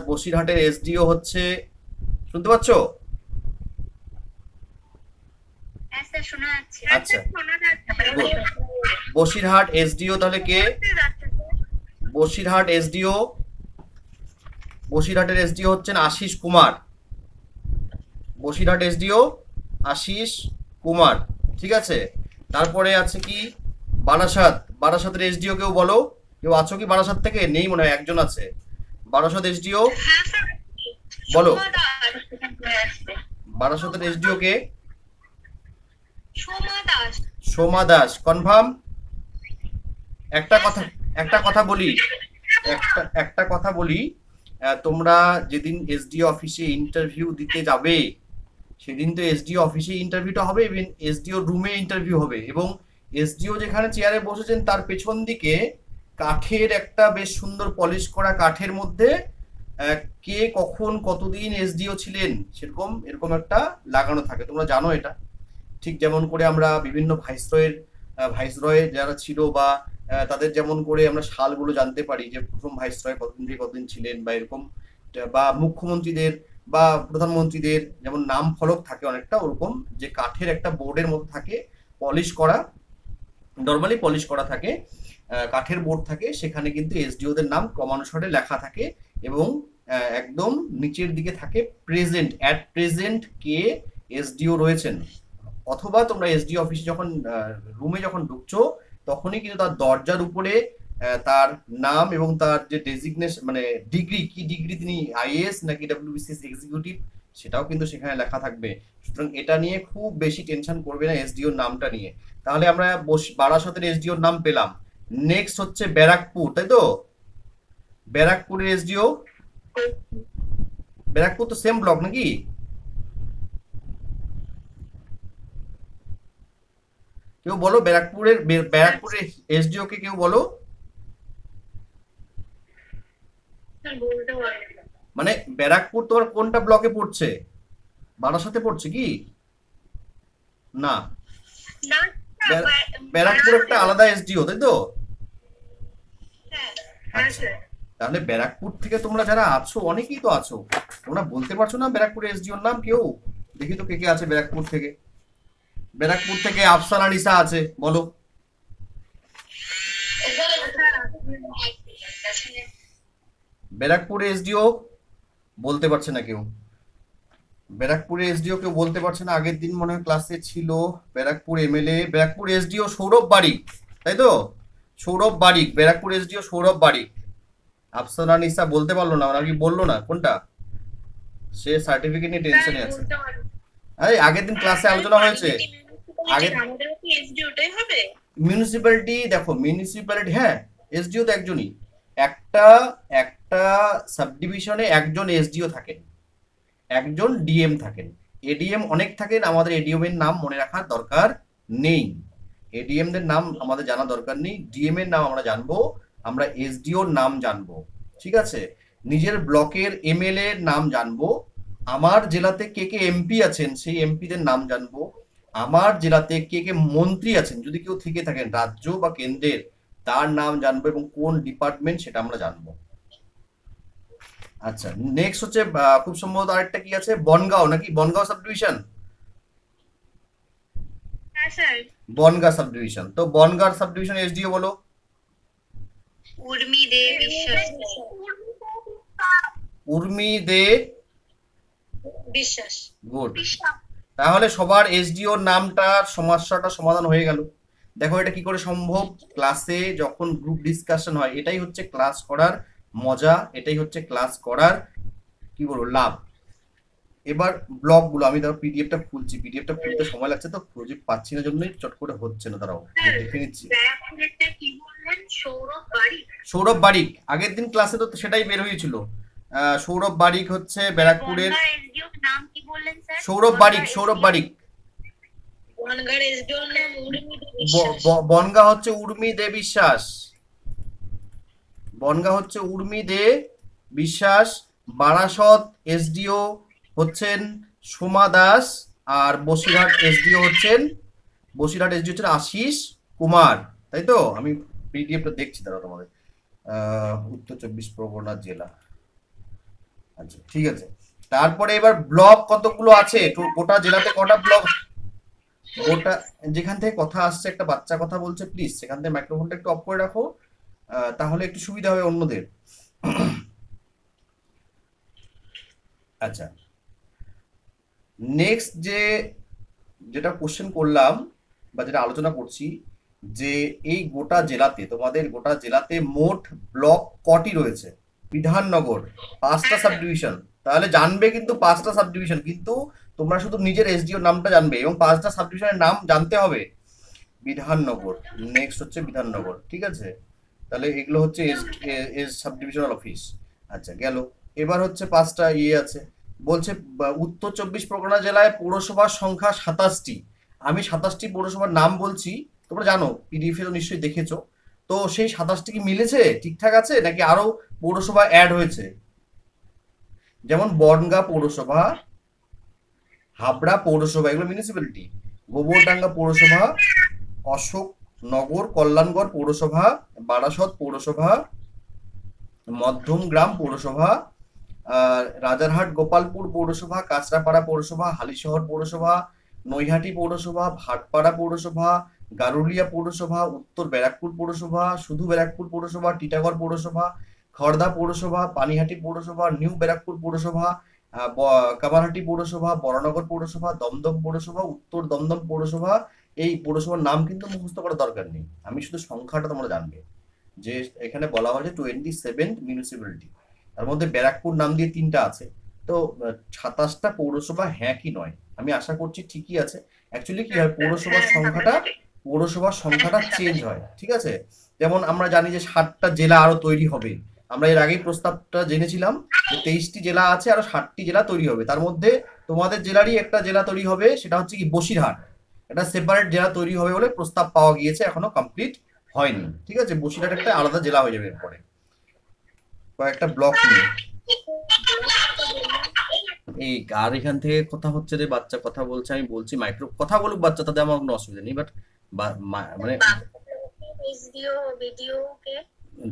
বসিরহাটের এসডিও হচ্ছে, শুনতে পাচ্ছ? আচ্ছা, বসিরহাট এসডিও তাহলে কে? বসিরহাট এসডিও, বসিরহাটের এসডিও হচ্ছেন আশিস কুমার। বসিরহাট এসডিও আশিস কুমার, ঠিক আছে। তারপরে আছে কি বারাসাত, বারাসাতের এসডিও কেউ বলো, কেউ আছো কি বারাসাত থেকে? নেই মনে হয়, একজন আছে। বারাসাত এসডিও বলো, বারাসাতের এসডিও কে? সোমা দাস, কনফার্ম? একটা কথা বলি, একটা কথা বলি, তোমরা যেদিন এসডিও অফিসে ইন্টারভিউ দিতে যাবে সেদিন তো এসডিও অফিসে ইন্টারভিউটা হবে, ইভেন এসডিও রুমে ইন্টারভিউ হবে, এবং এসডিও যেখানে চেয়ারে বসেছেন তার পেছন দিকে কাঠের একটা বেশ সুন্দর পলিশ করা কাঠের মধ্যে কে কখন কতদিন এসডিও ছিলেন সেরকম এরকম একটা লাগানো থাকে, তোমরা জানো এটা। ঠিক যেমন করে আমরা বিভিন্ন ভাইসরয় যারা ছিল বা তাদের যেমন করে আমরা সালগুলো জানতে পারি যে প্রথম ভাইসরয় কতদিন থেকে কতদিন ছিলেন, বা এরকম, বা মুখ্যমন্ত্রীদের বা প্রধানমন্ত্রীদের যেমন নাম ফলক থাকে অনেকটা ওরকম, যে কাঠের একটা বোর্ডের মতো থাকে, পলিশ করা, নর্মালি পলিশ করা থাকে, কাঠের বোর্ড থাকে, সেখানে কিন্তু এসডিওদের নাম ক্রমানুসারে লেখা থাকে, এবং একদম নিচের দিকে থাকে present, at present K SDO রয়েছেন। অথবা তোমরা এসডিও অফিসে যখন রুমে যখন ঢুকছো তখনই কিন্তু তার দরজার উপরে তার নাম এবং তার যে ডেজিগনেশন মানে ডিগ্রি, কি ডিগ্রি তিনি, আইএএস নাকি ডাব্লিউবিসিএস এক্সিকিউটিভ, সেটাও কিন্তু সেখানে লেখা থাকবে। সুতরাং এটা নিয়ে খুব বেশি টেনশন করবে না এসডিওর নামটা নিয়ে। তাহলে আমরা বারাসতের এসডিওর নাম পেলাম। নেক্সট হচ্ছে ব্যারাকপুর, তাই তো? ব্যারাকপুরের এসডিও, ব্যারাকপুর তো সেম ব্লক নাকি? কেউ বলো ব্যারাকপুরের এসডিও কে কেউ বলো। মানে ব্যারাকপুর তোমার কোনটা ব্লকে পড়ছে? বারাসাতে পড়ছে কি? না, ব্যারাকপুর একটা আলাদা এসডিও, তাই তো? আচ্ছা, তাহলে ব্যারাকপুর থেকে তোমরা যারা আছো অনেকেই তো আছো, তোমরা বলতে পারছো না ব্যারাকপুরের এসডিওর নাম কেউ? দেখি তো কে কে আছে ব্যারাকপুর থেকে। ব্যারাকপুর থেকে আফসানা নিসা আছে, বলো। ব্যারাকপুর এসডিও বলতে পারছে না কেউ। ব্যারাকপুরে এসডিও কেউ বলতে পারছে না, আগের দিন মনে হয় ক্লাসে ছিল। ব্যারাকপুর এমএলএ, ব্যারাকপুর এসডিও সৌরভ বারিক, তাই তো? সৌরভ বারিক, ব্যারাকপুর এসডিও সৌরভ বারিক। আফসানা নিসা বলতে পারলো না, ওরা কি বললো না কোনটা? সে সার্টিফিকেট নিয়ে টেনশনে আছে। আরে আগের দিন ক্লাসে আলোচনা হয়েছে। আগে মিউনিসিপ্যালিটি, দেখো মিউনিসিপ্যালিটি, হ্যাঁ এসডিও তো একজনই, একটা একটা সাব ডিভিশনে একজন এসডিও থাকেন, একজন ডিএম থাকেন, এডিএম অনেক থাকেন, আমাদের এডিএম এর নাম মনে রাখার দরকার নেই, এডিএম দের নাম আমাদের জানা দরকার নেই, ডিএম এর নাম আমরা জানবো, আমরা এসডিওর নাম জানবো, ঠিক আছে? নিজের ব্লকের এমএলএ এর নাম জানবো, আমার জেলাতে কে কে এমপি আছেন সেই এমপিদের নাম জানবো, আমার জেলাতে কে কে মন্ত্রী আছেন যদি কেউ থেকে থাকেন রাজ্য বা কেন্দ্রের, তার নাম জানবো, এবং কোন ডিপার্টমেন্ট সেটা আমরা জানবো। আচ্ছা, নেক্সট হচ্ছে খুব সম্ভবত আরেকটা কি আছে, বনগাঁও নাকি, Bongaon subdivision, Bongaon subdivision. তো বনগাঁ সাব ডিভিশন এসডিও বলো। উর্মি দে বিশ্বাস। উর্মি দে বিশ্বাস, গুড। তাহলে সবার এসডিওর নামটার সমস্যাটা সমাধান হয়ে গেল। দেখো এটা কি করে সম্ভব, ক্লাসে যখন গ্রুপ ডিসকাশন হয় এটাই হচ্ছে ক্লাস করার মজা, এটাই হচ্ছে ক্লাস করার কি বলবো লাভ। এবার ব্লকগুলো আমি ধরো পিডিএফটা খুলছি, পিডিএফটা খুলতে সময় লাগছে তো খুঁজে পাচ্ছি না জন্যই চট করে হচ্ছে না, দাঁড়াও দেখে নিচ্ছি। সৌরভ বারিক, আগের দিন ক্লাসে তো সেটাই বের হয়েছিল। সৌরভ বারিক হচ্ছে ব্যারাকপুরের, সৌরভ বারিক, সৌরভ বারিক। বনগাঁ হচ্ছে উর্মি দে বিশ্বাস, বনগাঁ হচ্ছে উর্মি দে বিশ্বাস। বারাসত এসডিও হচ্ছেন সোমা দাস, আর বসিরহাট এসডিও হচ্ছেন আশিস কুমার, তাই তো? আমি পিডিএফটা দেখছি, দাঁড়াও তোমাদের। উত্তর 24 পরগনা জেলা, আচ্ছা ঠিক আছে। তারপরে এবার ব্লক কতগুলো আছে, তো গোটা জেলাতে কটা ব্লক? গোটা, যেখান থেকে কথা আসছে, একটা বাচ্চা কথা বলছে, প্লিজ সেখান থেকে মাইক্রোফোনটা একটু অফ করে রাখো, তাহলে একটু সুবিধা হবে অন্যদের। আচ্ছা, নেক্সট যেটা কোশ্চেন করলাম বা যেটা আলোচনা করছি, যে এই গোটা জেলাতে, তোমাদের গোটা জেলাতে মোট ব্লক কটি রয়েছে? বিধাননগর 5টা সাব ডিভিশন, তাহলে জানবে কিন্তু 5টা সাব ডিভিশন, কিন্তু তোমরা শুধু নিজের এসডিও নামটা জানবে এবং 5টা সাব ডিভিশনের নাম জানতে হবে। বিধাননগর, নেক্সট হচ্ছে বিধাননগর, ঠিক আছে। তাহলে এগুলো হচ্ছে S S sub divisional office. আচ্ছা গেল। এবার হচ্ছে 5টা আছে, বলছে উত্তর 24 পরগনা জেলায় পৌরসভার সংখ্যা 27টি। আমি 27টি পৌরসভার নাম বলছি, তোমরা জানো, পিডিএফ এ তো নিশ্চয়ই দেখেছো। তো সেই 27টি কি মিলেছে, ঠিকঠাক আছে, নাকি আরো পৌরসভা অ্যাড হয়েছে? যেমন বনগাঁ পৌরসভা, হাবড়া পৌরসভা, এগুলো মিউনিসিপ্যালিটি, গোবরডাঙ্গা পৌরসভা, অশোকনগর কল্যাণগড় পৌরসভা, বারাসত পৌরসভা, মধ্যমগ্রাম পৌরসভা, রাজারহাট গোপালপুর পৌরসভা, কাঁচরাপাড়া পৌরসভা, হালিশহর পৌরসভা, নৈহাটি পৌরসভা, ভাটপাড়া পৌরসভা, গারুলিয়া পৌরসভা, উত্তর ব্যারাকপুর পৌরসভা, শুধু ব্যারাকপুর পৌরসভা, টিটাগড় পৌরসভা, খড়দা পৌরসভা, পানিহাটি পৌরসভা, নিউ ব্যারাকপুর পৌরসভা, কামারহাটি পৌরসভা, বরানগর পৌরসভা, দমদম পৌরসভা, উত্তর দমদম পৌরসভা। এই পৌরসভার নাম কিন্তু মুখস্থ করার দরকার নেই, আমি শুধু সংখ্যাটা তোমরা জানবে, যে এখানে বলা হয়েছে 27 মিউনিসিপ্যালিটি, তার মধ্যে ব্যারাকপুর নাম দিয়ে 3টা আছে। তো 27টা পৌরসভা হ্যাঁ কি নয়, আমি আশা করছি ঠিকই আছে। অ্যাকচুয়ালি কি হয়, পৌরসভার সংখ্যাটা চেঞ্জ হয়, ঠিক আছে। যেমন আমরা জানি যে 7টা জেলা আরো তৈরি হবে, আমরা এর আগেই প্রস্তাবটা জেনেছিলাম যে 23টি জেলা আছে, আরো 7টি জেলা তৈরি হবে, তার মধ্যে তোমাদের জেলারই একটা জেলা তৈরি হবে, সেটা হচ্ছে কি বসিরহাট, একটা সেপারেট জেলা তৈরি হবে বলে প্রস্তাব পাওয়া গিয়েছে, এখনো কমপ্লিট হয়নি, ঠিক আছে। বসিরহাট একটা আলাদা জেলা হয়ে যাবে এরপরে, কয়েকটা ব্লক নিয়ে। এই আর এখান থেকে কথা হচ্ছে রে, বাচ্চা কথা বলছে, আমি বলছি মাইক্রো কথা বলুক বাচ্চা, তাতে আমার কোনো অসুবিধা নেই, বাট মানে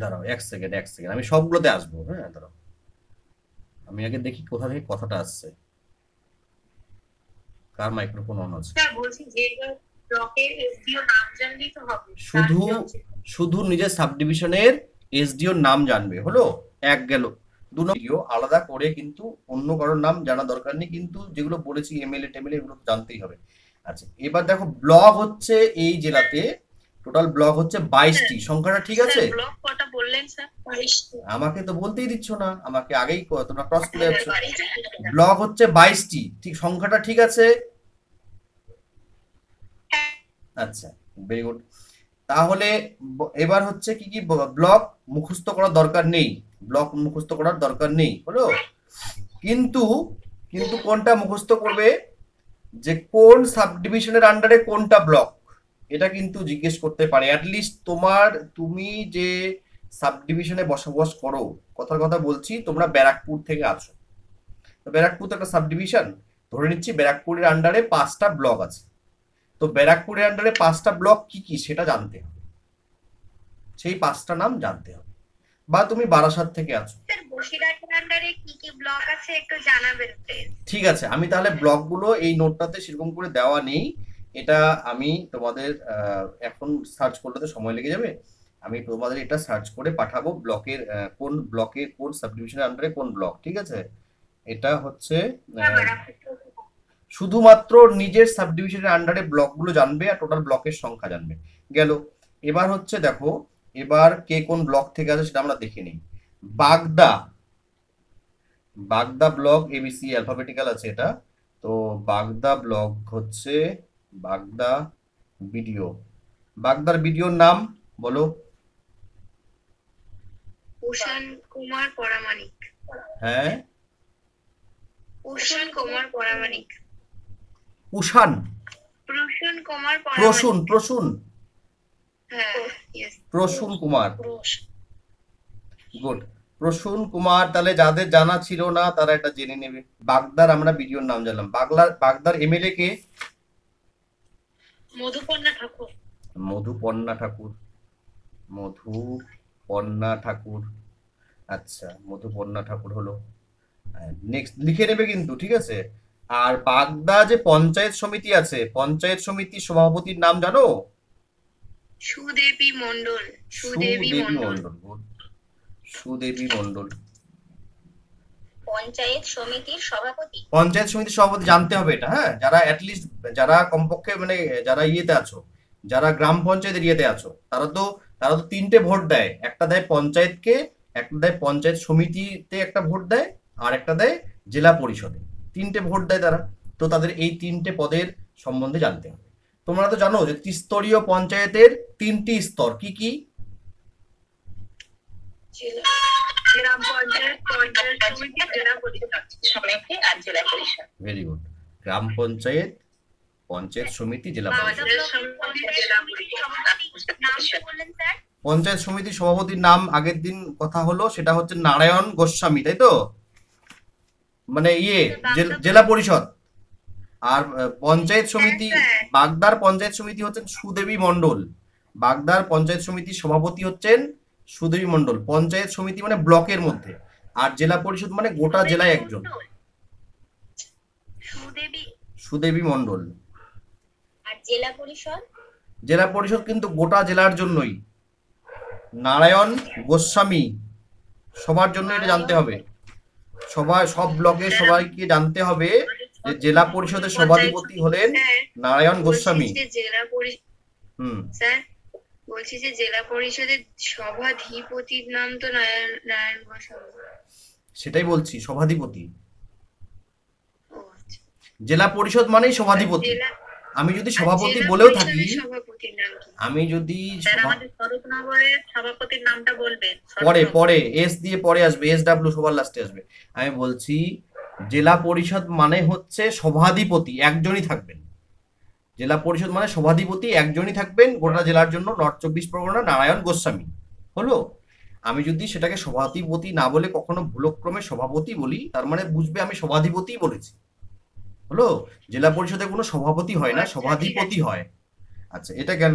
দাঁড়াও 1 সেকেন্ড, 1 সেকেন্ড, আমি সবগুলোতে আসবো, হ্যাঁ দাঁড়াও, আমি আগে দেখি কোথা থেকে কথাটা আসছে, কার মাইক্রোফোন অন আছে। শুধু শুধু নিজের সাব ডিভিশনের এসডিও নাম জানবে, হলো এক গেল। 2 নম্বর, আলাদা করে কিন্তু অন্য কারোর নাম জানা দরকার নেই, কিন্তু যেগুলো বলেছি এমএলএ টেমএলএ এগুলো জানতেই হবে। আচ্ছা এবার দেখো, ব্লক হচ্ছে এই জেলাতে টোটাল ব্লক হচ্ছে 22টি, সংখ্যাটা ঠিক আছে? আমাকে তো বলতেই দিচ্ছ না, আমাকে আগেই তোমরা ক্রস করে যাচ্ছ। ব্লক হচ্ছে 22টি, ঠিক, সংখ্যাটা ঠিক আছে? আচ্ছা ভেরি গুড। তাহলে এবার হচ্ছে কি কি ব্লক মুখস্থ করার দরকার নেই, ব্লক মুখস্থ করার দরকার নেই, হলো। কিন্তু কিন্তু কোনটা মুখস্থ করবে, যে কোন সাব ডিভিশনের আন্ডারে কোনটা ব্লক, এটা কিন্তু জিজ্ঞেস করতে পারে অ্যাটলিস্ট। তুমি যে সাব ডিভিশনে বসবাস করো, কথার কথা বলছি, তোমরা ব্যারাকপুর থেকে আছো, তো ব্যারাকপুর তো একটা সাব ডিভিশন, ধরে নিচ্ছি ব্যারাকপুরের আন্ডারে 5টা ব্লক আছে, তো ব্যারাকপুরের আন্ডারে 5টা ব্লক কি কি সেটা জানতে হবে, সেই 5টা নাম জানতে হবে। বা তুমি বারাসাত থেকে আছো, ঠিক আছে, আমি তাহলে ব্লকগুলো এই নোটটাতে সেরকম করে দেওয়া নেই, এটা আমি তোমাদের এখন সার্চ করলে তো সময় লেগে যাবে, আমি তোমাদের এটা সার্চ করে পাঠাবো, ব্লকের কোন ব্লকে কোন সাবডিভিশনের আন্ডারে কোন ব্লক, ঠিক আছে। এটা হচ্ছে শুধুমাত্র নিজের সাবডিভিশনের আন্ডারে ব্লকগুলো জানবে আর টোটাল ব্লকের সংখ্যা জানবে, গেল। এবার হচ্ছে দেখো, এবার কে কোন ব্লক থেকে আছে সেটা আমরা দেখে নিই। বাগদা, বাগদা ব্লক এবিসি অ্যালফাবেটিক্যাল আছে এটা, তো বাগদা ব্লক হচ্ছে বাগদা বিডিও, বাগদার বিডিওর নাম বলো। প্রসূন কুমার পরামানিক। হ্যাঁ, প্রসূন কুমার পরামানিক। কুষাণ, প্রসূন কুমার প্রসূন, প্রসূন, হ্যাঁ ইয়েস, প্রসূন কুমার, গুড। প্রসূন কুমার, তাহলে যাদের জানা ছিল না তারা এটা জেনে নেবে। বাগদার আমরা বিডিওর নাম জানলাম। বাগদার এমএলএ কে? মধুপর্ণা ঠাকুর। মধুপর্ণা ঠাকুর, মধুপর্ণা ঠাকুর, আচ্ছা মধুপর্ণা ঠাকুর হলো। নেক্সট লিখে নেবে কিন্তু, ঠিক আছে? আর বাগদা যে পঞ্চায়েত সমিতি আছে, পঞ্চায়েত সমিতির সভাপতির নাম জানো? সুদেবী মণ্ডল। সুদেবী মণ্ডল। Good. সুদেবী মণ্ডল। পঞ্চায়েত সমিতির সভাপতি। পঞ্চায়েত সমিতির সভাপতি জানতে হবে এটা, হ্যাঁ? যারা অ্যাটলিস্ট, যারা কমপক্ষে মানে যারা ইয়েতে আছো, যারা গ্রাম পঞ্চায়েতের ইয়েতে আছো, তারা তো 3টে ভোট দেয়। একটা দেয় পঞ্চায়েতকে, একটা দেয় পঞ্চায়েত সমিতিতে একটা ভোট দেয়, আর একটা দেয় জেলা পরিষদে। 3টে ভোট দেয় তারা। তো তাদের এই 3টে পদের সম্বন্ধে জানতে হবে। তোমরা তো জানো যে ত্রিস্তরীয় পঞ্চায়েতের 3টি স্তর কি কি? গ্রাম পঞ্চায়েত, পঞ্চায়েত সমিতি, জেলা পরিষদ। সমিতি আর জেলা পরিষদ। Very good. গ্রাম পঞ্চায়েত, পঞ্চায়েত সমিতি, জেলা পরিষদ। পঞ্চায়েত সমিতির সভাপতির নাম আগের দিন কথা হলো, সেটা হচ্ছে নারায়ণ গোস্বামী, তাই তো? মানে জেলা পরিষদ। আর পঞ্চায়েত সমিতি, বাগদার পঞ্চায়েত সমিতি হচ্ছেন সুদেবী মণ্ডল। বাগদার পঞ্চায়েত সমিতির সভাপতি হচ্ছেন সুদেবী মণ্ডল। পঞ্চায়েত সমিতি মানে ব্লকের মধ্যে, আর জেলা পরিষদ মানে গোটা জেলায় একজন। সুদেবী মণ্ডল। আর জেলা পরিষদ? জেলা পরিষদ কিন্তু গোটা জেলার জন্যই। নারায়ণ গোস্বামী, সবার জন্য এটা জানতে হবে। সব ব্লকে সবাইকে জানতে হবে যে জেলা পরিষদের সভাধিপতি হলেন নারায়ণ গোস্বামী। স্যার বলছি যে জেলা পরিষদের সভাধিপতির নাম তো নারায়ণ গোস্বামী। সেটাই বলছি, সভাধিপতি। জেলা পরিষদ মানেই সভাধিপতি। আমি যদি সভাপতি বলেও থাকি, আমি যদি সভাপতির নামটা বলবেন পরে এস দিয়ে পরে আসবে, SW সবার লাস্টে আসবে। আমি বলছি জেলা পরিষদ মানে হচ্ছে সভাধিপতি একজনই থাকবেন। জেলা পরিষদ মানে সভাধিপতি একজনই থাকবেন গোটা জেলার জন্য, নর্থ 24 পরগনা, নারায়ণ গোস্বামী। হলো? আমি যদি সেটাকে সভাধিপতি না বলে কখনো ভুলক্রমে সভাপতি বলি, তার মানে বুঝবে আমি সভাধিপতিই বলেছি। হলো? জেলা পরিষদে কোনো সভাপতি হয় না, সভাধিপতি হয়। আচ্ছা, এটা গেল।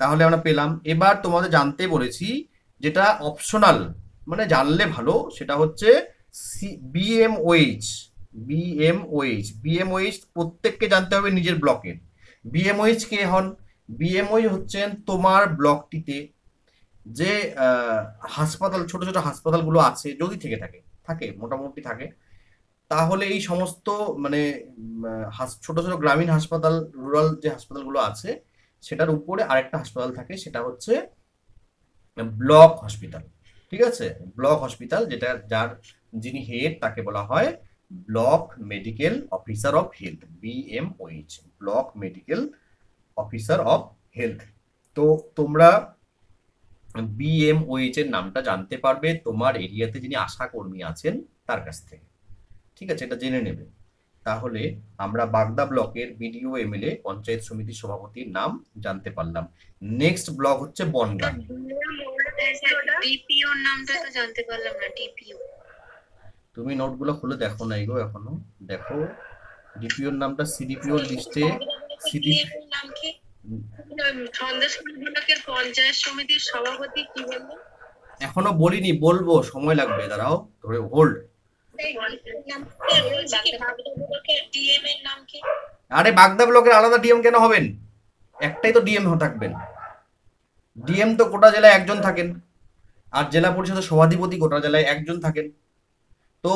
তাহলে আমরা পেলাম। এবার তোমাদের জানতে বলেছি যেটা অপশনাল, মানে জানলে ভালো, সেটা হচ্ছে BMOH। BMOH প্রত্যেককে জানতে হবে নিজের ব্লকের। BMOH কে হন? BMOH হচ্ছেন তোমার ব্লকটিতে যে হাসপাতাল, ছোট ছোট হাসপাতালগুলো আছে, যদি থেকে থাকে মোটামুটি থাকে, তাহলে এই সমস্ত মানে ছোট ছোট গ্রামীণ হাসপাতাল, রুরাল যে হাসপাতালগুলো আছে, সেটার উপরে আরেকটা হাসপাতাল থাকে, সেটা হচ্ছে ব্লক হসপিটাল। ঠিক আছে? ব্লক হসপিটাল, যিনি হেড তাকে বলা হয় block medical officer of health, BMOH, block medical officer of health. তো তোমরা BMOH এর নামটা জানতে পারবে তোমার এরিয়াতে যিনি আশা কর্মী আছেন তার কাছ থেকে। ঠিক আছে? এটা জেনে নেবে। তাহলে আমরা বাগদা ব্লকের BDO MLA পঞ্চায়েত সমিতির সভাপতির নাম জানতে পারলাম। নেক্সট ব্লক হচ্ছে বনগাঁ। DPO নামটা তো জানতে পারলাম না। DPO তুমি নোটগুলো খুলে দেখো না এগো, এখনো দেখো। DPO এর নামটা CDPO লিস্টে। নাম কি? সন্দেশখালী ব্লকের পঞ্চায়েত সমিতির সভাপতি কি বললেন? এখনো বলিনি, বলবো, সময় লাগবে, দাঁড়াও, ধরে হোল্ড। আরে বাগদা ব্লকের আলাদা DM কেন হবেন? একটাই তো DM থাকবেন। DM তো গোটা জেলায় একজন থাকেন, আর জেলা পরিষদের সভাধিপতি গোটা জেলায় একজন থাকেন। তো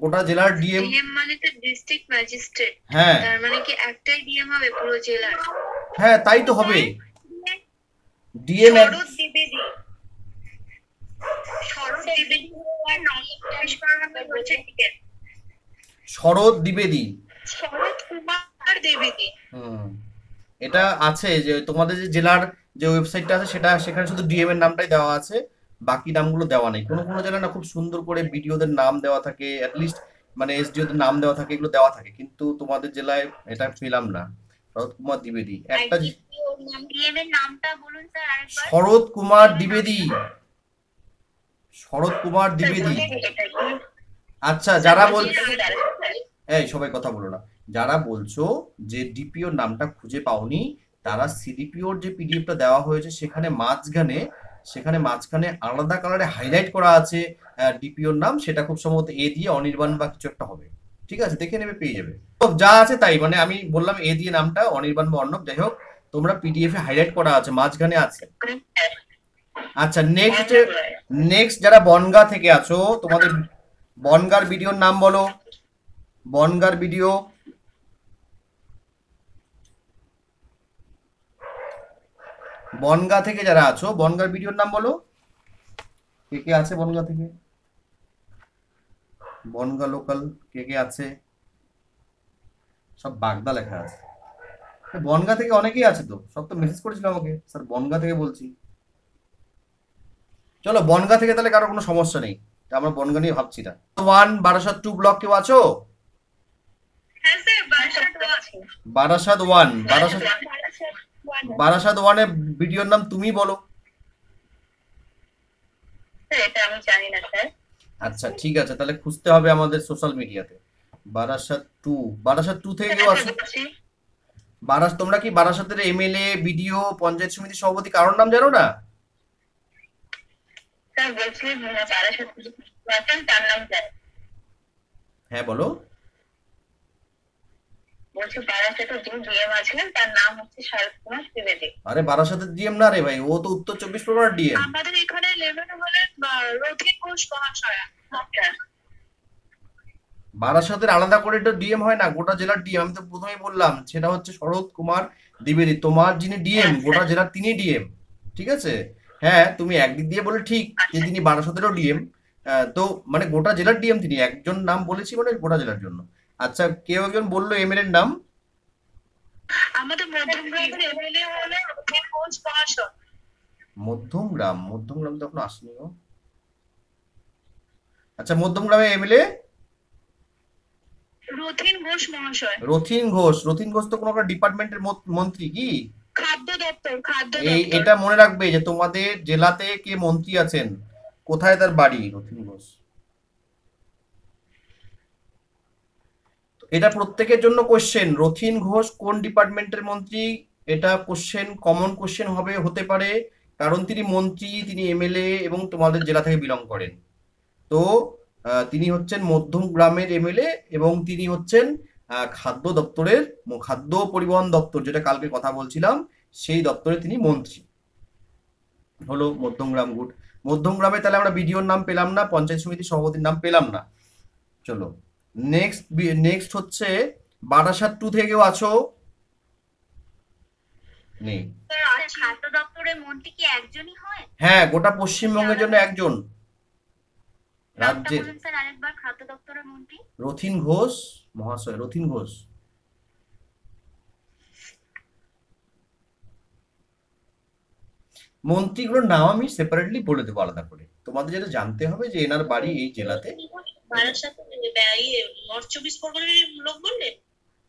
গোটা জেলার DM মানে তো ডিস্ট্রিক্ট ম্যাজিস্ট্রেট। হ্যাঁ, তার মানে কি একটাই DM হবে পুরো জেলার? হ্যাঁ, তাই তো হবে। DM শরৎ দ্বিবেদী। এটা আছে যে তোমাদের যে জেলার যে ওয়েবসাইটটা আছে, সেখানে শুধু DM এর নামটাই দেওয়া আছে, বাকি নামগুলো দেওয়া নেই। কোনো কোনো জেলায় না খুব সুন্দর করে BDOদের নাম দেওয়া থাকে, অ্যাটলিস্ট মানে SDOদের নাম দেওয়া থাকে, এগুলো দেওয়া থাকে, কিন্তু তোমাদের জেলায় এটা পেলাম না। শরৎ কুমার দ্বিবেদী, একটা শরৎ কুমার দ্বিবেদী। শরৎ কুমার দ্বিবেদী। আচ্ছা, যারা বলছো, এই সবাই কথা বলো না, যারা বলছো যে DPO নামটা খুঁজে পাওনি, তারা CDPOর যে PDFটা দেওয়া হয়েছে সেখানে মাঝখানে সেখানে মাঝখানে আলাদা কালারে হাইলাইট করা আছে ডিপিওর নাম, সেটা খুব সম্ভবত এ দিয়ে অনির্বাণ বা কিছু একটা হবে। ঠিক আছে, দেখে নেবে, পেয়ে যাবে। তো যা আছে তাই, মানে আমি বললাম এ দিয়ে নামটা অনির্বাণ বা অর্ণব, যাই হোক তোমরা পিডিএফ এ হাইলাইট করা আছে, মাঝখানে আছে। আচ্ছা, নেক্সট যারা বনগা থেকে আছো, তোমাদের বনগার ভিডিওর নাম বলো। বনগার ভিডিও, বনগা থেকে যারা আছো বনগার ভিডিওর নাম বলো। কে কে আছে বনগা থেকে? বনগা লোকাল কে কে আছে? সব বাগদা লেখা আছে। বনগা থেকে অনেকেই আছে তো, সব তো মেসেজ করেছিল আমাকে, স্যার বনগা থেকে বলছি। চলো বনগা থেকে তাহলে কারো কোনো সমস্যা নেই, আমরা বনগা নিয়ে ভাবছি না। 1 বারাসাত 2 ব্লক কেউ আছো? হ্যাঁ স্যার, বারাসাত আছে। বারাসাত 1, বারাসাত 1 এর ভিডিওর নাম তুমি বলো। এটা আমি জানি না স্যার। আচ্ছা ঠিক আছে, তাহলে খুঁজতে হবে আমাদের সোশ্যাল মিডিয়াতে। বারাসাত 2, বারাসাত 2 থেকে কেউ আছে? তোমরা কি বারাসাতের এমএলএ, বিডিও, পঞ্চায়েত সমিতি সভাপতি কারোর নাম জানো না? স্যার বলছি বারাসাত তার নাম জানি। হ্যাঁ বলো। বলছি বারাসাতের যিনি ডিএম আছিলেন তার নাম হচ্ছে শারদ কুমার ত্রিবেদী। আরে বারাসাতের ডিএম না রে ভাই, ও তো উত্তর 24 পরগনার ডিএম। আমাদের এখানে লেভেল হলেন রথিন ঘোষ মহাশয়া। বারাসাতের আলাদা করে তো ডিএম হয় না, গোটা জেলার ডিএম। আমি তো প্রথমেই বললাম, সেটা হচ্ছে শরৎ কুমার দ্বিবেদী, তোমার যিনি ডিএম গোটা জেলার, তিনি ডিএম। ঠিক আছে, হ্যাঁ তুমি একদিক দিয়ে বলে ঠিক যে তিনি বারাসাতেরও ডিএম, তো মানে গোটা জেলার ডিএম তিনি। একজন নাম বলেছি মানে গোটা জেলার জন্য। আচ্ছা, কেউ একজন বললো এমএলএর নাম। আমাদের মধ্যমগ্রামের এমএলএ হলেন রথিন ঘোষ মহাশয়। মধ্যমগ্রাম তো এখনো আসেনি গো। আচ্ছা, মধ্যমগ্রামে এমএলএ রথিন ঘোষ মহাশয়। রথিন ঘোষ তো কোনো একটা ডিপার্টমেন্টের মন্ত্রী কি? খাদ্য দপ্তর। এটা মনে রাখবে যে তোমাদের জেলাতে কে মন্ত্রী আছেন, কোথায় তার বাড়ি। রথিন ঘোষ, এটা প্রত্যেকের জন্য কোশ্চেন। রথিন ঘোষ কোন ডিপার্টমেন্টের মন্ত্রী, এটা কোশ্চেন, কমন কোশ্চেন হতে পারে, কারণ তিনি মন্ত্রী, তিনি এমএলএ এবং তোমাদের জেলা থেকে বিলং করেন। তো তিনি হচ্ছেন মধ্যমগ্রামের এমএলএ এবং তিনি হচ্ছেন খাদ্য দপ্তরের, খাদ্য পরিবহন দপ্তর, যেটা কালকে কথা বলছিলাম, সেই দপ্তরে তিনি মন্ত্রী। হলো মধ্যমগ্রাম। গুড। মধ্যমগ্রামে তাহলে আমরা বিডিওর নাম পেলাম না, পঞ্চায়েত সমিতির সভাপতির নাম পেলাম না। চলো নেক্সট হচ্ছে বারাসাত 2 থেকে কেউ আছো? নেই। খাদ্য দপ্তরের মন্ত্রী কি একজনই হয়? হ্যাঁ, গোটা পশ্চিমবঙ্গের জন্য একজন রাজ্যের। স্যার আরেকবার খাদ্য দপ্তরের মন্ত্রী রথিন ঘোষ মহাশয়, রথিন ঘোষ। মন্ত্রীগুলোর নাম আমি সেপারেটলি বলে দেবো আলাদা করে, তোমাদের যেটা জানতে হবে যে এনার বাড়ি এই জেলাতে। নর্থ 24 পরগনার লোক বললেন?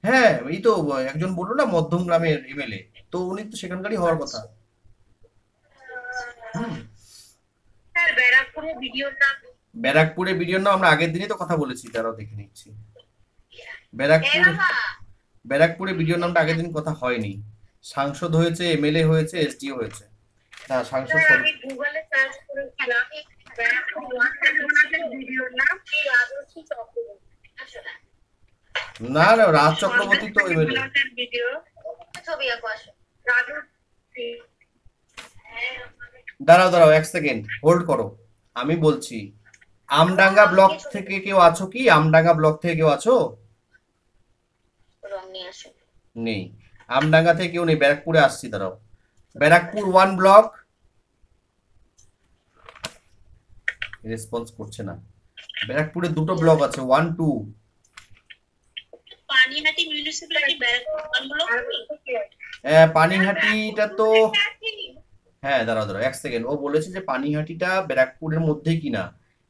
হ্যাঁ, এই তো একজন বললো না মধ্যমগ্রামের এমএলএ, তো উনি তো সেখানকারই হওয়ার কথা। ব্যারাকপুরের ভিডিওর নাম আমরা আগের দিনই তো কথা বলেছি, তারাও দেখে নিচ্ছি। ব্যারাকপুরের ভিডিওর নামটা আগের দিন কথা হয়নি। সাংসদ হয়েছে, এমএলএ হয়েছে, এসডিও হয়েছে। না, সাংসদ গুগলে সার্চ করেছিলাম, ভিডিওর নাম রাজশ্রী চক্রবর্তী। না, রাজ চক্রবর্তী তো এমএলএ। ছবি আঁকো, আসো। দাঁড়াও 1 সেকেন্ড হোল্ড করো, আমি বলছি। আমডাঙ্গা ব্লক থেকে কেউ আছো কি? আমডাঙ্গা ব্লক থেকে কেউ আছো? নেই। আমডাঙ্গা থেকে কেউ নেই। ব্যারাকপুরে আসছি, দাঁড়াও। ব্যারাকপুর 1 ব্লক, রেসপন্স করছে না। ব্যারাকপুরে 2টো ব্লক আছে, 1, 2। Panihati municipality Barrackpore 1 block. পানিহাটিটা তো, হ্যাঁ দাঁড়াও 1 সেকেন্ড। ও বলেছে যে পানিহাটিটা ব্যারাকপুরের মধ্যেই কিনা,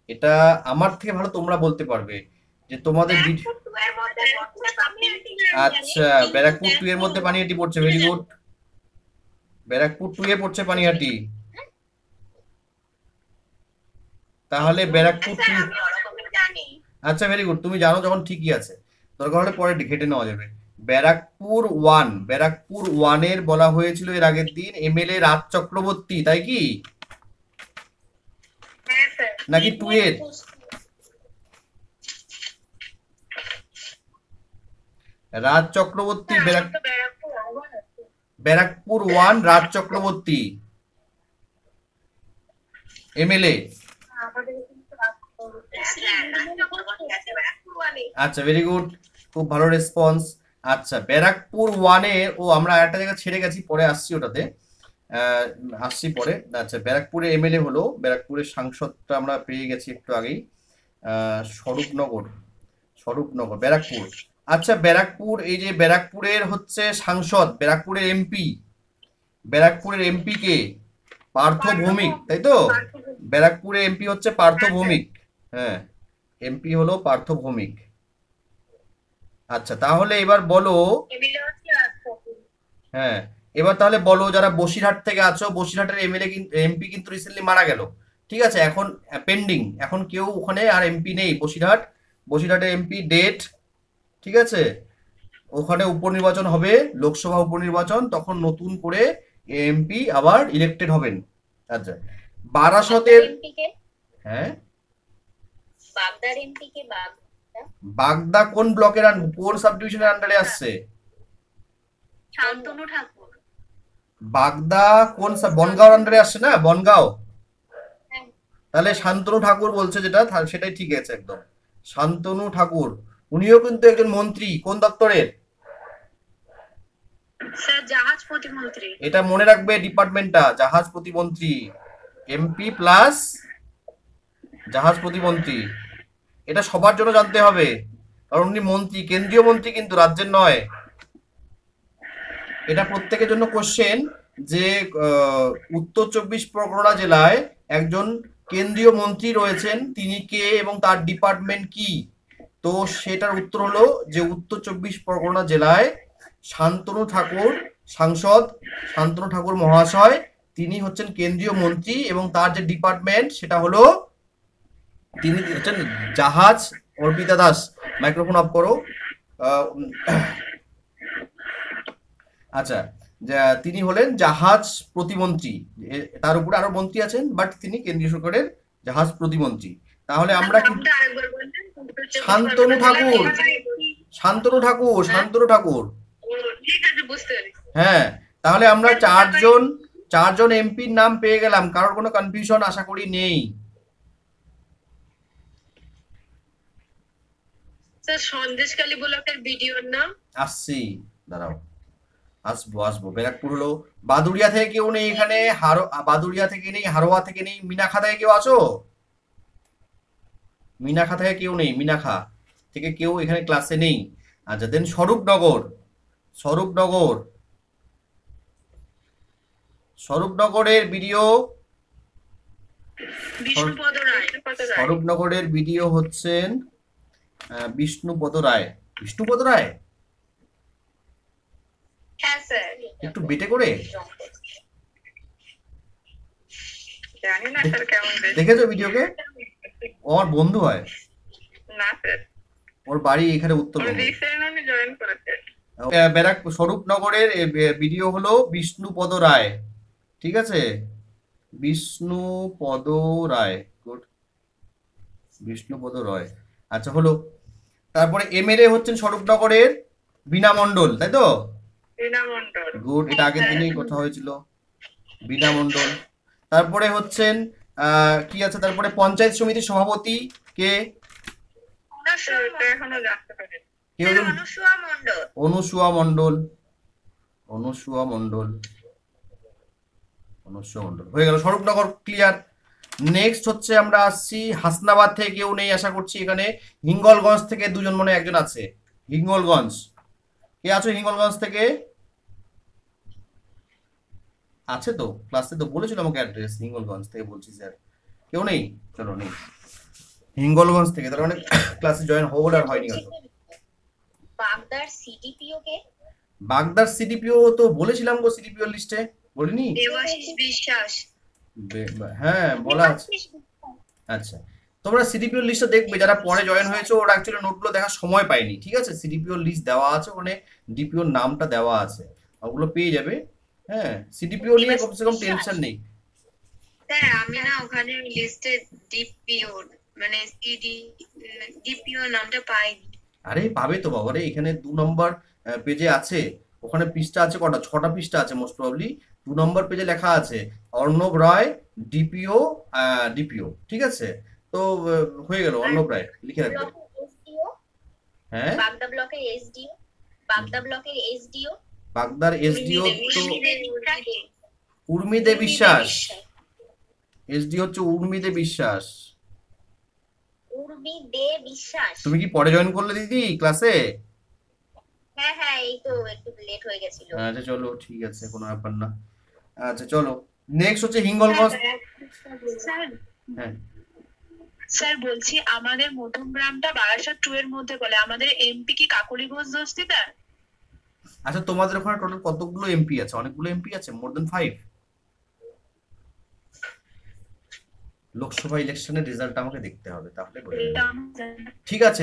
এটা আমার থেকে ভালো তোমরা বলতে পারবে যে তোমাদের। আচ্ছা, ব্যারাকপুর 2 এর মধ্যে পানিহাটি পড়ছে, ভেরি গুড। ব্যারাকপুর 2 এ পড়ছে পানিহাটি। তাহলে ব্যারাকপুর 2, আচ্ছা ভেরি গুড, তুমি জানো যখন ঠিকই আছে, দরকার হলে পরে ঘেটে নেওয়া যাবে। ব্যারাকপুর 1 এর বলা হয়েছিল এর আগের দিন এমএলএ রাজ চক্রবর্তী, তাই কি? স্যার নাকি 2 এর? রাজ চক্রবর্তী ব্যারাকপুর 1 রাজ চক্রবর্তী এমএলএ। আচ্ছা ভেরি গুড, খুব ভালো রেসপন্স। আচ্ছা ব্যারাকপুর 1 এ আমরা একটা জায়গা ছেড়ে গেছি, পরে আসছি ওটাতে, আসছি পরে। আচ্ছা ব্যারাকপুরে এমএলএ হলো, ব্যারাকপুরের সাংসদটা আমরা পেয়ে গেছি একটু আগেই, স্বরূপনগর ব্যারাকপুর। আচ্ছা ব্যারাকপুর, এই যে ব্যারাকপুরের হচ্ছে সাংসদ, ব্যারাকপুরের এমপি কে? পার্থ ভৌমিক, তাই তো? ব্যারাকপুরের এমপি হচ্ছে পার্থ ভৌমিক। হ্যাঁ, এমপি হলো পার্থ ভৌমিক। আচ্ছা তাহলে এবার বলো, হ্যাঁ এবার তাহলে বলো, যারা বসিরহাট থেকে আছো, বসিরহাটের এমপি কিন্তু রিসেন্টলি মারা গেল, ঠিক আছে, এখন পেন্ডিং, এখন কেউ ওখানে আর এমপি নেই। বসিরহাটের এমপি ডেট, ঠিক আছে, ওখানে উপনির্বাচন হবে, লোকসভা উপনির্বাচন, তখন নতুন করে এমপি আবার ইলেক্টেড হবেন। আচ্ছা বারাসতের, হ্যাঁ বাগদা কোন ব্লকের, কোন সাব ডিভিশনের আন্ডারে আসছে? শান্তনু ঠাকুর। বাগদা কোন বনগাঁওর আন্ডারে আসছে না, বনগাঁও? তাহলে শান্তনু ঠাকুর বলছে যেটা, সেটাই ঠিক আছে একদম, শান্তনু ঠাকুর। উনিও কিন্তু একজন মন্ত্রী, কোন দপ্তরের? স্যার জাহাজ প্রতিমন্ত্রী। এটা মনে রাখবে ডিপার্টমেন্টটা, জাহাজ প্রতিমন্ত্রী, এমপি প্লাস জাহাজ প্রতিমন্ত্রী। এটা সবার জন্য জানতে হবে, কারণ উনি মন্ত্রী, কেন্দ্রীয় মন্ত্রী কিন্তু, রাজ্যের নয়। এটা প্রত্যেকের জন্য কোশ্চেন, যে উত্তর 24 পরগনা জেলায় একজন কেন্দ্রীয় মন্ত্রী রয়েছেন, তিনি কে এবং তার ডিপার্টমেন্ট কি? তো সেটার উত্তর হলো যে উত্তর 24 পরগনা জেলায় শান্তনু ঠাকুর, সাংসদ শান্তনু ঠাকুর মহাশয়, তিনি হচ্ছেন কেন্দ্রীয় মন্ত্রী, এবং তার যে ডিপার্টমেন্ট সেটা হলো, তিনি হচ্ছেন জাহাজ। অর্পিতা দাস মাইক্রোফোন অফ করো। আচ্ছা তিনি হলেন জাহাজ প্রতিমন্ত্রী, তার উপরে আরো মন্ত্রী আছেন, বাট তিনি কেন্দ্রীয় সরকারের জাহাজ প্রতিমন্ত্রী। তাহলে আমরা শান্তনু ঠাকুর, হ্যাঁ, তাহলে আমরা চারজন এমপির নাম পেয়ে গেলাম, কারোর কোনো কনফিউশন আশা করি নেই। সন্দেশখালী ব্লকের ভিডিওর নাম আসছি, দাঁড়াও, আসবো। ব্যারাকপুর হলো। বাদুড়িয়া থেকে কেউ নেই এখানে, বাদুড়িয়া থেকে নেই, হারোয়া থেকে নেই, মিনাখা থেকে কেউ আছো? মিনাখা থেকে কেউ নেই, মিনাখা থেকে কেউ এখানে ক্লাসে নেই। আচ্ছা দেন স্বরূপনগরের ভিডিও, স্বরূপনগরের ভিডিও হচ্ছেন বিষ্ণুপদ রায়। হ্যাঁ স্যার, একটু বেটে করে জানি না স্যার কেমন দেখেছো ভিডিওকে? ওর বন্ধু হয় না স্যার, ওর বাড়ি এখানে উত্তরবঙ্গে। স্বরূপনগরের ভিডিও হলো বিষ্ণুপদ রায়, ঠিক আছে, বিষ্ণুপদ রায়। আচ্ছা হলো। তারপরে এমএলএ হচ্ছেন স্বরূপনগরের বীণা মণ্ডল, তাই তো? গুড, এটা আগের দিনেই কথা হয়েছিল, বীণা মণ্ডল। তারপরে হচ্ছেন কি আছে, তারপরে পঞ্চায়েত সমিতির সভাপতি কে? অনুসুয়া মণ্ডল হয়ে গেল। স্বরূপনগর ক্লিয়ার। নেক্সট হচ্ছে আমরা আসছি হাসনাবাদ থেকে কেউ নেই আশা করছি এখানে। হিঙ্গলগঞ্জ থেকে দুজন, মনে একজন আছে। হিঙ্গলগঞ্জ কে আছো? হিঙ্গলগঞ্জ থেকে আছে তো? ক্লাসে তো বলেছিল আমাকে অ্যাড্রেস, হিঙ্গলগঞ্জ থেকে বলছি স্যার। কেউ নেই? চলো নেই হিঙ্গলগঞ্জ থেকে, তার মানে ক্লাসে জয়েন হওয়ার আর হয়নি হয়তো। বাগদার সিডিপিও তো বলেছিলাম গো, সিডিপিও লিস্টে বলিনি? দেবাশিস বিশ্বাস, হ্যাঁ বলা আছে। আচ্ছা তোমরা সিডিপিও লিস্টটা দেখবে, যারা পরে জয়েন হয়েছে ওরা অ্যাকচুয়ালি নোটগুলো দেখার সময় পায়নি, ঠিক আছে? সিডিপিও লিস্ট দেওয়া আছে, ওখানে ডিপিওর নামটা দেওয়া আছে, ওগুলো পেয়ে যাবে। হ্যাঁ সিডিপিও নিয়ে কমসে কম টেনশন নেই। স্যার আমি না ওখানে লিস্টে ডিপিও মানে সিডি ডিপিও নামটা পাইনি। আরে পাবে তো বাবা রে, এখানে 2 নম্বর পেজে আছে। ওখানে পৃষ্ঠা আছে কটা, 6টা পৃষ্ঠা আছে মোস্ট প্রবাবলি। 2 নম্বর পেজে লেখা আছে অর্ণব রায় ডিপিও। ডিপিও ঠিক আছে। তো হয়ে গেল, অর্ণব রায় লিখে রাখবে। এসডিও হ্যাঁ, বাগদা ব্লকের এসডিও, বাগদা ব্লকের এসডিও বাগদার এসডিও তো উর্মি উর্মিদে বিশ্বাস। বিশ্বাস। এসডি হচ্ছে উর্মিদে বিশ্বাস। উর্মি দে বিশ্বাস। তুমি কি পরে জয়েন করলে দিদি ক্লাসে? হ্যাঁ হ্যাঁ, এই তো একটু লেট হয়ে গেছিল। আচ্ছা চলো ঠিক আছে, কোনো ব্যাপার না। আচ্ছা চলো, নেক্সট হচ্ছে হিঙ্গলগঞ্জ। স্যার হ্যাঁ স্যার বলছি আমাদের মধ্যমগ্রামটা বারাসাত 2 এর মধ্যে বলে, আমাদের এমপি কি কাকলি ঘোষ দস্তিদার? আচ্ছা, তোমাদের ওখানে টোটাল কতগুলো এমপি আছে? অনেকগুলো এমপি আছে, মোর দেন 5। লোকসভা ইলেকশনের রেজাল্ট আমাকে দেখতে হবে, তাহলে বোঝা যাবে। এটা আমার জানা নেই। ঠিক আছে,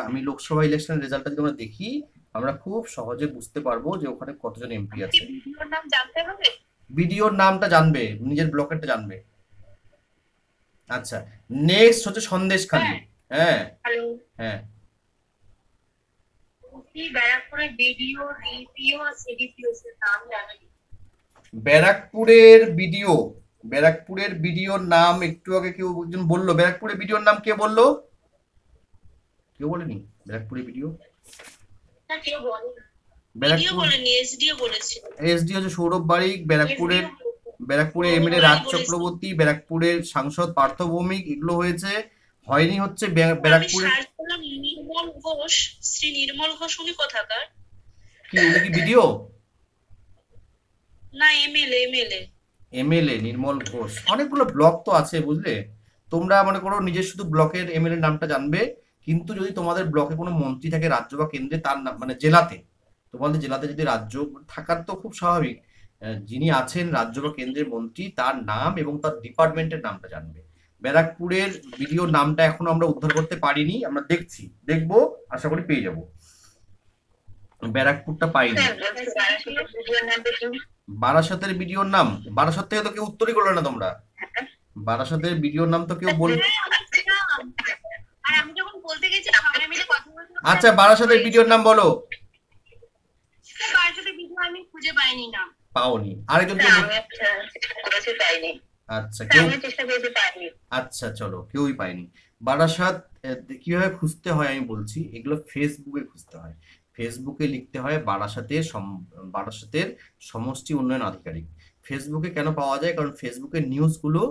আমি লোকসভা ইলেকশনের রেজাল্টটা যদি আমরা দেখি, আমরা খুব সহজে বুঝতে পারবো যে ওখানে কতজন এমপি কি আছে। ভিডিওর নাম জানতে হবে? বিডিওর নামটা জানবে, নিজের ব্লকেরটা জানবে। আচ্ছা, নেক্সট হচ্ছে সন্দেশখালী। হ্যাঁ হ্যালো, হ্যাঁ, কি ব্যারাকপুরে বিডিও ডিপিও সিডিপিও এর নাম জানেন? ব্যারাকপুরের বিডিও, ব্যারাকপুরের বিডিওর নাম একটু আগে কেউ একজন বললো। ব্যারাকপুরের বিডিওর নাম কে বললো? কেউ বলেনি ব্যারাকপুরের বিডিও? না কেউ বলে না। ব্যারাকপুর বলেনি, এসডিও বলেছিল। এসডি হচ্ছে সৌরভ বারিক। ব্যারাকপুরে এমএলএ রাজ চক্রবর্তী, ব্যারাকপুরের সাংসদ পার্থ ভৌমিক, এগুলো হয়েছে। হয়নি হচ্ছে ব্যারাকপুরে নির্মল ঘোষ, শ্রী নির্মল ঘোষ উনি কোথাকার? কি, উনি কি বিডিও? না এমএলএ এমএলএ নির্মল ঘোষ। অনেকগুলো ব্লক তো আছে বুঝলে। তোমরা মনে করো নিজের শুধু ব্লকের এমএলএ নামটা জানবে, কিন্তু যদি তোমাদের ব্লকে কোনো মন্ত্রী থাকে রাজ্য বা কেন্দ্রে, তার নাম মানে জেলাতে, তোমাদের জেলাতে যদি রাজ্য থাকার তো খুব স্বাভাবিক, যিনি আছেন রাজ্য বা কেন্দ্রের মন্ত্রী তার নাম এবং তার ডিপার্টমেন্টের নামটা জানবে। ব্যারাকপুরের বিডিওর নামটা এখনো আমরা উদ্ধার করতে পারিনি, আমরা দেখবো, আশা করি পেয়ে যাব। ব্যারাকপুরটা পাইনি। স্যার বলছি বারাসাতের ভিডিওর নামটা কি? বারাসাতের বিডিওর নাম, বারাসাত থেকে তো কেউ উত্তরই করলো না তোমরা। বারাসাতের বিডিওর নাম তো কেউ বল। আর আমি যখন বলতে গেছি সবাই মিলে কথা বলতে আচ্ছা, বারাসাতের বিডিওর নাম বলো। বারাসাতের ভিডিও আমি খুঁজে পাইনি না। পাওনি? আরেকজন স্যার কেউ? আমি করেছি পাইনি। আচ্ছা স্যার কেউ? আমি চেষ্টা করেছি পাইনি। আচ্ছা চলো, কেউই পাইনি। বারাসাত কিভাবে খুঁজতে হয় আমি বলছি। এগুলো ফেসবুকে খুঁজতে হয়। ফেসবুকে লিখতে হয় বারাসাতের সমষ্টি উন্নয়ন আধিকারিক। ফেসবুকে কেন পাওয়া যায়? কারণ ফেসবুকের নিউজগুলো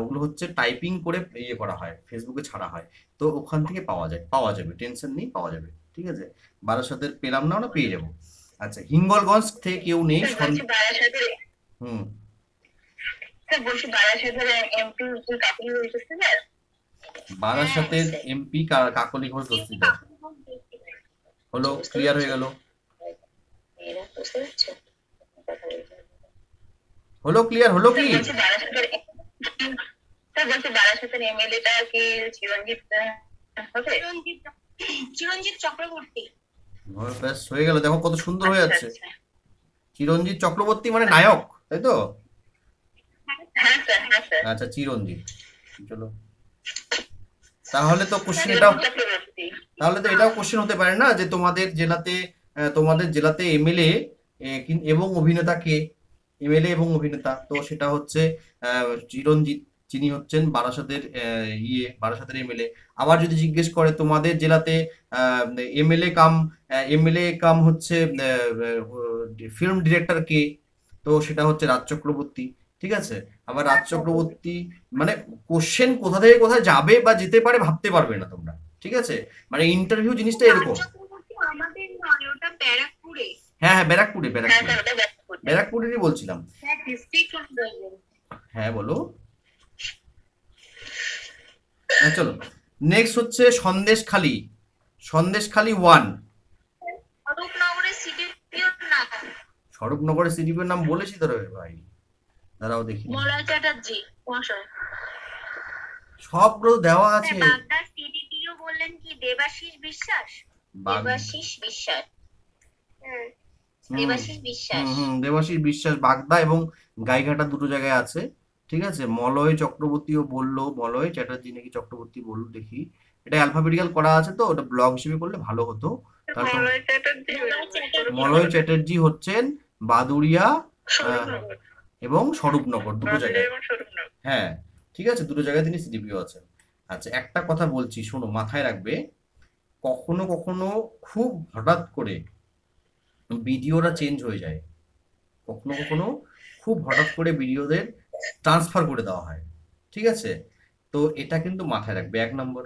ওগুলো হচ্ছে টাইপিং করে ইয়ে করা হয়, ফেসবুকে ছাড়া হয়। তো ওখান থেকে পাওয়া যাবে, টেনশন নেই, পাওয়া যাবে। ঠিক আছে, বারাসাতের পেলাম না, আমরা পেয়ে যাবো। আচ্ছা, হিঙ্গলগঞ্জ থেকে কেউ নেই। স্যার বলছি বারাসাতের হুম, স্যার বলছি বারাসাতের এমপি কি কাকলি ঘোষ দস্তিদার? বারাসাতের এমপি কাকলি ঘোষ দস্তিদার। হলো, ক্লিয়ার হয়ে গেল। এরা বুঝতে পারছো? হলো, ক্লিয়ার হলো কি? স্যার বলছি বারাসাতের এমএলএ টা কি চিরঞ্জিত হবে? চিরঞ্জিত চক্রবর্তী। ব্যাস হয়ে গেল, দেখো কত সুন্দর হয়ে যাচ্ছে। আচ্ছা, চিরঞ্জিত চক্রবর্তী মানে নায়ক, তাই তো? হ্যাঁ স্যার, হ্যাঁ স্যার। আচ্ছা, চিরঞ্জিত। চলো, তাহলে তো কোশ্চেন চক্রবর্তী। এটাও কোশ্চেন হতে পারে না যে তোমাদের জেলাতে এমএলএ এবং অভিনেতা কে? এমএলএ এবং অভিনেতা তো সেটা হচ্ছে চিরঞ্জিত, যিনি হচ্ছেন বারাসাতের এমএলএ। আবার যদি জিজ্ঞেস করে তোমাদের জেলাতে এমএলএ কাম হচ্ছে ফিল্ম ডিরেক্টর কে, তো সেটা হচ্ছে রাজ চক্রবর্তী। ঠিক আছে, আবার রাজ চক্রবর্তী মানে কোশ্চেন কোথা থেকে কোথায় যাবে বা যেতে পারে ভাবতে পারবে না তোমরা। ঠিক আছে, মানে ইন্টারভিউ জিনিসটা এরকম। চক্রবর্তী আমাদের নয়, ওটা ব্যারাকপুরে। হ্যাঁ, হ্যাঁ স্যার, ওটা ব্যারাকপুর। ব্যারাকপুরেরই বলছিলাম। হ্যাঁ ডিস্ট্রিক্ট অনুযায়ী। হ্যাঁ বলো। হ্যাঁ চলো, নেক্সট হচ্ছে সন্দেশখালী। সন্দেশখালী 1। স্বরূপনগরের সিডিপিওর নাম স্বরূপনগরের সিডিপির নাম বলেছি তো রে ভাই, দাঁড়াও দেখি। মলয় চ্যাটার্জি মহাশয়। সবগুলো দেওয়া আছে। বাগদার সিডিপিও বললেন কি দেবাশিস বিশ্বাস? দেবাশিস বিশ্বাস। দেবাশিস বিশ্বাস। দেবাশিস বিশ্বাস বাগদা এবং গাইঘাটা দুটো জায়গায় আছে। ঠিক আছে, মলয় চক্রবর্তীও বললো, মলয় চ্যাটার্জি নাকি চক্রবর্তী বললো, দেখি এটা অ্যালফাবেটিক্যাল করা আছে তো ওটা ব্লগ হিসেবে করলে ভালো হতো। তাহলে তো মলয় চ্যাটার্জি মলয় চ্যাটার্জি হচ্ছেন বাদুড়িয়া এবং স্বরূপনগর, দুটো জায়গায়। এবং স্বরূপনগর। হ্যাঁ ঠিক আছে, দুটো জায়গায় তিনি সিডিপিও আছেন। আচ্ছা একটা কথা বলছি শোনো, মাথায় রাখবে, কখনো কখনো খুব হঠাৎ করে ভিডিওটা চেঞ্জ হয়ে যায়, কখনো কখনো খুব হঠাৎ করে ভিডিওদের ট্রান্সফার করে দেওয়া হয়, ঠিক আছে? তো এটা কিন্তু মাথায় রাখবে 1 নম্বর।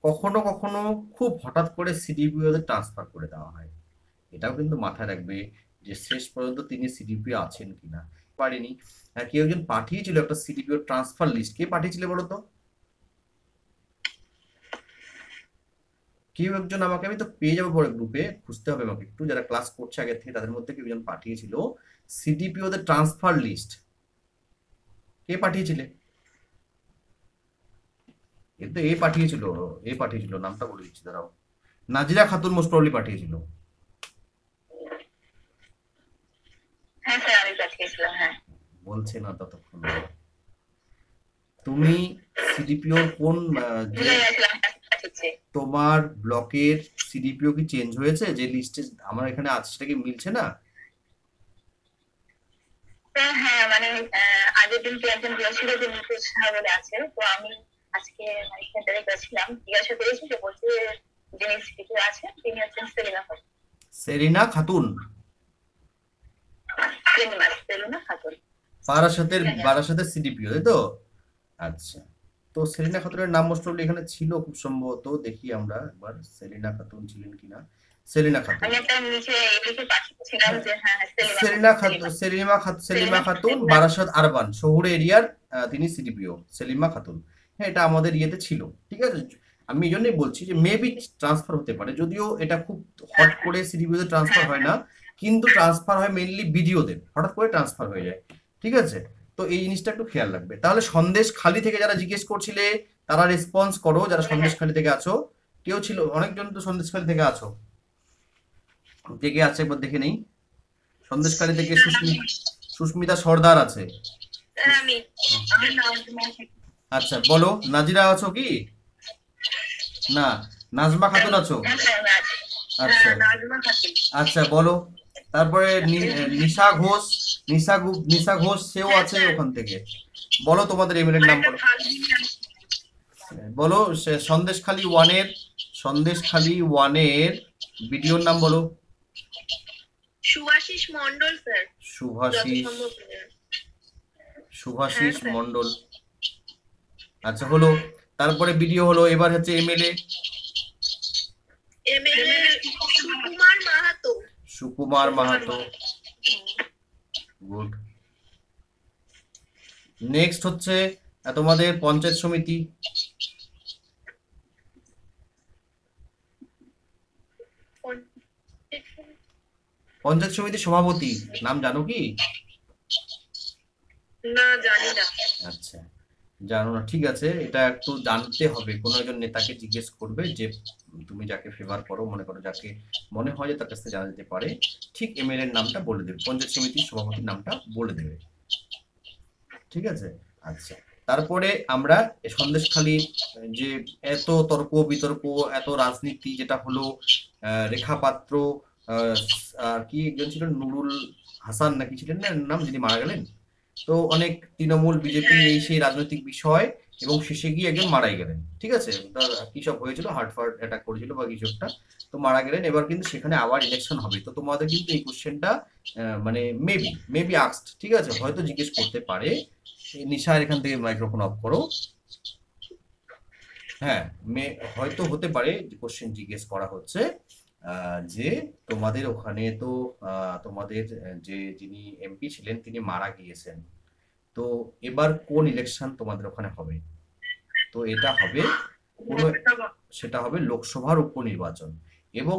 কখনো কখনো খুব হঠাৎ করে সিডিপিওদের ট্রান্সফার করে দেওয়া হয়, এটাও কিন্তু মাথায় রাখবে যে শেষ পর্যন্ত তিনি সিডিপিও আছেন কিনা। পারেনি, কেউ একজন পাঠিয়েছিল একটা সিডিপিও ট্রান্সফার লিস্ট, কে পাঠিয়েছিল বলো তো? কেউ একজন আমাকে, আমি তো পেয়ে যাবো পরে, গ্রুপে খুঁজতে হবে আমাকে একটু, যারা ক্লাস করছে আগে থেকে তাদের মধ্যে কেউ একজন পাঠিয়েছিল সিডিপিওদের ট্রান্সফার লিস্ট। কে পাঠিয়েছিলে? কিন্তু এ পাঠিয়েছিল, এ পাঠিয়েছিল, নামটা বলে দিচ্ছি দাঁড়াও, নাজিরা খাতুন মোস্ট প্রবলি পাঠিয়েছিল। হ্যাঁ স্যার আমি পাঠিয়েছিলাম। হ্যাঁ বলছে না ততক্ষণ। তুমি সিডিপিওর কোন ভুলে গেছিলাম পাঠিয়েছি। তোমার ব্লকের সিডিপিও কি চেঞ্জ হয়েছে? যে লিস্টে আমার এখানে আছে সেটা কি মিলছে না? স্যার হ্যাঁ মানে আগের দিন একজন বলেছিল যে নিখোঁজ বলে আছে, তো আমি আজকে মানে সেন্টারে গেছিলাম, জিজ্ঞাসা করেছি যে বলছে যিনি সিডিপিও আছে তিনি হচ্ছেন সেলিনা খাতুন। সেরিনা খাতুন, সেলিনা খাতুন বারাসাতের সিডিপিও, তাই তো? আচ্ছা, তো সেলিনা খাতুনের নাম মোস্ট প্রবলি এখানে ছিল খুব সম্ভবত, দেখি আমরা একবার সেলিনা খাতুন ছিলেন কিনা। সেলিনা খাতুন, আমি একটা নিচে লিখে পাঠিয়েছিলাম যে হ্যাঁ সেলিমা খাতুন বারাসাত আরবান শহুরে এরিয়ার তিনি সিডিপিও সেলিমা খাতুন। হ্যাঁ এটা আমাদের ইয়েতে ছিল, ঠিক আছে। আমি এই জন্যই বলছি যে মেবি ট্রান্সফার হতে পারে, যদিও এটা খুব হট করে সিডিপিওতে ট্রান্সফার হয় না, কিন্তু ট্রান্সফার হয় মেইনলি ভিডিওদের, হঠাৎ করে ট্রান্সফার হয়ে যায়, ঠিক আছে। তো এই জিনিসটা একটু খেয়াল রাখবে। তাহলে সন্দেশখালি থেকে যারা জিজ্ঞেস করছিলে তারা রেসপন্স করো, যারা সন্দেশখালি থেকে আছো, কেউ ছিল, অনেকজন তো সন্দেশখালি থেকে আছো, কে কে আছে একবার দেখে নেই। সন্দেশখালি থেকে সুস্মিতা সর্দার আছে। আমি আচ্ছা বলো, নাজিরা আছো কি? না, নাজমা খাতুন আছো? আচ্ছা আচ্ছা বলো। তারপরে নিশা ঘোষ সেও আছে ওখান থেকে। বলো তোমাদের এমএলএর নাম বলো, বলো সন্দেশখালি ওয়ানের ভিডিওর নাম বলো। সুভাষিস মন্ডল স্যার, সুভাষিস মন্ডল, আচ্ছা হলো। তারপরে ভিডিও হলো, এবার হচ্ছে MLA Sukumar Mahato, good. Next হচ্ছে তোমাদের পঞ্চায়েত সমিতি, পঞ্চায়েত সমিতির সভাপতি নাম জানো কি? না জানি না। আচ্ছা জানো না, ঠিক আছে, এটা একটু জানতে হবে, কোনো একজন নেতাকে জিজ্ঞেস করবে যে তুমি যাকে ফেভার করো, মনে করো যাকে মনে হয় যে তার কাছ থেকে জানা যেতে পারে, ঠিক এমএলএ এর নামটা বলে দেবে, পঞ্চায়েত সমিতির সভাপতির নামটা বলে দেবে, ঠিক আছে। আচ্ছা তারপরে আমরা সন্দেশখালীর যে এত তর্ক বিতর্ক, এত রাজনীতি যেটা হলো, রেখা পাত্র, আর কি একজন ছিলেন নুরুল হাসান নাকি ছিলেন না নাম, যিনি মারা গেলেন, তো অনেক তৃণমূল বিজেপি এই সেই রাজনৈতিক বিষয়, এবং শেষে গিয়ে একজন মারাই গেলেন, ঠিক আছে। তার কি সব হয়েছিল, হার্ট অ্যাটাক করেছিল বা কিছু একটা, তো মারা গেলেন। এবার কিন্তু সেখানে আবার ইলেকশন হবে, তো তোমাদের কিন্তু এই কোশ্চেনটা মানে মেবি আস্কড, ঠিক আছে, হয়তো জিজ্ঞেস করতে পারে। নিশা এখান থেকে মাইক্রোফোন অফ করো। হ্যাঁ হয়তো হতে পারে কোশ্চেন জিজ্ঞেস করা হচ্ছে যে তোমাদের ওখানে তো তোমাদের যে যিনি এমপি ছিলেন তিনি মারা গিয়েছেন, তো এবার কোন ইলেকশন তোমাদের ওখানে হবে? তো এটা হবে সেটা হবে লোকসভার উপনির্বাচন, এবং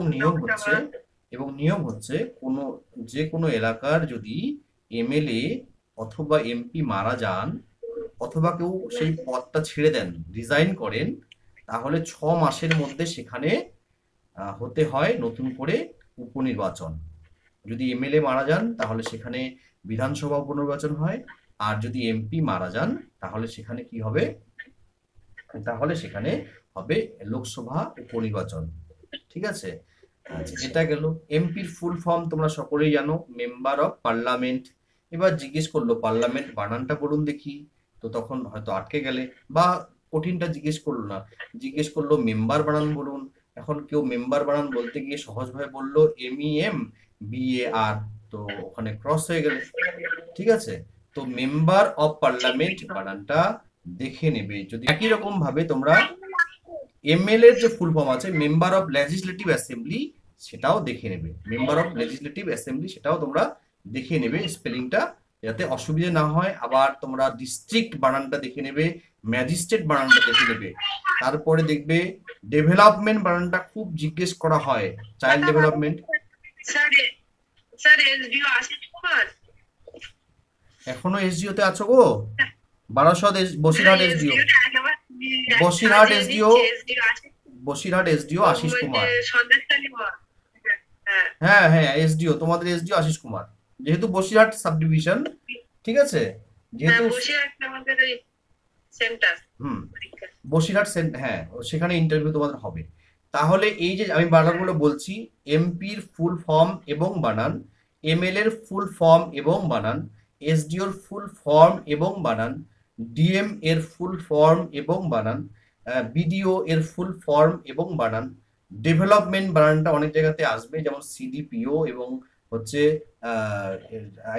নিয়ম হচ্ছে যে কোনো এলাকার যদি এমএলএ অথবা এমপি মারা যান, অথবা কেউ সেই পদটা ছেড়ে দেন, রিজাইন করেন, তাহলে 6 মাসের মধ্যে সেখানে হতে হয় নতুন করে উপনির্বাচন। যদি এমএলএ মারা যান তাহলে সেখানে বিধানসভা উপনির্বাচন হয়, আর যদি এমপি মারা যান তাহলে সেখানে কি হবে, তাহলে সেখানে হবে লোকসভা উপনির্বাচন। ঠিক আছে, আচ্ছা এটা গেল। এমপির ফুল ফর্ম তোমরা সকলেই জানো, মেম্বার অফ পার্লামেন্ট। এবার জিজ্ঞেস করলো পার্লামেন্ট বানানটা বলুন দেখি, তো তখন হয়তো আটকে গেলে, বা কঠিনটা জিজ্ঞেস করলো না, জিজ্ঞেস করলো মেম্বার বানান বলুন। এখন কেউ মেম্বার বানান বলতে গিয়ে সহজভাবে বললো MEM BAR, তো ওখানে ক্রস হয়ে গেলে। ঠিক আছে, তো মেম্বার অফ পার্লামেন্ট বানানটা দেখে নেবে। যদি একই রকম ভাবে তোমরা ML এর যে ফুল ফর্ম আছে মেম্বার অফ লেজিসলেটিভ অ্যাসেম্বলি, সেটাও দেখে নেবে। মেম্বার অফ লেজিসলেটিভ অ্যাসেম্বলি সেটাও তোমরা দেখে নেবে স্পেলিংটা, যাতে অসুবিধা না হয়। আবার তোমরা ডিস্ট্রিক্ট বানানটা দেখে নেবে, ম্যাজিস্ট্রেট বানানটা দেখে নেবে। তারপরে দেখবে ডেভেলপমেন্ট বানানটা খুব জিজ্ঞেস করা হয়, child development. Sir SDO Ashis Kumar এখনো SDO তে আছো গো? Barasat Basirhat SDO, Basirhat SDO, Basirhat SDO Ashis Kumar. হ্যাঁ হ্যাঁ SDO, তোমাদের SDO আশিস কুমার, যেহেতু বসিরহাট সাব ডিভিশন। ঠিক আছে, যেহেতু বসিরহাট হ্যাঁ, সেখানে ইন্টারভিউ তোমাদের হবে। তাহলে এই যে আমি বানানগুলো বলছি, এমপির ফুল ফর্ম এবং বানান, ML এর ফুল ফর্ম এবং বানান, SDOর ফুল ফর্ম এবং বানান, DM এর ফুল ফর্ম এবং বানান, BDO এর ফুল ফর্ম এবং বানান, ডেভেলপমেন্ট বানানটা অনেক জায়গাতে আসবে, যেমন CDPO এবং হচ্ছে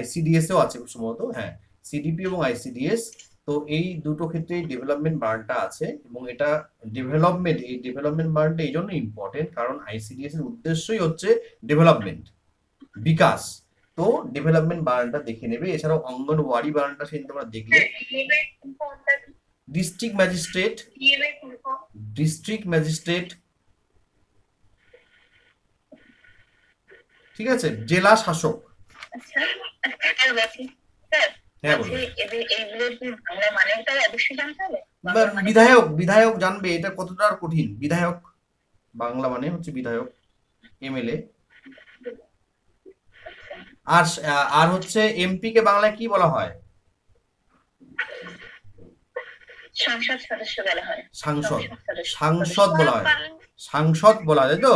ICDS এও আছে খুব সম্ভবত। হ্যাঁ, CDPO এবং ICDS, তো এই দুটো ক্ষেত্রে ডেভেলপমেন্ট বানানটা আছে। এবং এটা ডেভেলপমেন্ট, এই ডেভেলপমেন্ট বানানটা এই জন্য ইম্পর্টেন্ট কারণ ICDS এর উদ্দেশ্যই হচ্ছে ডেভেলপমেন্ট, বিকাশ। তো ডেভেলপমেন্ট বানানটা দেখে নেবে। এছাড়াও অঙ্গনওয়াড়ি বানানটা সেদিন তোমরা দেখলে, ডিস্ট্রিক্ট ম্যাজিস্ট্রেট, ডিস্ট্রিক্ট ম্যাজিস্ট্রেট। ঠিক আছে, জেলা শাসক। হ্যাঁ বলো। বিধায়ক, বিধায়ক জানবে, এটা কতটা কঠিন। বিধায়ক বাংলা মানে হচ্ছে বিধায়ক, MLA। আর আর হচ্ছে MP কে বাংলায় কি বলা হয়? সংসদ সদস্য বলা হয়। সাংসদ, সাংসদ বলা হয়, সাংসদ বলা হয় তো,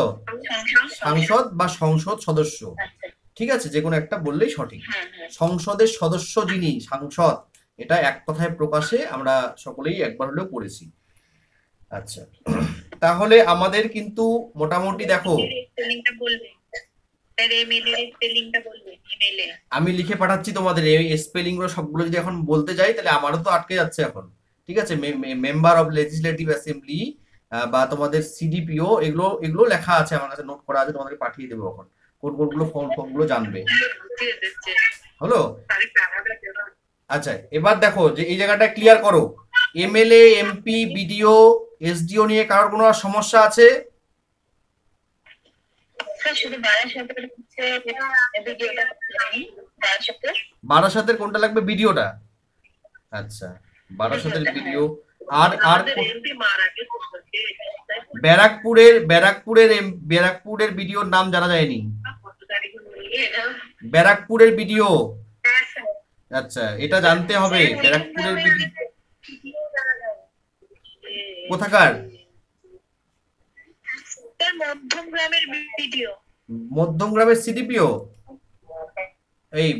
সাংসদ বা সংসদ সদস্য। ঠিক আছে, যে কোনো একটা বললেই সঠিক। সংসদের সদস্য যিনি, সাংসদ, এটা এক কথায় প্রকাশে আমরা সকলেই একবার হলেও পড়েছি। আচ্ছা, তাহলে আমাদের কিন্তু মোটামুটি দেখো, আমি লিখে পাঠাচ্ছি তোমাদের এই স্পেলিং গুলো সবগুলো। যদি এখন বলতে যাই তাহলে আমারও তো আটকে যাচ্ছে এখন। ঠিক আছে, মেম্বার অফ লেজিসলেটিভ অ্যাসেম্বলি বা তোমাদের CDPO, এগুলো এগুলো লেখা আছে আমার কাছে, নোট করা আছে, তোমাদেরকে পাঠিয়ে দেবো এখন। কোন কোনগুলো ফর্ম গুলো জানবে, হলো? আচ্ছা, এবার দেখো যে এই জায়গাটা ক্লিয়ার করো, MLA MP BDO SDO নিয়ে কারোর কোনো সমস্যা আছে? বারাসাতের কোনটা লাগবে? ভিডিওটা। আচ্ছা, বারাসাতের ভিডিও। আর আর ব্যারাকপুরের ভিডিওর নাম জানা যায়নি। ব্যারাকপুরের ভিডিও, আচ্ছা এটা জানতে হবে। ব্যারাকপুরের ভিডিও কোথাকার? মধ্যমগ্রামের ভিডিও, মধ্যমগ্রামের CDPO। এই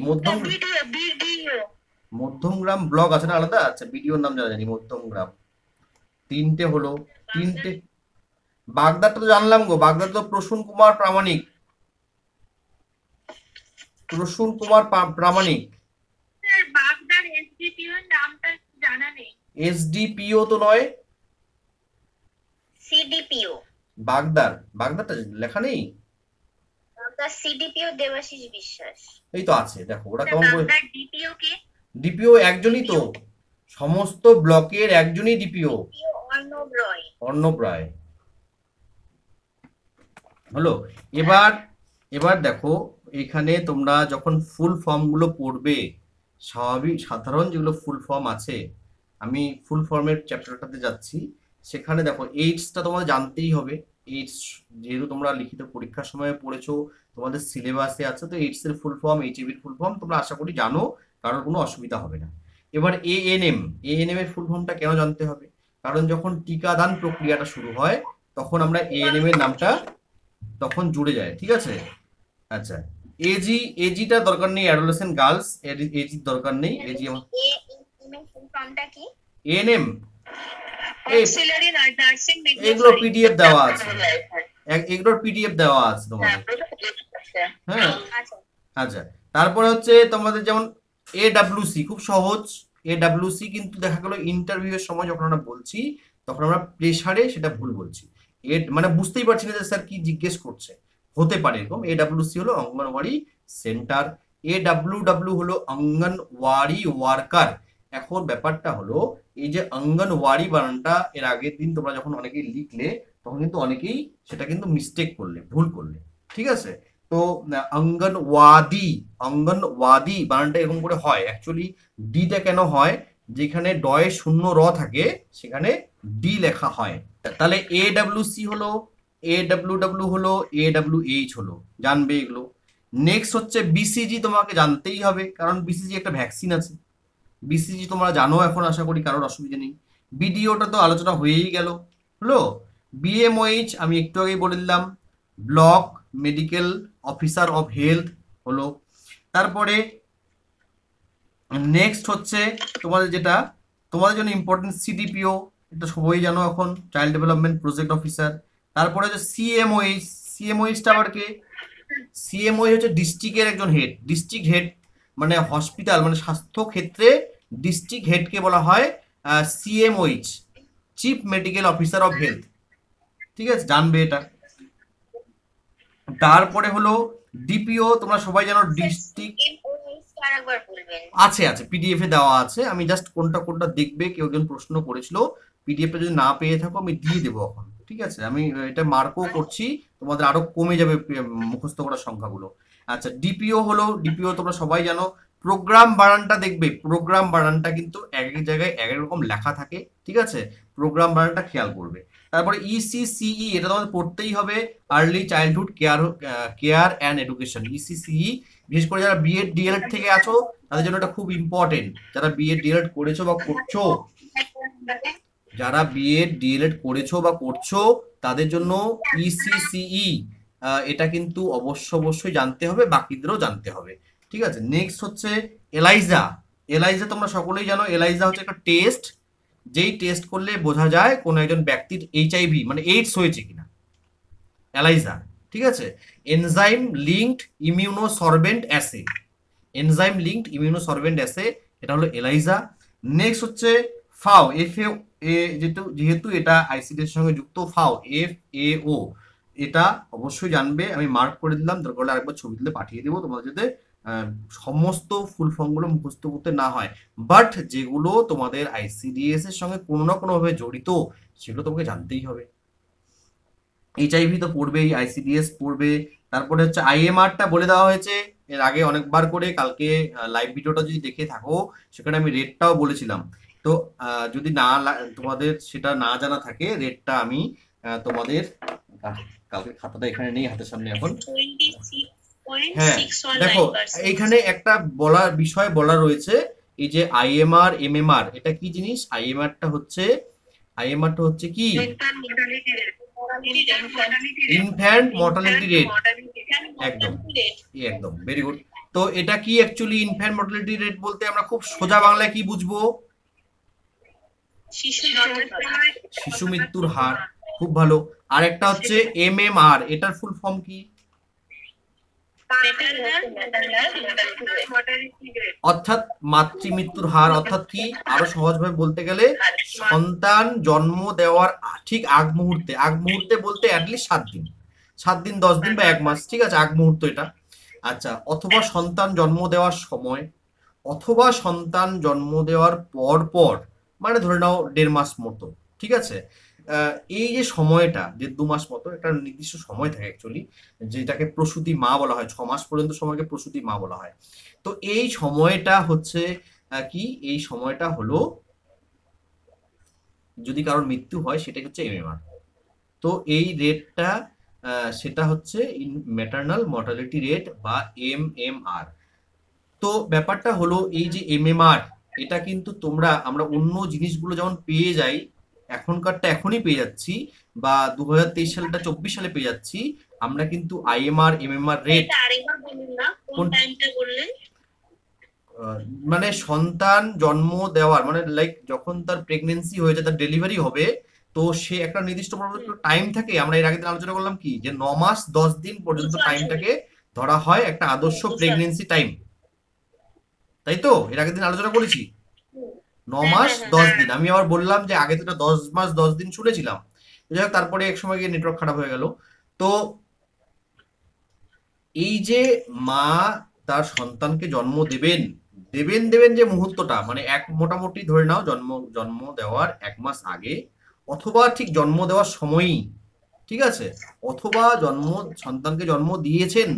মধ্যমগ্রাম ব্লক আছে না আলাদা? আচ্ছা, ভিডিওর নাম জানা জানি, মধ্যমগ্রাম। তিনটে হলো, তিনটে। বাগদাটা তো জানলাম গো, বাগদাদ তো প্রসূন কুমার প্রামাণিক, প্রসূন কুমার প্রামাণিক। বাগদার SDPO নামটা জানা নেই। SDPO তো নয়, CDPO। বাগদারটা লেখা নেই। CDPO দেবাশিস বিশ্বাস। এই তো আছে, দেখো ওরা কেমন করে। DPO কে? DPO একজনই তো, সমস্ত ব্লকের একজনই DPO, অর্ণব রায়। হলো? এবার দেখো, এখানে তোমরা যখন ফুল ফর্ম গুলো পড়বে, সাধারণ যেগুলো ফুল ফর্ম আছে, আমি ফুল ফর্মের চ্যাপ্টারটাতে যাচ্ছি। সেখানে দেখো এইডসটা তোমাদের জানতেই হবে। এইডস যেহেতু তোমরা লিখিত পরীক্ষার সময় পড়েছো, তোমাদের সিলেবাসে আছে, তো এইডস এর ফুল ফর্ম, HIV এর ফুল ফর্ম তোমরা আশা করি জানো, কারোর কোনো অসুবিধা হবে না। এবার এএনএম, এএনএম এর ফুল ফর্মটা কেন জানতে হবে? কারণ যখন টিকাদান প্রক্রিয়াটা শুরু হয় তখন আমরা এএনএম এর নামটা তখন জুড়ে যায়, ঠিক আছে। আচ্ছা, এজি, এজিটা দরকার নেই, অ্যাডোলেসেন্ট গার্লস, এজি দরকার নেই, এজি আমার ফুল ফর্মটা কি? এএনএম অক্সিলারি নার্সিং এগুলো মিডওয়াইফারি। পিডিএফ দেওয়া আছে, এগুলোর পিডিএফ দেওয়া আছে তোমাদের, হ্যাঁ। আচ্ছা আচ্ছা, তারপরে হচ্ছে তোমাদের যেমন এডাব্লিউসি, খুব সহজ। এডাব্লিউসি কিন্তু দেখা গেল ইন্টারভিউ এর সময় যখন আমরা বলছি তখন আমরা প্রেসারে সেটা ভুল বলছি, মানে বুঝতেই পারছি না যে স্যার কি জিজ্ঞেস করছে, হতে পারে এরকম। এডাব্লিউসি হলো অঙ্গনওয়াড়ি সেন্টার, এডাব্লিউডাব্লিউ হলো অঙ্গনওয়াড়ি ওয়ার্কার। এখন ব্যাপারটা হলো এই যে অঙ্গনওয়াড়ি বানানটা এর আগের দিন তোমরা যখন অনেকেই লিখলে তখন কিন্তু অনেকেই সেটা কিন্তু মিস্টেক করলে, ভুল করলে, ঠিক আছে। তো অঙ্গনওয়াদি, অঙ্গনওয়াদি বানানটা এরকম করে হয়, অ্যাকচুয়ালি ডিটা কেন হয়, যেখানে ডয়ে শূন্য র থাকে সেখানে ডি লেখা হয়। তাহলে এডাব্লিউসি হলো, এডাব্লিউডাব্লিউ হলো, এডাব্লিউএইচ হলো, জানবে এগুলো। নেক্সট হচ্ছে বিসিজি, তোমাকে জানতেই হবে কারণ বিসিজি একটা ভ্যাকসিন আছে, বিসিজি তোমরা জানো এখন, আশা করি কারোর অসুবিধা নেই। বিডিওটা তো আলোচনা হয়েই গেল, হলো। বিএমওএইচ আমি একটু আগেই বলে দিলাম, block medical officer of health হলো। তারপরে নেক্সট হচ্ছে তোমাদের যেটা তোমাদের জন্য ইম্পর্টেন্ট সিডিপিও, এটা সবাই জানো এখন, চাইল্ড ডেভেলপমেন্ট প্রজেক্ট অফিসার। তারপরে হচ্ছে সিএমওএইচ, সিএমওএইচটা আবার কে? সিএমওএইচ হচ্ছে ডিস্ট্রিক্টের একজন হেড, ডিস্ট্রিক্ট হেড মানে হসপিটাল মানে স্বাস্থ্য ক্ষেত্রে ডিস্ট্রিক্ট হেডকে বলা হয় CMOH, chief medical officer of health, ঠিক আছে, জানবে এটা। তারপরে হলো ডিপিও, তোমরা সবাই জানো ডিস্ট্রিক্ট, আরেকবার বলবেন? আছে আছে পিডিএফ এ দেওয়া আছে, আমি জাস্ট কোনটা কোনটা দেখবে, কেউ একজন প্রশ্ন করেছিল, পিডিএফটা যদি না পেয়ে থাকো আমি দিয়ে দেবো এখন, ঠিক আছে। আমি এটা মার্কও করছি, তোমাদের আরো কমে যাবে মুখস্থ করার সংখ্যাগুলো। আচ্ছা, ডিপিও হলো, ডিপিও তোমরা সবাই জানো। প্রোগ্রাম বানানটা দেখবে, প্রোগ্রাম বানানটা কিন্তু এক এক জায়গায় এক এক রকম লেখা থাকে, ঠিক আছে, প্রোগ্রাম বানানটা খেয়াল করবে। তারপরে ইসিসিই, এটা তোমাদের পড়তেই হবে, early childhood care, care and education, ECCE. বিশেষ করে যারা বিএড ডিএলএড থেকে আছো তাদের জন্য এটা খুব ইম্পর্টেন্ট, যারা বিএড ডিএলএড করেছো বা করছো, যারা বিএড ডিএলএড করেছো বা করছো তাদের জন্য ইসিসিই এটা কিন্তু অবশ্যই জানতে হবে, বাকিদেরও জানতে হবে, ঠিক আছে। নেক্সট হচ্ছে এলাইজা, এলাইজা তোমরা সকলেই জানো, এলাইজা হচ্ছে একটা টেস্ট, যেই টেস্ট করলে বোঝা যায় কোনো একজন ব্যক্তির এইচআইভি মানে এইডস হয়েছে কিনা, এলাইজা, ঠিক আছে। Enzyme linked immunosorbent assay, enzyme linked immunosorbent assay, এটা হলো এলাইজা। নেক্সট হচ্ছে ফাও, এফ এ, যেহেতু এটা আইসিডি এর সঙ্গে যুক্ত, ফাও FAO, এটা অবশ্যই জানবে, আমি মার্ক করে দিলাম, দরকার হলে আরেকবার ছবি তুলে পাঠিয়ে দেবো তোমাদের, যাতে সমস্ত ফুল ফর্মগুলো মুখস্থ করতে না হয়, বাট যেগুলো তোমাদের আইসিডিএস এর সঙ্গে কোনো না কোনো ভাবে জড়িত সেগুলো তোমাকে জানতেই হবে। এইচআইভি তো পড়বেই, আইসিডিএস পড়বে। তারপরে হচ্ছে আইএমআরটা বলে দেওয়া হয়েছে এর আগে অনেকবার করে, কালকে লাইভ ভিডিওটা যদি দেখে থাকো সেখানে আমি রেটটাও বলেছিলাম। তো যদি না তোমাদের সেটা না জানা থাকে, রেটটা আমি তোমাদের, কালকে খাতাটা এখানে নেই হাতের সামনে এখন, হ্যাঁ দেখো এইখানে একটা বলার বিষয় বলা রয়েছে, এই যে আইএমআর এমএমআর, এটা কি জিনিস? আইএমআরটা হচ্ছে কি ইনফ্যান্ট মর্টালিটি রেট, একদম একদম ভেরি গুড। তো এটা কি অ্যাকচুয়ালি ইনফ্যান্ট মর্টালিটি রেট বলতে আমরা খুব সোজা বাংলায় কি বুঝবো? শিশু মৃত্যুর হার, খুব ভালো। আর একটা হচ্ছে এমএমআর, এটার ফুল ফর্ম কি? অর্থাৎ মাতৃ মৃত্যুর হার, অর্থাৎ কি আরো সহজভাবে বলতে গেলে সন্তান জন্ম দেওয়ার ঠিক আগ মুহূর্তে, আগ মুহূর্তে বলতে অ্যাটলিস্ট 7 দিন 10 দিন বা 1 মাস, ঠিক আছে, আগ মুহূর্ত এটা। আচ্ছা, অথবা সন্তান জন্ম দেওয়ার সময়, অথবা সন্তান জন্ম দেওয়ার পর মানে ধরে নাও 1.5 মাস মতো, ঠিক আছে। এই যে সময়টা, 1.5-2 মাস মতো, একটা নির্দিষ্ট সময় থাকে অ্যাকচুয়ালি, যেটাকে প্রসূতি মা বলা হয়, 6 মাস পর্যন্ত সময়কে প্রসূতি মা বলা হয়। তো এই সময়টা হচ্ছে কি, এই সময়টা হলো যদি কারোর মৃত্যু হয় সেটা হচ্ছে এমএমআর। তো এই রেটটা সেটা হচ্ছে ম্যাটারনাল মর্টালিটি রেট বা এমএমআর। তো ব্যাপারটা হলো এই যে এমএমআর, এটা কিন্তু আমরা অন্য জিনিসগুলো যেমন পেয়ে যাই, এখনকারটা এখনই পেয়ে যাচ্ছি, বা 2023 সালটা 24 সালে পেয়ে যাচ্ছি, আমরা কিন্তু আইএমআর এমএমআর রেট এটা আরেকবার বলুন না, কোন টাইমটা বললেন? মানে সন্তান জন্ম দেওয়ার মানে লাইক যখন তার প্রেগনেন্সি হয়ে যায়, তার ডেলিভারি হবে, তো সে একটা নির্দিষ্ট টাইম থাকে। আমরা এর আগের দিন আলোচনা করলাম কি, যে 9 মাস 10 দিন পর্যন্ত টাইমটাকে ধরা হয় একটা আদর্শ প্রেগনেন্সি টাইম, তাই তো? এর আগের দিন আলোচনা করেছি 9 মাস 10 দিন। আমি আবার বললাম যে আগে তো এটা 10 মাস 10 দিন শুনেছিলাম, যাই হোক তারপরে এক সময় গিয়ে নেটওয়ার্ক খারাপ হয়ে গেল। তো এই যে মা তার সন্তানকে জন্ম দেবেন দেবেন যে মুহূর্তটা, মানে মোটামুটি ধরে নাও জন্ম দেওয়ার 1 মাস আগে, অথবা ঠিক জন্ম দেওয়ার সময়ই, ঠিক আছে, অথবা সন্তানকে জন্ম দিয়েছেন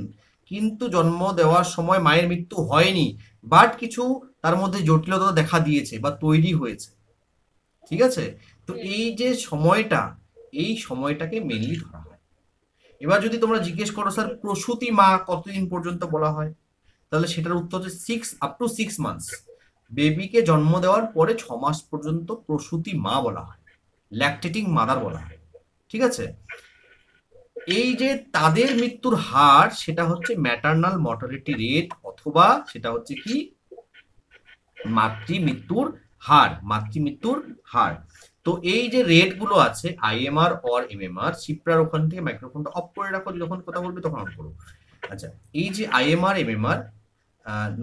কিন্তু জন্ম দেওয়ার সময় মায়ের মৃত্যু হয়নি, বাট কিছু তার মধ্যে জটিলতা দেখা দিয়েছে বা তৈরি হয়েছে, ঠিক আছে। তো এই যে এই সময়টাকে মেনলি ধরা হয়। এবার যদি তোমরা জিজ্ঞেস করো স্যার প্রসূতি মা কতদিন পর্যন্ত বলা হয়, তাহলে সেটার উত্তর হচ্ছে 6 up to 6 months। বেবিকে জন্ম দেওয়ার পরে 6 মাস পর্যন্ত প্রসূতি মা বলা হয়, ল্যাকটেটিং মাদার বলা হয়, ঠিক আছে। এই যে তাদের মৃত্যুর হার, সেটা হচ্ছে ম্যাটারনাল মর্টালিটি রেট, অথবা সেটা হচ্ছে কি মাতৃমৃত্যুর হার। তো এই যে রেট গুলো আছে আইএমআর অর এমএমআর, শিপ্রার ওখান থেকে মাইক্রোফোনটা অফ করে রাখো, যখন কথা বলবে তখন অন করো। আচ্ছা, এই যে আইএমআর এমএমআর,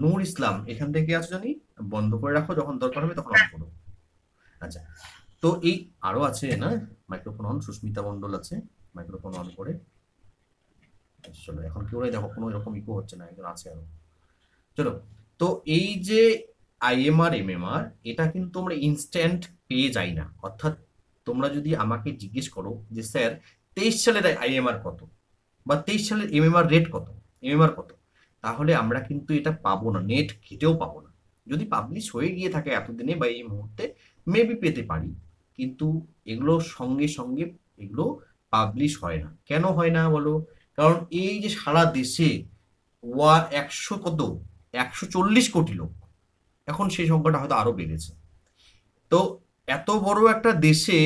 নূর ইসলাম এখান থেকে আছে জানি, বন্ধ করে রাখো, যখন দরকার হবে তখন অন করো। আচ্ছা, তো এই আরো আছে না, মাইক্রোফোন অন, সুস্মিতা মন্ডল আছে, মাইক্রোফোন অন করে। চলো, এখন কেউ নাই, দেখো কোনো এরকম ইকো হচ্ছে না, একজন আছে আরো। চলো, তো এই যে আইএমআর এমএমআর, এটা কিন্তু আমরা ইনস্ট্যান্ট পেয়ে যাই না। অর্থাৎ তোমরা যদি আমাকে জিজ্ঞেস করো যে স্যার 23 সালের আইএমআর কত, বা 23 সালের এমএমআর রেট কত, এমএমআর কত, তাহলে আমরা কিন্তু এটা পাবো না, নেট ঘেটেও পাবো না। যদি পাবলিশ হয়ে গিয়ে থাকে এতদিনে বা এই মুহূর্তে, মেবি পেতে পারি, কিন্তু এগুলো সঙ্গে সঙ্গে এগুলো পাবলিশ হয় না। কেন হয় না বলো? কারণ এই যে সারা দেশে 140 কোটি লোক, এখন সেই সংখ্যাটা হয়তো আরো বেড়েছে। তো এত বড় একটা দেশে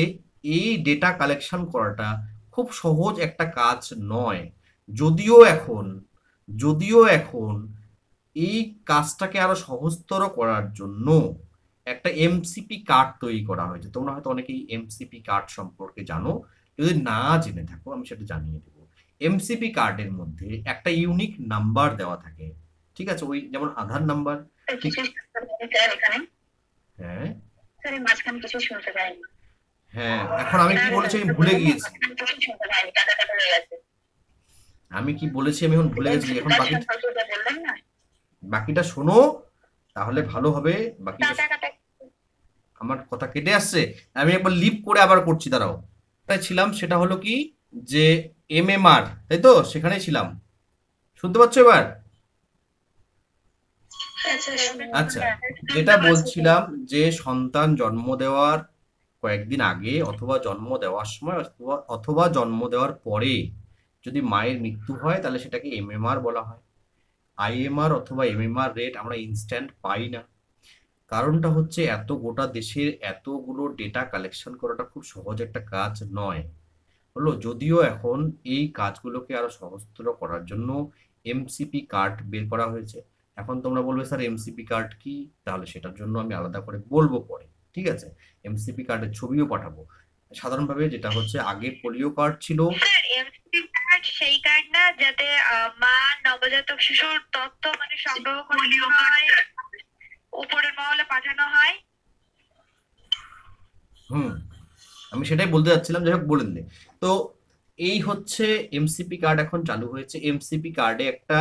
এই ডেটা কালেকশন করাটা খুব সহজ একটা কাজ নয়। যদিও এখন এই কাজটাকে আরো সহজতর করার জন্য একটা এমসিপি কার্ড তৈরি করা হয়েছে। তোমরা হয়তো অনেকেই এমসিপি কার্ড সম্পর্কে জানো, যদি না জেনে থাকো আমি সেটা জানিয়ে দেবো। এমসিপি কার্ডের মধ্যে একটা ইউনিক নাম্বার দেওয়া থাকে, ঠিক আছে, ওই যেমন আধার নাম্বার। হ্যাঁ হ্যাঁ, এখন আমি কি বলেছি আমি ভুলে গিয়েছি, এখন ভুলে গেছি। এখন বাকিটা শোনো, তাহলে ভালো হবে। বাকিটা আমার কথা কেটে আসছে, আমি একবার লিপ করে আবার করছি, দাঁড়াও। তাই ছিলাম, সেটা হলো কি যে এমএমআর, তাই তো, সেখানে ছিলাম। শুনতে পাচ্ছ এবার? আচ্ছা, যেটা বলছিলাম যে সন্তান জন্ম দেওয়ার কয়েকদিন আগে, অথবা জন্ম দেওয়ার সময়, অথবা জন্ম দেওয়ার পরে যদি মায়ের মৃত্যু হয়, তাহলে সেটাকে এমএমআর বলা হয়। আইএমআর অথবা এমএমআর রেট আমরা ইনস্ট্যান্ট পাই না। কারণটা হচ্ছে গোটা দেশের এতগুলো ডেটা কালেকশন করাটা খুব সহজ একটা কাজ নয়। যদিও এখন এই কাজগুলোকে আরো সহজতর করার জন্য এমসিপি কার্ড বের করা হয়েছে। এখন তোমরা বলবে স্যার এমসিপি কার্ড কি, তাহলে সেটার জন্য আমি আলাদা করে বলবো পরে, ঠিক আছে। এমসিপি কার্ডের ছবিও পাঠাবো। সাধারণভাবে যেটা হচ্ছে, আগে পোলিও কার্ড ছিল। সেই কার্ড না, যাতে মা নবজাতক শিশুর তথ্য মানে সংগ্রহ করে উপরের মহলে পাঠানো হয়। আমি সেটাই বলতে যাচ্ছিলাম, যাই হোক বলে দিলে। তো এই হচ্ছে এমসিপি কার্ড এখন চালু হয়েছে। এমসিপি কার্ডে একটা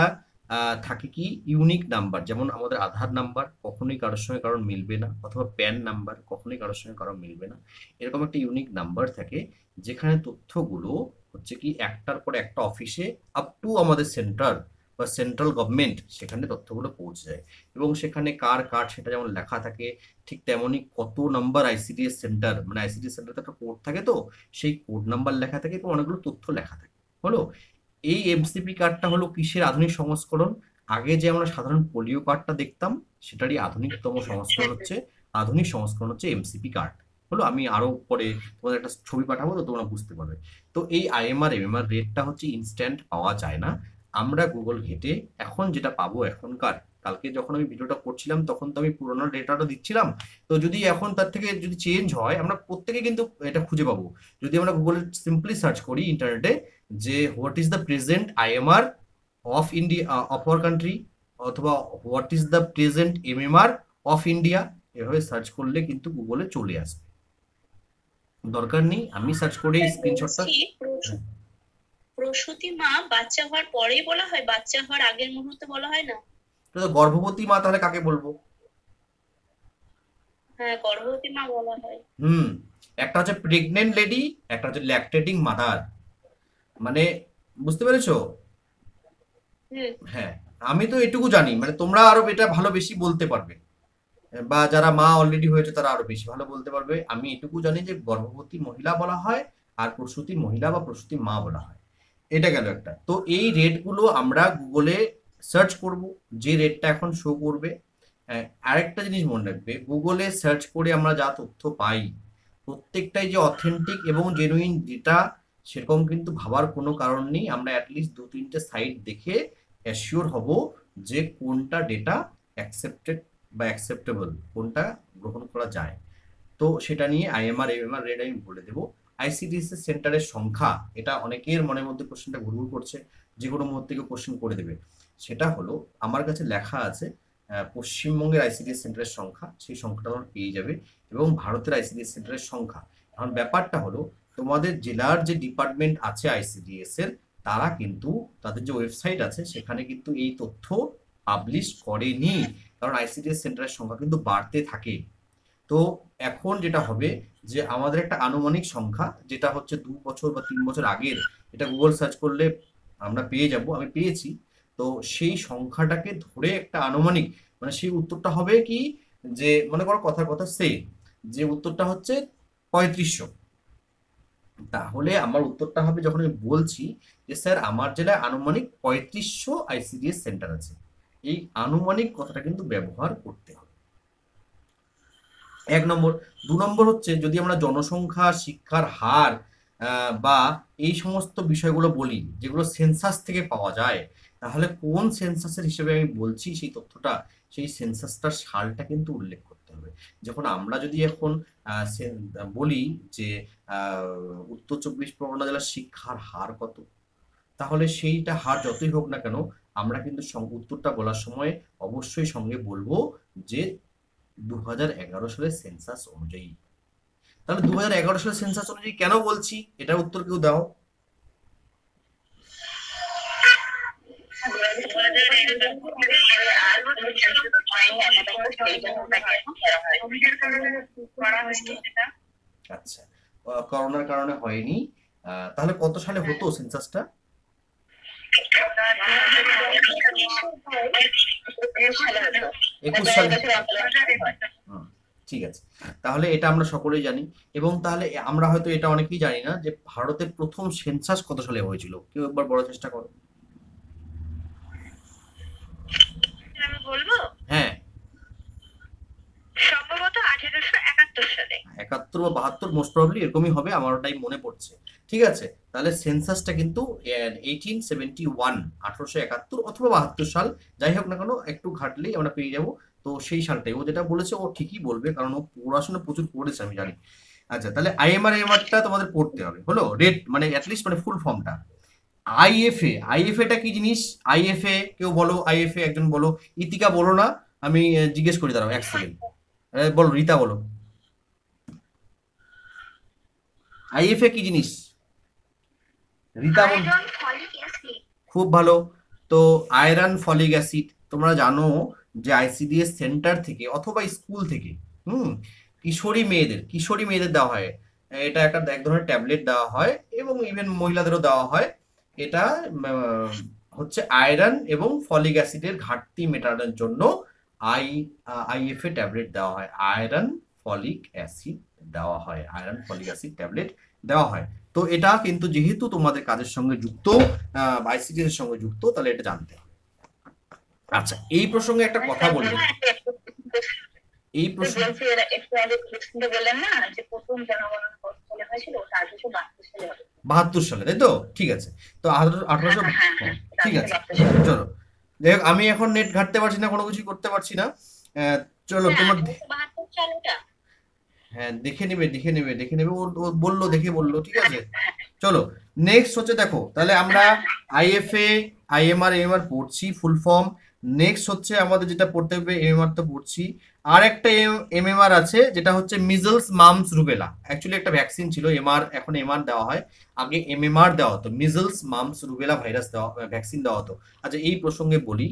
থাকে কি ইউনিক নাম্বার, যেমন আমাদের আধার নাম্বার কখনোই কারোর সঙ্গে কারোর মিলবে না, অথবা প্যান নাম্বার কখনোই কারোর সঙ্গে কারোর মিলবে না। এরকম একটা ইউনিক নাম্বার থাকে, যেখানে তথ্যগুলো হচ্ছে কি একটার পর একটা অফিসে আপ টু আমাদের সেন্টার বা সেন্ট্রাল গভর্নমেন্ট, সেখানে তথ্যগুলো পৌঁছে যায়। এবং সেখানে কার কার্ড সেটা যেমন লেখা থাকে, ঠিক তেমনই কত নাম্বার আইসিডিএস সেন্টার, মানে আইসিডিএস সেন্টারে একটা কোড থাকে, তো সেই কোড নাম্বার লেখা থাকে এবং অনেকগুলো তথ্য লেখা থাকে। এই এমসিপি কার্ডটা হলো কিসের আধুনিক সংস্করণ? আগে যে আমরা সাধারণ পোলিও কার্ডটা দেখতাম সেটারই আধুনিক সংস্করণ হচ্ছে এমসিপি কার্ড। হলো, আমি আরো পরে তোমাদের একটা ছবি পাঠাবো, তো তোমরা বুঝতে পারবে। তো এই আইএমআর এমএমআর রেটটা হচ্ছে ইনস্ট্যান্ট পাওয়া যায় না। আমরা গুগল ঘেটে এখন যেটা পাবো এখনকার, কালকে যখন আমি ভিডিওটা করছিলাম তখন তো আমি পুরোনো ডেটাটা দিচ্ছিলাম, তো যদি এখন তার থেকে যদি চেঞ্জ হয় আমরা প্রত্যেকে কিন্তু এটা খুঁজে পাবো। যদি আমরা গুগলে সিম্পলি সার্চ করি ইন্টারনেটে যে what is the present IMR of India of our country, অথবা what is the present MMR of India, এভাবে সার্চ করলে কিন্তু গুগলে চলে আসবে। দরকার নেই আমি সার্চ করে স্ক্রিনশটটা। প্রসূতি মা বাচ্চা হওয়ার পরেই বলা হয়, বাচ্চা হওয়ার আগের মুহূর্তে বলা হয় না? তো গর্ভবতী মা তাহলে কাকে বলবো? হ্যাঁ, গর্ভবতী মা বলা হয়। একটা হচ্ছে প্রেগনেন্ট লেডি, একটা হচ্ছে ল্যাকটেটিং মাদার, মানে বুঝতে পেরেছো? হ্যাঁ, আমি তো এটুকু জানি, মানে তোমরা আরো এটা ভালো বেশি বলতে পারবে, বা যারা মা অলরেডি হয়েছে তারা আরো বেশি ভালো বলতে পারবে। আমি এটুকু জানি যে গর্ভবতী মহিলা বলা হয় আর প্রসূতি মহিলা বা প্রসূতি মা বলা হয়। এটা গেল একটা। তো এই রেটগুলো আমরা গুগলে সার্চ করব, যে রেটটা এখন শো করবে। আরেকটা জিনিস মনে রাখবে, গুগলে সার্চ করে আমরা যা তথ্য পাই প্রত্যেকটাই যে অথেন্টিক এবং জেনুইন ডেটা সেরকম কিন্তু ভাবার কোনো কারণ নেই। আমরা অ্যাটলিস্ট 2-3টে সাইট দেখে অ্যাসিওর হব যে কোনটা ডেটা অ্যাকসেপ্টেড বা অ্যাকসেপ্টেবল, কোনটা গ্রহণ করা যায়। তো সেটা নিয়ে আইএমআর এমএমআর রেট আমি বলে দেবো। আইসিডিএস সেন্টারের সংখ্যা, এটা অনেকের মনের মধ্যে কোশ্চেনটা ঘুরঘুর করছে, যে কোনো মুহূর্তে কেউ কোশ্চেন করে দেবে। সেটা হলো আমার কাছে লেখা আছে পশ্চিমবঙ্গের আইসিডিএস সেন্টারের সংখ্যা, সেই সংখ্যাটা আমার পেয়ে যাবে, এবং ভারতের আইসিডিএস সেন্টারের সংখ্যা। এখন ব্যাপারটা হলো তোমাদের জেলার যে ডিপার্টমেন্ট আছে আইসিডিএস এর, তারা কিন্তু তাদের যে ওয়েবসাইট আছে সেখানে কিন্তু এই তথ্য পাবলিশ করেনি, কারণ আইসিডিএস সেন্টারের সংখ্যা কিন্তু বাড়তে থাকে। তো এখন যেটা হবে যে আমাদের একটা আনুমানিক সংখ্যা, যেটা হচ্ছে 2 বছর বা 3 বছর আগের, এটা গুগল সার্চ করলে আমরা পেয়ে যাব, আমি পেয়েছি। তো সেই সংখ্যাটাকে ধরে একটা আনুমানিক, মানে সেই উত্তরটা হবে কি, যে মনে করো কথার কথা যে উত্তরটা হচ্ছে 3500, তাহলে আমার উত্তরটা হবে যখন আমি বলছি যে স্যার আমার জেলায় আনুমানিক 3500 আইসিডিএস সেন্টার আছে, এই আনুমানিক কথাটা কিন্তু ব্যবহার করতে হবে। 1 নম্বর। 2 নম্বর হচ্ছে যদি আমরা জনসংখ্যা, শিক্ষার হার বা এই সমস্ত বিষয়গুলো বলি যেগুলো সেন্সাস থেকে পাওয়া যায়, তাহলে কোন সেন্সাসের হিসেবে আমি বলছি সেই তথ্যটা, সেই সেন্সাসটার সালটা কিন্তু উল্লেখ করতে হবে। যখন আমরা যদি এখন বলি যে উত্তর 24 পরগনা জেলার শিক্ষার হার কত, তাহলে সেইটা হার যতই হোক না কেন আমরা কিন্তু উত্তরটা বলার সময় অবশ্যই সঙ্গে বলবো যে 2011 সালের সেন্সাস অনুযায়ী। তাহলে 2011 সালের সেন্সাস অনুযায়ী কেন বলছি, এটার উত্তর কেউ দাও। আচ্ছা, করোনার কারণে হয়নি। তাহলে কত সালে হতো সেন্সাসটা? 21 সালে। ঠিক আছে, তাহলে এটা আমরা সকলেই জানি। এবং তাহলে আমরা হয়তো এটা অনেকেই জানি না যে ভারতের প্রথম সেন্সাস কত সালে হয়েছিল, কেউ একবার বলার চেষ্টা করো। আমি বলবো? হ্যাঁ, সম্ভবত 1871 সালে। 71 বা 72 মোস্ট প্রবাবলি এরকমই হবে, আমার ওটাই মনে পড়ছে। ঠিক আছে, তাহলে সেন্সাসটা কিন্তু 1871, 1871 অথবা 72 সাল, যাই হোক না কেন একটু ঘাটলেই আমরা পেয়ে যাব। তো সেই সালটাই ও যেটা বলেছে ও ঠিকই বলবে, কারণ ও পড়াশোনা প্রচুর করেছে আমি জানি। আচ্ছা, তাহলে আইএমআরটা তোমাদের পড়তে হবে। হলো, রেট মানে অ্যাটলিস্ট মানে ফুল ফর্মটা। আইএফএটা কি জিনিস? আইএফএ কেউ বলো, আইএফএ একজন বলো, ইতিকা বলো না, আমি জিজ্ঞেস করি, দাঁড়াও 1 সেকেন্ড, বলো রীতা বলো, আইএফএ কি জিনিস? রীতা বল। খুব ভালো। তো আয়রন ফলিক অ্যাসিড, তোমরা জানো যে আইসিডিএস সেন্টার থেকে অথবা স্কুল থেকে কিশোরী মেয়েদের দেওয়া হয়, এটা একটা এক ধরনের ট্যাবলেট দেওয়া হয়, এবং ইভেন মহিলাদেরও দেওয়া হয়। এটা হচ্ছে আয়রন এবং ফলিক অ্যাসিডের ঘাটতি মেটানোর জন্য আইএফএ ট্যাবলেট দেওয়া হয়, আয়রন ফলিক অ্যাসিড ট্যাবলেট দেওয়া হয়। তো এটা কিন্তু যেহেতু তোমাদের কাজের সঙ্গে যুক্ত, আইসিডিএস এর সঙ্গে যুক্ত, তাহলে এটা জানতে হবে। আচ্ছা, এই প্রসঙ্গে একটা কথা বলি। এই প্রসঙ্গে বলছি একটু আগে কোশ্চেনটা বললেন না যে প্রথম জনগণনা কত সালে হয়েছিল, ওটা 1872 সালে হবে। 72 সালে, তাই তো? ঠিক আছে, তো 1800, ঠিক আছে, চলো। যাই হোক, আমি এখন নেট ঘাটতে পারছি না, কোনো কিছু করতে পারছি না। চলো তোমার, 1872 সাল ওটা। হ্যাঁ দেখে নেবে, ও বললো, দেখে বললো, ঠিক আছে। চলো নেক্সট হচ্ছে, দেখো তাহলে আমরা আইএফএ, আইএমআর, এমএমআর পড়ছি ফুল ফর্ম। নেক্সট হচ্ছে আমাদের যেটা পড়তে হবে, এমএমআর তো পড়ছি, আর একটা এমএমআর আছে যেটা হচ্ছে মিজলস, মামস, রুবেলা। অ্যাকচুয়ালি একটা ভ্যাকসিন ছিল, এমআর, এখন এমআর দেওয়া হয়, আগে এমএমআর দেওয়া হতো, মিজলস, মামস, রুবেলা ভাইরাস দেওয়া, ভ্যাকসিন দেওয়া হতো। আচ্ছা, এই প্রসঙ্গে বলি,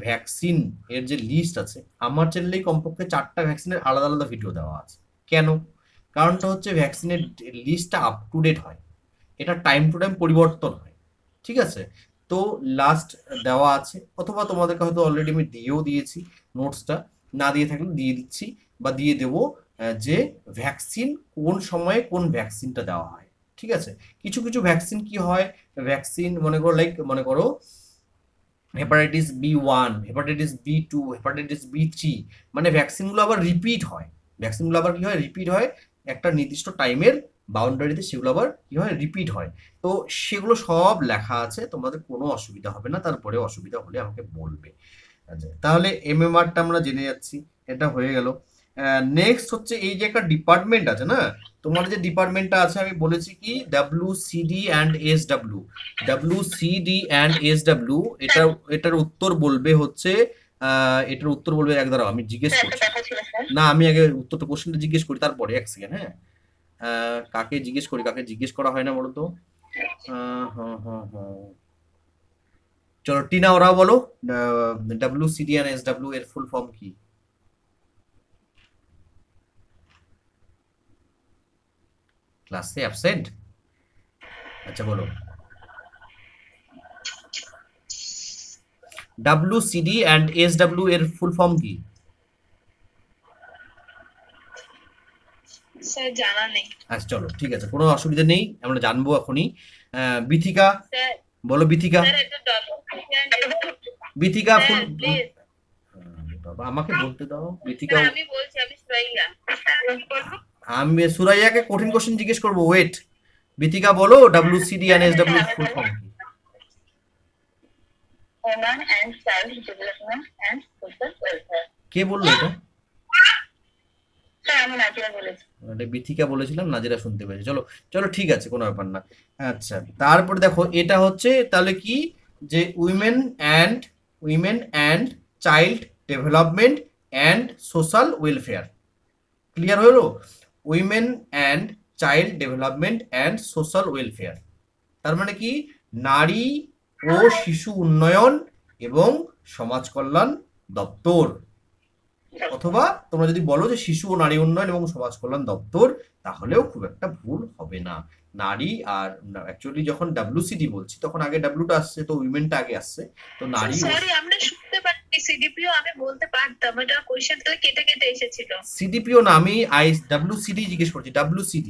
ভ্যাকসিন এর যে লিস্ট আছে, আমার চ্যানেলেই কমপক্ষে 4টা ভ্যাকসিনের আলাদা আলাদা ভিডিও দেওয়া আছে। কেন? কারণটা হচ্ছে ভ্যাকসিনের লিস্টটা আপ টু ডেট হয়, এটা টাইম টু টাইম পরিবর্তন হয়, ঠিক আছে। তো লাস্ট দেওয়া আছে, অথবা তোমাদেরকে হয়তো অলরেডি আমি দিয়েও দিয়েছি নোটসটা, না দিয়ে থাকলে দিয়ে দিচ্ছি বা দিয়ে দেবো, যে ভ্যাকসিন কোন সময়ে কোন ভ্যাকসিনটা দেওয়া হয়, ঠিক আছে। কিছু কিছু ভ্যাকসিন কি হয়, ভ্যাকসিন মনে করো hepatitis B1, hepatitis B2, hepatitis B3, মানে ভ্যাকসিনগুলো আবার রিপিট হয়, ভ্যাকসিনগুলো আবার কি হয়, রিপিট হয় একটা নির্দিষ্ট টাইমের বাউন্ডারিতে, সেগুলো আবার কি হয়, রিপিট হয়। তো সেগুলো সব লেখা আছে, তোমাদের কোনো অসুবিধা হবে না, তারপরে অসুবিধা হলে আমাকে বলবে। আচ্ছা, তাহলে এমএমআরটা আমরা জেনে যাচ্ছি, এটা হয়ে গেল। নেক্সট হচ্ছে এই যে একটা ডিপার্টমেন্ট আছে না, তোমার যে ডিপার্টমেন্টটা আছে, আমি বলেছি কি WCD and SW, WCD and SW, এটার উত্তর বলবে হচ্ছে, এটার উত্তর বলবে, এক দাঁড়াও আমি জিজ্ঞেস করছি, না আমি আগে উত্তরটা, কোশ্চেনটা জিজ্ঞেস করি, তারপরে এক সেকেন্ড, হ্যাঁ। কাকে জিজ্ঞেস করি, কাকে জিজ্ঞেস করা হয় না বলো তো? চলো টিনা, ওরা বলো, WCD আর SW এর ফুল ফর্ম কি? ক্লাসে অ্যাবসেন্ট? আচ্ছা বলো, WCD অ্যান্ড SW এর ফুল ফর্ম কি? স্যার জানা নেই। আচ্ছা চলো, ঠিক আছে, কোনো অসুবিধা নেই, আমরা জানবো এখনই। বিথিকা বলো, বিথিকা, বিথিকা ফুল, বাবা আমাকে বলতে দাও। বিথিকা, আমি বলছি, আমি সুরাইয়া। আমি সুরাইয়াকে কঠিন কোশ্চেন জিজ্ঞেস করবো, ওয়েট। বিথিকা বলো, WCD and SW full form কি? Woman and child development and social welfare. কে বললো এটা? স্যার আমি নাজিরা বলেছি। এটা বিথিকা বলেছিলাম, নাজিরা শুনতে পেয়েছি। চলো চলো, ঠিক আছে, কোনো ব্যাপার না। আচ্ছা, তারপরে দেখো এটা হচ্ছে তাহলে কি, যে women and child development and social welfare. Clear হলো? Women and child development and social welfare, তার মানে কি, নারী ও শিশু উন্নয়ন এবং সমাজ কল্যাণ দপ্তর, অথবা তোমরা যদি বলো যে শিশু ও নারী উন্নয়ন এবং সমাজ কল্যাণ দপ্তর, তাহলেও খুব একটা ভুল হবে না। নারী আর অ্যাকচুয়ালি যখন WCD বলছি, তখন আগে ডাব্লিউটা আসছে, তো উইমেনটা আগে আসছে, তো নারী। সরি, আমরা শুনতে পাচ্ছি সিডিপিও, আমি বলতে পারতাম, এটা কোশ্চেন তাহলে কেটে কেটে এসেছিল। সিডিপিও না, আমি WCD জিজ্ঞেস করছি, WCD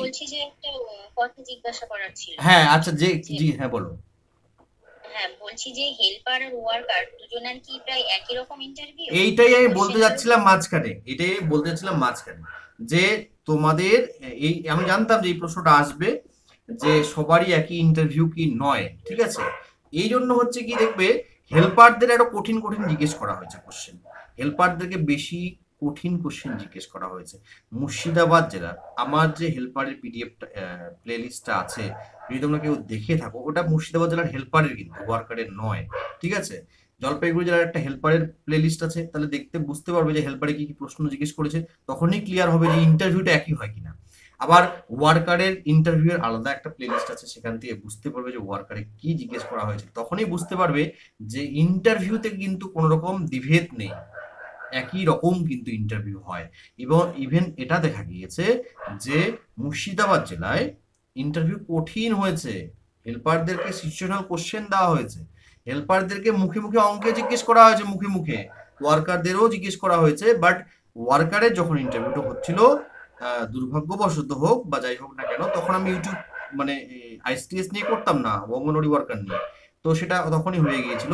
বলছি যে একটা কথা জিজ্ঞাসা করার ছিল। হ্যাঁ আচ্ছা, জি হ্যাঁ বলো। হ্যাঁ, বলছি যে হেল্পার আর ওয়ার্কার দুজনের কি প্রায় একই রকম ইন্টারভিউ? এইটাই আমি বলতে যাচ্ছিলাম মাঝখানে, যে তোমাদের এই, আমি জানতাম যে এই প্রশ্নটা আসবে, যে সবারই একই ইন্টারভিউ কি নয়, ঠিক আছে। এই জন্য হচ্ছে কি, দেখবে হেল্পারদের একটা কঠিন জিজ্ঞেস করা হয়েছে কোশ্চেন, হেল্পারদেরকে বেশি কঠিন কোশ্চেন জিজ্ঞেস করা হয়েছে। মুর্শিদাবাদ জেলার আমার যে হেল্পারের পিডিএফটা প্লে লিস্টটা আছে, যদি তোমরা কেউ দেখে থাকো, ওটা মুর্শিদাবাদ জেলার হেল্পারের, কিন্তু ওয়ার্কারের নয়, ঠিক আছে। জলপাইগুড়ি জেলার একটা হেল্পারের প্লে লিস্ট আছে, তাহলে দেখতে বুঝতে পারবে যে হেল্পারে কি কি প্রশ্ন জিজ্ঞেস করেছে, তখনই ক্লিয়ার হবে যে ইন্টারভিউটা একই হয় কিনা। আবার ওয়ার্কারের ইন্টারভিউ এর আলাদা একটা প্লে লিস্ট আছে, সেখান থেকে বুঝতে পারবে যে ওয়ার্কারে কি জিজ্ঞেস করা হয়েছে, তখনই বুঝতে পারবে যে ইন্টারভিউতে কিন্তু কোনো রকম বিভেদ নেই, একই রকম কিন্তু ইন্টারভিউ হয়। এবং ইভেন এটা দেখা গিয়েছে যে মুর্শিদাবাদ জেলায় ইন্টারভিউ কঠিন হয়েছে, হেল্পারদেরকে সিচুয়েশনাল কোশ্চেন দেওয়া হয়েছে, হেল্পারদেরকে মুখে মুখে অঙ্কে জিজ্ঞেস করা হয়েছে, ওয়ার্কারদেরও জিজ্ঞেস করা হয়েছে, বাট ওয়ার্কারের যখন ইন্টারভিউটা হচ্ছিল, দুর্ভাগ্যবশত হোক বা যাই হোক না কেন, তখন আমি ইউটিউব মানে আইসিডিএস নিয়ে করতাম না, অঙ্গনওয়াড়ি ওয়ার্কার নিয়ে। তো সেটা তখনই হয়ে গিয়েছিল।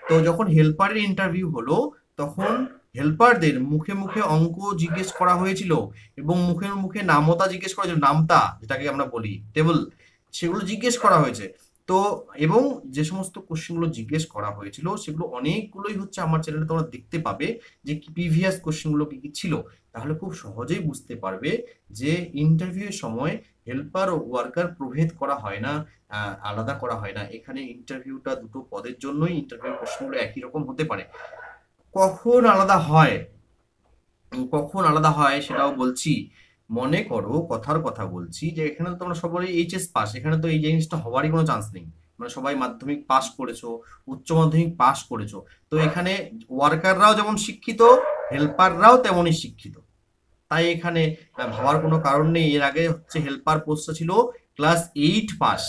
তো যখন হেল্পারের ইন্টারভিউ হলো, তখন হেল্পারদের মুখে মুখে অঙ্ক জিজ্ঞেস করা হয়েছিল এবং মুখে মুখে নামতা জিজ্ঞেস করা হয়েছিল, নামতা যেটাকে আমরা বলি টেবল, সেগুলো জিজ্ঞেস করা হয়েছে। তো এবং যে সমস্ত কোশ্চেনগুলো জিজ্ঞেস করা হয়েছিল সেগুলো অনেকগুলোই হচ্ছে আমার চ্যানেলে তোমরা দেখতে পাবে যে প্রিভিয়াস কোশ্চেনগুলো কি কি ছিল। তাহলে খুব সহজেই বুঝতে পারবে যে ইন্টারভিউয়ের সময় হেল্পার ও ওয়ার্কার প্রভেদ করা হয় না, আলাদা করা হয় না। এখানে ইন্টারভিউটা দুটো পদের জন্যই ইন্টারভিউ কোশ্চেনগুলো একই রকম হতে পারে। কখন আলাদা হয়, কখন আলাদা হয় সেটাও বলছি। মনে করো, কথার কথা বলছি, যে এখানে তো তোমরা সবাই এইচএস পাস, এখানে তো এই জিনিসটা হওয়ারই কোনো চান্স নেই। মানে সবাই মাধ্যমিক পাস করেছো, উচ্চ মাধ্যমিক পাস করেছো। তো এখানে ওয়ার্কাররাও যেমন শিক্ষিত, হেল্পাররাও তেমনই শিক্ষিত। তাই এখানে ভাবার কোনো কারণ নেই। এর আগে হচ্ছে হেল্পার পোস্টটা ছিল ক্লাস 8 পাস।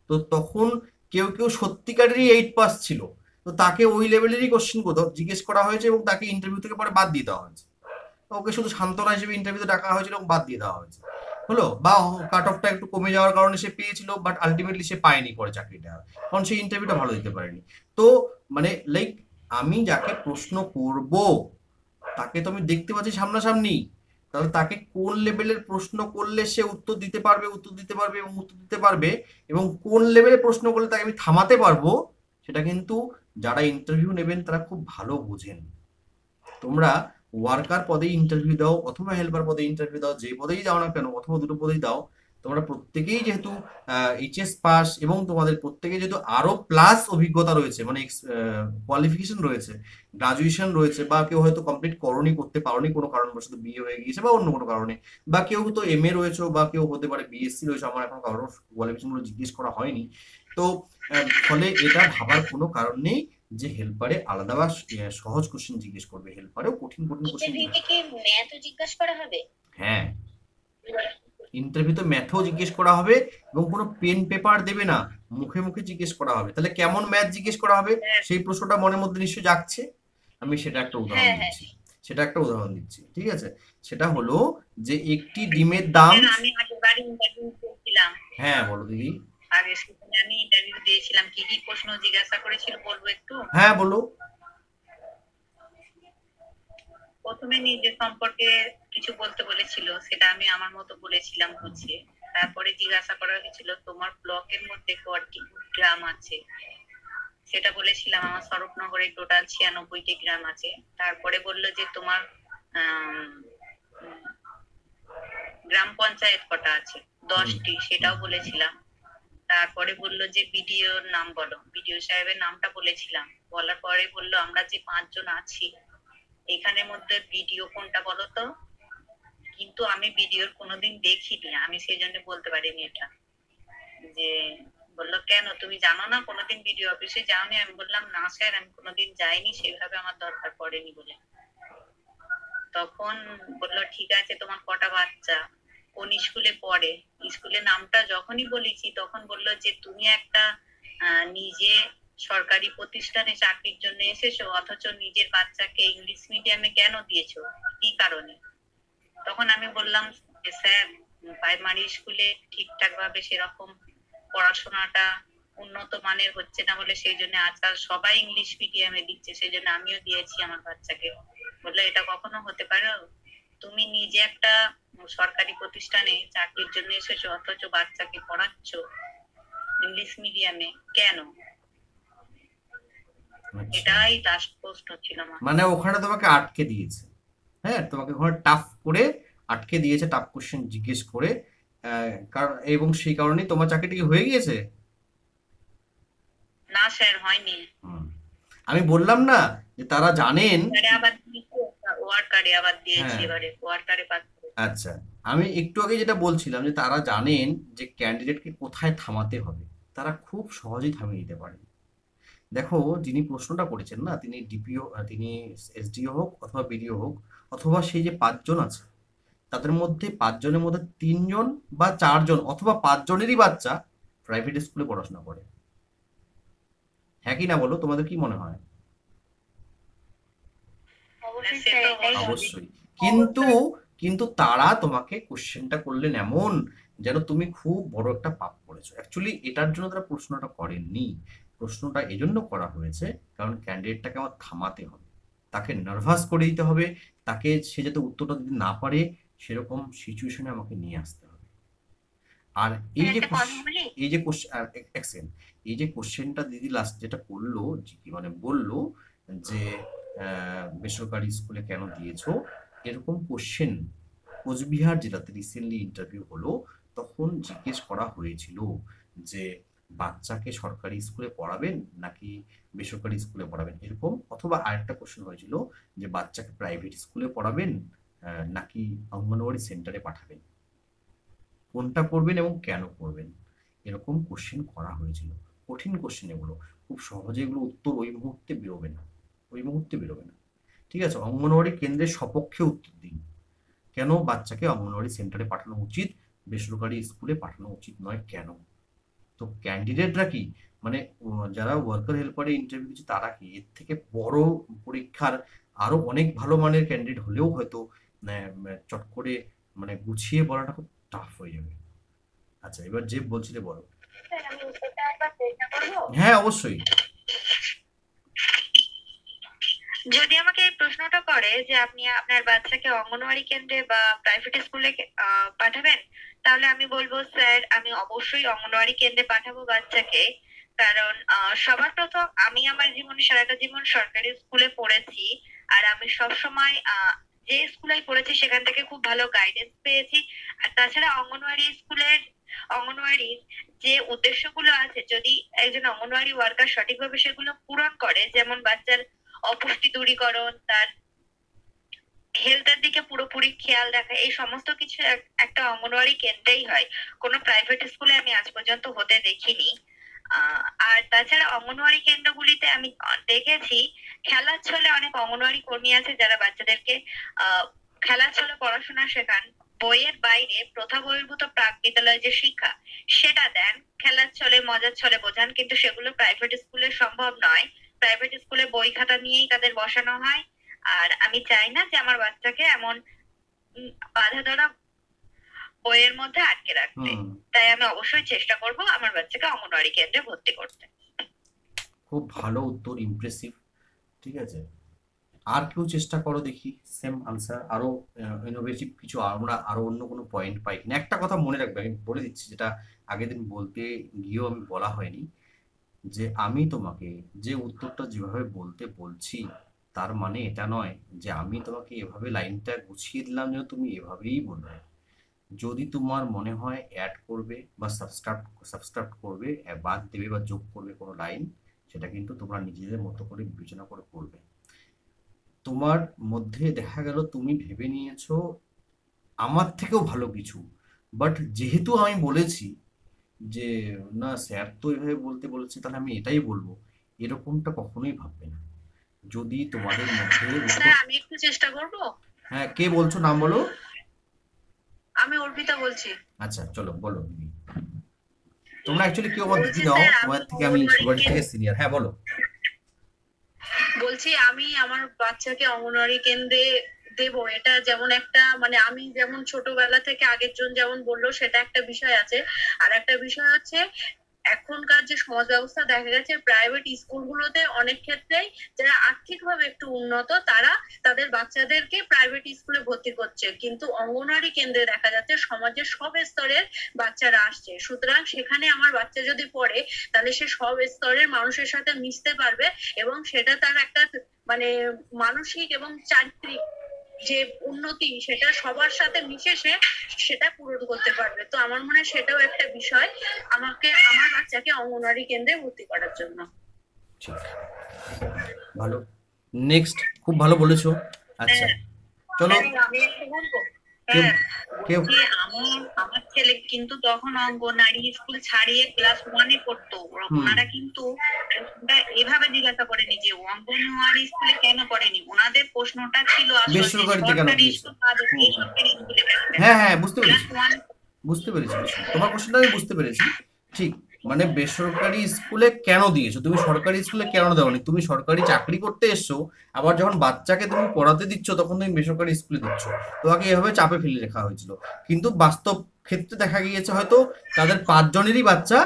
তো তখন কেউ কেউ সত্যিকারেরই 8 পাস ছিল, তো তাকে ওই লেভেলেরই কোশ্চেন জিজ্ঞেস করা হয়েছে এবং তাকে ইন্টারভিউ থেকে পরে বাদ দিয়ে দেওয়া হয়েছে। ওকে শুধু সান্ত্বনা হিসেবে ইন্টারভিউতে ডাকা হয়েছিল এবং বাদ দিয়ে দেওয়া হয়েছে। হলো, বা কাট অফটা একটু কমে যাওয়ার কারণে সে পেয়েছিল, বাট আলটিমেটলি সে পায়নি পরে চাকরিটা, কারণ সে ইন্টারভিউটা ভালো দিতে পারেনি। তো মানে লাইক আমি যাকে প্রশ্ন করব তাকে তো আমি দেখতে পাচ্ছি সামনাসামনি, তাহলে তাকে কোন লেভেলের প্রশ্ন করলে সে উত্তর দিতে পারবে এবং কোন লেভেলের প্রশ্ন করলে তাকে আমি থামাতে পারবো, সেটা কিন্তু যারা ইন্টারভিউ নেবেন তারা খুব ভালো বোঝেন। তোমরা ওয়ার্কার পদে ইন্টারভিউ দাও অথবা হেল্পার পদে ইন্টারভিউ দাও, যে পদেই দাও না কেন, অথবা দুটো পদেই দাও, তোমরা প্রত্যেকেই যেহেতু এইচএস পাস এবং তোমাদের প্রত্যেকে যেহেতু আরো প্লাস অভিজ্ঞতা রয়েছে, মানে কোয়ালিফিকেশন রয়েছে, গ্রাজুয়েশন রয়েছে, বা কেউ হয়তো কমপ্লিট করতে পারোনি কোনো কারণবশত, বিয়ে হয়ে গিয়েছে বা অন্য কোনো কারণে, বা কেউ তো এমএ রয়েছে, বা কেউ হতে পারে বিএসসি রয়েছে, আমার এখন কারোর কোয়ালিফিকেশনগুলো জিজ্ঞেস করা হয়নি। তো ফলে এটা ভাবার কোনো কারণ নেই যে হেল্পারে আলাদা বা সহজ কোশ্চেন জিজ্ঞেস করবে, হেল্পারেও কঠিন কঠিন কোশ্চেন। ইন্টারভিউতে কি ম্যাথও জিজ্ঞাসা করা হবে? হ্যাঁ, ইন্টারভিউতে ম্যাথও জিজ্ঞেস করা হবে এবং কোনো পেন পেপার দেবে না, মুখে মুখে জিজ্ঞেস করা হবে। তাহলে কেমন ম্যাথ জিজ্ঞেস করা হবে সেই প্রশ্নটা মনের মধ্যে নিশ্চয়ই জাগছে। আমি সেটা একটা উদাহরণ দিচ্ছি, ঠিক আছে? সেটা হলো যে একটি ডিমের দাম। আমি আগেরবার ইন্টারভিউ দিয়েছিলাম। হ্যাঁ বলো দিদি। আগে সেখানে আমি ইন্টারভিউ দিয়েছিলাম, কি কি প্রশ্ন জিজ্ঞাসা করেছিল বলবো একটু? হ্যাঁ বলো। প্রথমে নিজের সম্পর্কে কিছু বলতে বলেছিল, সেটা আমি আমার মতো বলেছিলাম বুঝিয়ে। তারপরে জিজ্ঞাসা করা হয়েছিল তোমার ব্লকের মধ্যে কয়টি গ্রাম আছে, সেটা বলেছিলাম আমার স্বরূপনগরে টোটাল 96টি গ্রাম আছে। তারপরে বললো যে তোমার গ্রাম পঞ্চায়েত কটা আছে, 10টি, সেটাও বলেছিলাম। তারপরে বললো যে বিডিওর নাম বলো, বিডিও সাহেবের নামটা বলেছিলাম। বলার পরে বললো আমরা যে 5 জন আছি এখানের মধ্যে বিডিও কোনটা বলো তো। কিন্তু আমি বিডিওর কোনোদিন দেখিনি, আমি সেই জন্য বলতে পারিনি এটা। যে বললো কেন তুমি জানো না, কোনোদিন বিডিও অফিসে যাওনি? আমি বললাম না স্যার, আমি কোনোদিন যাইনি, সেভাবে আমার দরকার পড়েনি বলে। তখন বললো ঠিক আছে তোমার কটা বাচ্চা, কোন স্কুলে পড়ে, স্কুলের নামটা যখনই বলেছি তখন বললো যে তুমি একটা নিজে সরকারি প্রতিষ্ঠানে চাকরির জন্য এসেছো, অথচ নিজের বাচ্চাকে ইংলিশ মিডিয়ামে কেন দিয়েছো, কি কারণে? তখন আমি বললাম যে স্যার প্রাইমারি স্কুলে ঠিকঠাক ভাবে সেরকম পড়াশোনাটা উন্নত মানের হচ্ছে না বলে সেই জন্য আজকাল সবাই ইংলিশ মিডিয়ামে দিচ্ছে, সেই জন্য আমিও দিয়েছি আমার বাচ্চাকে। বললো এটা কখনো হতে পারে, তুমি নিজে একটা সরকারি প্রতিষ্ঠানে চাকরির জন্য এসেছো অথচ বাচ্চাকে পড়াচ্ছ ইংলিশ মিডিয়ামে কেন? এটাই লাস্ট প্রশ্ন ছিল। মানে ওখানে তোমাকে আটকে দিয়েছে, হ্যাঁ তোমাকে ওখানে টাফ করে আটকে দিয়েছে, টাফ কোশ্চেন জিজ্ঞেস করে, কারণ এবং সেই কারণেই তোমার চাকরিটা কি হয়ে গিয়েছে? না স্যার হয়নি। আমি বললাম না যে তারা জানেন। আচ্ছা, আমি একটু আগে যেটা বলছিলাম যে তারা জানেন যে ক্যান্ডিডেটকে কোথায় থামাতে হবে, তারা খুব সহজেই থামিয়ে দিতে পারেন। দেখো, যিনি প্রশ্নটা করেছেন না, তিনি ডিপিও, তিনি এসডিও হোক অথবা বিডিও হোক, অথবা সেই যে 5 জন আছে তাদের মধ্যে 5 জনের মধ্যে 3 জন বা 4 জন অথবা 5 জনেরই বাচ্চা প্রাইভেট স্কুলে পড়াশোনা করে। হ্যাঁ কি না বলো, তোমাদের কি মনে হয়? অবশ্যই। কিন্তু তারা তোমাকে কোশ্চেনটা করলেন এমন যেন তুমি খুব বড় একটা পাপ করেছো। অ্যাকচুয়ালি এটার জন্য তারা প্রশ্নটা করেননি, প্রশ্নটা এজন্য করা হয়েছে কারণ ক্যান্ডিডেটটাকে আমার থামাতে হবে, তাকে নার্ভাস করে দিতে হবে, তাকে সে যাতে উত্তরটা দিতে না পারে সেরকম সিচুয়েশনে আমাকে নিয়ে আসতে হবে। আর এই যে এই যে কোশ্চেনটা দিদি লাস্ট যেটা করলো, মানে বললো যে বেসরকারি স্কুলে কেন দিয়েছো, এরকম কোশ্চেন কোচবিহার জেলাতে রিসেন্টলি ইন্টারভিউ হলো, তখন জিজ্ঞেস করা হয়েছিল যে বাচ্চাকে সরকারি স্কুলে পড়াবেন নাকি বেসরকারি স্কুলে পড়াবেন এরকম, অথবা আরেকটা কোশ্চেন হয়েছিল যে বাচ্চাকে প্রাইভেট স্কুলে পড়াবেন নাকি অঙ্গনওয়াড়ি সেন্টারে পাঠাবেন, কোনটা করবেন এবং কেন করবেন, এরকম কোশ্চেন করা হয়েছিল। কঠিন কোশ্চেন এগুলো, খুব সহজে এগুলো উত্তর ওই মুহূর্তে বেরোবে না, ওই মুহূর্তে বেরোবে না। ঠিক আছে, অঙ্গনওয়াড়ি কেন্দ্রের সপক্ষে উত্তর দিন, কেন বাচ্চাকে অঙ্গনওয়াড়ি সেন্টারে পাঠানো উচিত, বেসরকারি স্কুলে পাঠানো উচিত নয় কেন। তো ক্যান্ডিডেটরা কি মানে যারা ওয়ার্কার হেল্পারে ইন্টারভিউ দিচ্ছে তারা কি এর থেকে বড় পরীক্ষার আরো অনেক ভালো মানের ক্যান্ডিডেট হলেও হয়তো চট করে মানে গুছিয়ে বলাটা খুব টাফ হয়ে যাবে। আচ্ছা, এবার যে বলছিলে বলো। হ্যাঁ অবশ্যই। যদি আমাকে এই প্রশ্নটা করে যে আপনি আপনার বাচ্চাকে অঙ্গনওয়াড়ি কেন্দ্রে বা প্রাইভেট স্কুলে পাঠাবেন, তাহলে আমি বলবো স্যার আমি অবশ্যই অঙ্গনওয়াড়ি কেন্দ্রে পাঠাবো বাচ্চাকে। কারণ সবার প্রথম আমি আমার জীবনে সারাটা জীবন সরকারি স্কুলে পড়েছি, আর আমি সবসময় যে স্কুলে পড়েছি সেখান থেকে খুব ভালো গাইডেন্স পেয়েছি। আর তাছাড়া অঙ্গনওয়াড়ির যে উদ্দেশ্যগুলো আছে, যদি একজন অঙ্গনওয়াড়ি ওয়ার্কার সঠিকভাবে সেগুলো পূরণ করে, যেমন বাচ্চার অপুষ্টি দূরীকরণ, তার হেলথের দিকে পুরোপুরি খেয়াল রাখা, এই সমস্ত কিছু একটা অঙ্গনওয়াড়ি কেন্দ্রেই হয়, কোনো প্রাইভেট স্কুলে আমি আজ পর্যন্ত হতে দেখিনি। আর তাছাড়া অঙ্গনওয়াড়ি কেন্দ্রগুলিতে আমি দেখেছি খেলার ছলে অনেক অঙ্গনওয়াড়ি কর্মী আছে যারা বাচ্চাদেরকে খেলার ছলে পড়াশোনা শেখান, বইয়ের বাইরে প্রথা বহির্ভূত প্রাক বিদ্যালয় যে শিক্ষা সেটা দেন, খেলার ছলে মজার ছলে বোঝান, কিন্তু সেগুলো প্রাইভেট স্কুলে সম্ভব নয়। প্রাইভেট স্কুলে বই খাতা নিয়েই তাদের বসানো হয়, আর আমি চাই না যে আমার বাচ্চাকে এমন বাধা ধরা বইয়ের মধ্যে আটকে রাখতে। তাই আমি অবশ্যই চেষ্টা করব আমার বাচ্চাকে অঙ্গনওয়াড়ি কেন্দ্রে ভর্তি করতে। খুব ভালো উত্তর, ইমপ্রেসিভ। ঠিক আছে, আর কেউ চেষ্টা করো দেখি সেম আনসার, আরো ইনোভেটিভ কিছু আমরা আরো অন্য কোনো পয়েন্ট পাই কিনা। একটা কথা মনে রাখবে, আমি বলে দিচ্ছি, যেটা আগের দিন বলতে গিয়েও আমি বলা হয়নি, যে আমি তোমাকে যে উত্তরটা যেভাবে বলতে বলছি তার মানে এটা নয় যে আমি তোমাকে এভাবে লাইনটা গুছিয়ে দিলাম যে তুমি এভাবেই বলবে। যদি তোমার মনে হয় অ্যাড করবে বা সাবস্ক্রাইব করবে, বাদ দেবে বা যোগ করবে কোনো লাইন, সেটা কিন্তু তোমরা নিজেদের মতো করে বিবেচনা করে করবে। তোমার মধ্যে দেখা গেল তুমি ভেবে নিয়েছো আমার থেকেও ভালো কিছু, বাট যেহেতু আমি বলেছি যে না স্যার তো এভাবে বলতে বলেছে তাহলে আমি এটাই বলবো, এরকমটা কখনোই ভাববে না। যদি তোমাদের মধ্যে আমি একটু চেষ্টা করব। হ্যাঁ, কে বলছো, নাম বলো। আমি অর্পিতা বলছি। আচ্ছা চলো বলো দিদি, তোমরা অ্যাকচুয়ালি কেউ আমার দিদি নাও, তোমাদের থেকে আমি সবার থেকে সিনিয়র। হ্যাঁ বলো। বলছি আমি আমার বাচ্চাকে অঙ্গনওয়াড়ি কেন্দ্রে দেবো, এটা যেমন একটা মানে আমি যেমন ছোটবেলা থেকে আগের জন যেমন বললো সেটা একটা বিষয় আছে, আর একটা বিষয় হচ্ছে এখনকার যে সমাজ ব্যবস্থা দেখা গেছে প্রাইভেট স্কুলগুলোতে অনেক ক্ষেত্রেই যারা আর্থিকভাবে একটু উন্নত তারা তাদের বাচ্চাদেরকে প্রাইভেট স্কুলে ভর্তি করছে, কিন্তু অঙ্গনওয়াড়ি কেন্দ্রে দেখা যাচ্ছে সমাজের সব স্তরের বাচ্চারা আসছে। সুতরাং সেখানে আমার বাচ্চা যদি পড়ে তাহলে সে সব স্তরের মানুষের সাথে মিশতে পারবে এবং সেটা তার একটা মানে মানসিক এবং চারিত্রিক যে উন্নতি সেটা সবার সাথে মিশে সেটা পূরণ করতে পারবে। তো আমার মনে হয় সেটাও একটা বিষয় আমাকে আমার বাচ্চাকে অঙ্গনওয়াড়ি কেন্দ্রে ভর্তি করার জন্য। ভালো, নেক্সট, খুব ভালো বলেছো। আচ্ছা চলো, আমি একটু বলবো। আমার ছেলে কিন্তু তখন অঙ্গনওয়াড়ি স্কুল ছাড়িয়ে ক্লাস 1-এ পড়তো, ওনারা কিন্তু এভাবে জিজ্ঞাসা করেনি যে অঙ্গনওয়াড়ি স্কুলে কেন পড়েনি, ওনাদের প্রশ্নটা ছিল সরকারি স্কুল। হ্যাঁ বুঝতে পেরেছি, তোমার কোশ্চেনটা আমি বুঝতে পেরেছি। ঠিক, মানে বেসরকারি স্কুলে কেন দিয়েছো, তুমি সরকারি স্কুলে কেন দেওনি? তুমি সরকারি চাকরি করতে এসছো, আবার যখন বাচ্চাকে তুমি পড়াতে দিচ্ছ তখন তুমি বেসরকারি স্কুলে দিচ্ছ। তোমাকে এভাবে চাপে ফেলে রাখা হয়েছিল। কিন্তু বাস্তব ক্ষেত্রে দেখা গিয়েছে হয়তো তাদের 5 জনেরই বাচ্চা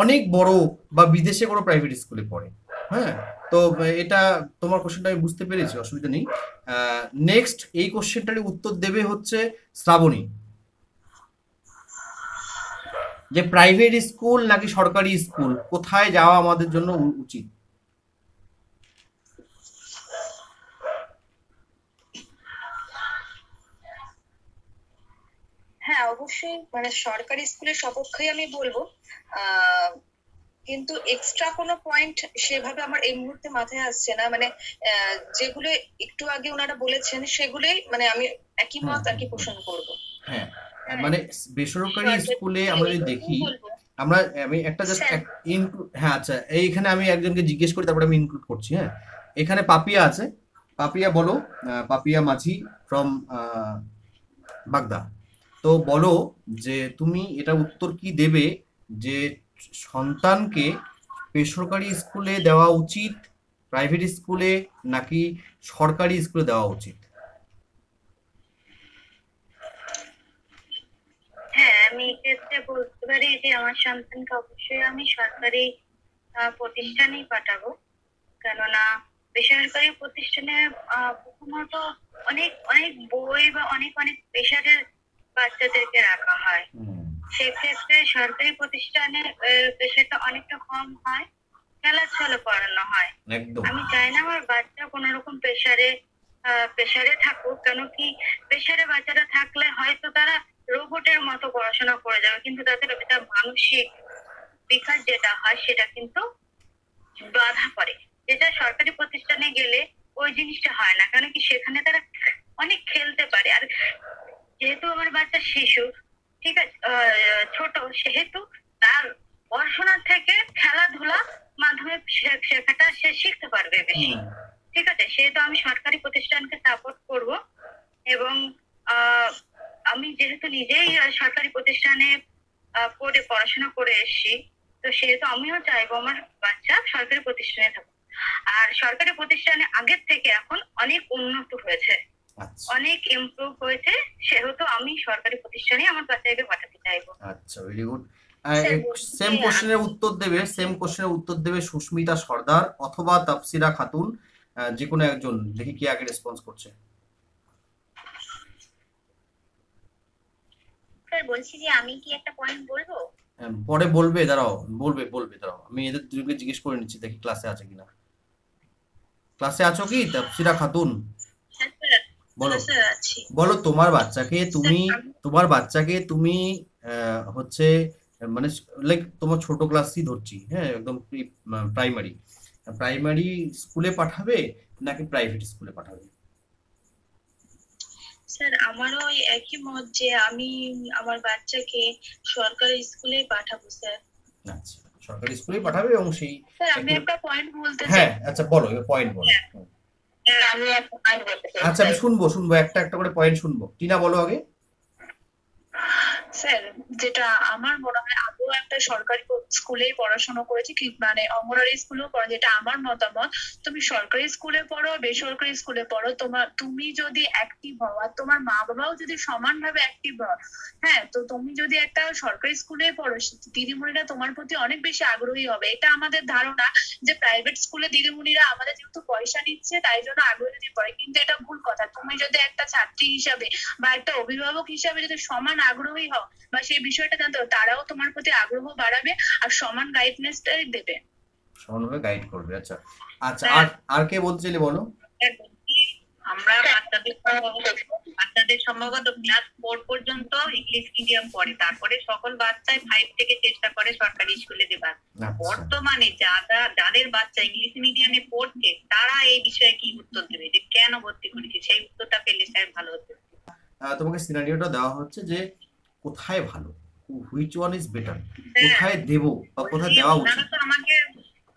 অনেক বড় বা বিদেশে কোনো প্রাইভেট স্কুলে পড়ে। হ্যাঁ, তো এটা তোমার কোশ্চেনটা আমি বুঝতে পেরেছি, অসুবিধা নেই। নেক্সট এই কোশ্চেনটারই উত্তর দেবে হচ্ছে শ্রাবণী, যে প্রাইভেট স্কুল নাকি সরকারি স্কুল, কোথায় যাওয়া আমাদের জন্য উচিত? হ্যাঁ, অবশ্যই মানে সরকারি স্কুলের সপক্ষেই আমি বলবো। কিন্তু এক্সট্রা কোনো পয়েন্ট সেভাবে আমার এই মুহূর্তে মাথায় আসছে না। মানে যেগুলো একটু আগে ওনারা বলেছেন সেগুলোই মানে আমি একই মত আর কি পোষণ করবো। হ্যাঁ, মানে বেসরকারি স্কুলে আমরা যদি দেখি, আমি একটা জাস্ট হ্যাঁ আচ্ছা, এইখানে আমি একজনকে জিজ্ঞেস করি তারপরে আমি ইনক্লুড করছি। হ্যাঁ, এখানে পাপিয়া আছে, পাপিয়া বলো, পাপিয়া মাঝি ফ্রম বাগদা। তো বলো যে তুমি এটা উত্তর কি দেবে যে সন্তানকে বেসরকারি স্কুলে দেওয়া উচিত, প্রাইভেট স্কুলে নাকি সরকারি স্কুলে দেওয়া উচিত? হ্যাঁ, আমি এক্ষেত্রে বলতে পারি যে আমার সন্তানকে অবশ্যই আমি সরকারি প্রতিষ্ঠানেই পাঠাবো। কেননা বেসরকারি প্রতিষ্ঠানে প্রথমত অনেক অনেক বই বা অনেক অনেক প্রেশারের বাচ্চাদেরকে রাখা হয়। সেক্ষেত্রে সরকারি প্রতিষ্ঠানে প্রেশারটা অনেকটা কম হয়, খেলাধুলা পড়ানো হয়। আমি চাই না আমার বাচ্চা কোনো রকম প্রেশারে থাকুক। কেন কি প্রেশারে বাচ্চারা থাকলে হয়তো তারা রোবটের মতো পড়াশোনা করে যাবে, কিন্তু তাদের একটা মানসিক বিকাশ যেটা হয় সেটা কিন্তু বাধা পড়ে, যেটা সরকারি প্রতিষ্ঠানে গেলে ওই জিনিসটা হয় না। কারণ কি সেখানে তারা অনেক খেলতে পারে। আর যেহেতু আমার বাচ্চা শিশু, ঠিক আছে, ছোট, সেহেতু তার পড়াশোনার থেকে খেলাধুলা মাধ্যমে শেখাটা সে শিখতে পারবে বেশি। ঠিক আছে, সেহেতু আমি সরকারি প্রতিষ্ঠানকে সাপোর্ট করব। এবং আমি যেহেতু নিজেই সরকারি প্রতিষ্ঠানে পড়ে পড়াশোনা করে এসেছি, তো সেহেতু আমিও চাইবো আমার বাচ্চা সরকারি প্রতিষ্ঠানে থাকুক। আর সরকারি প্রতিষ্ঠানে আগের থেকে এখন অনেক উন্নত হয়েছে, অনেক ইমপ্রুভ হয়েছে, সেহেতু আমি সরকারি প্রতিষ্ঠানে আমার বাচ্চাকে পাঠাতে চাইবো। আচ্ছা, ভেরি গুড। সেম কোশ্চেনের উত্তর দেবে সুস্মিতা সর্দার অথবা তাফসিরা খাতুন, যে কোনো একজন। দেখি কি আগে রেসপন্স করছে। স্যার বলছি যে আমি কি একটা পয়েন্ট বলবো? পরে বলবে, দাঁড়াও, দাঁড়াও, আমি এদের দুজনকে জিজ্ঞেস করে নিচ্ছি দেখি ক্লাসে আছে কিনা। ক্লাসে আছো কি তাফসিরা খাতুন? বলো, বলো তোমার বাচ্চাকে তুমি হচ্ছে মানে লাইক তোমার ছোট ক্লাসই ধরছি, হ্যাঁ, একদম প্রাইমারি স্কুলে পাঠাবে নাকি প্রাইভেট স্কুলে পাঠাবে? স্যার আমারও ওই একই মত যে আমি আমার বাচ্চাকে সরকারি স্কুলে পাঠাবো স্যার। আচ্ছা, সরকারি স্কুলে পাঠাবে। এবং সেই স্যার আমি একটা পয়েন্ট বলতে চাই। হ্যাঁ আচ্ছা, বলো এবার পয়েন্ট বলো। আমি একটা পয়েন্ট বলতে চাই। আচ্ছা, আমি শুনবো একটা করে পয়েন্ট শুনবো। টিনা বলো আগে। স্যার যেটা আমার মনে হয়, আমিও একটা সরকারি স্কুলেই পড়াশোনা করেছি, মানে অঙ্গনওয়াড়ি স্কুলেও পড়া, যেটা আমার মতামত। তুমি সরকারি স্কুলে পড়ো, বেসরকারি স্কুলে পড়ো, তুমি যদি অ্যাক্টিভ হও আর তোমার মা বাবাও যদি সমানভাবে অ্যাক্টিভ হও, হ্যাঁ, তো তুমি যদি একটা সরকারি স্কুলে পড়ো, দিদিমণিরা তোমার প্রতি অনেক বেশি আগ্রহী হবে। এটা আমাদের ধারণা যে প্রাইভেট স্কুলে দিদিমণিরা আমাদের যেহেতু পয়সা নিচ্ছে তাই জন্য আগ্রহী পড়ে, কিন্তু এটা ভুল কথা। তুমি যদি একটা ছাত্রী হিসাবে বা একটা অভিভাবক হিসাবে যদি সমান আগ্রহী হও বা সেই বিষয়টা জানতে হবে, তারাও তোমার প্রতি আগ্রহ বাড়াবে আর সমান গাইডনেসটাই দেবে, সমানভাবে গাইড করবে। আচ্ছা আচ্ছা, আর কে বলতে চাইলে বলো। আমরা বাচ্চাদের সম্ভবত ক্লাস 4 পর্যন্ত ইংলিশ মিডিয়াম পড়ে, তারপরে সকল বাচ্চাই 5 থেকে চেষ্টা করে সরকারি স্কুলে দেবার। বর্তমানে যাদের বাচ্চা ইংলিশ মিডিয়ামে পড়ছে তারা এই বিষয়ে কি উত্তর দেবে যে কেন ভর্তি করেছে, সেই উত্তরটা পেলে স্যার ভালো হতো। তোমাকে সিনারিওটা দেওয়া হচ্ছে যে কোথায় ভালো, হুইচ ওয়ান ইজ বেটার, কোথায় দেবো বা কোথায় দেওয়া উচিত।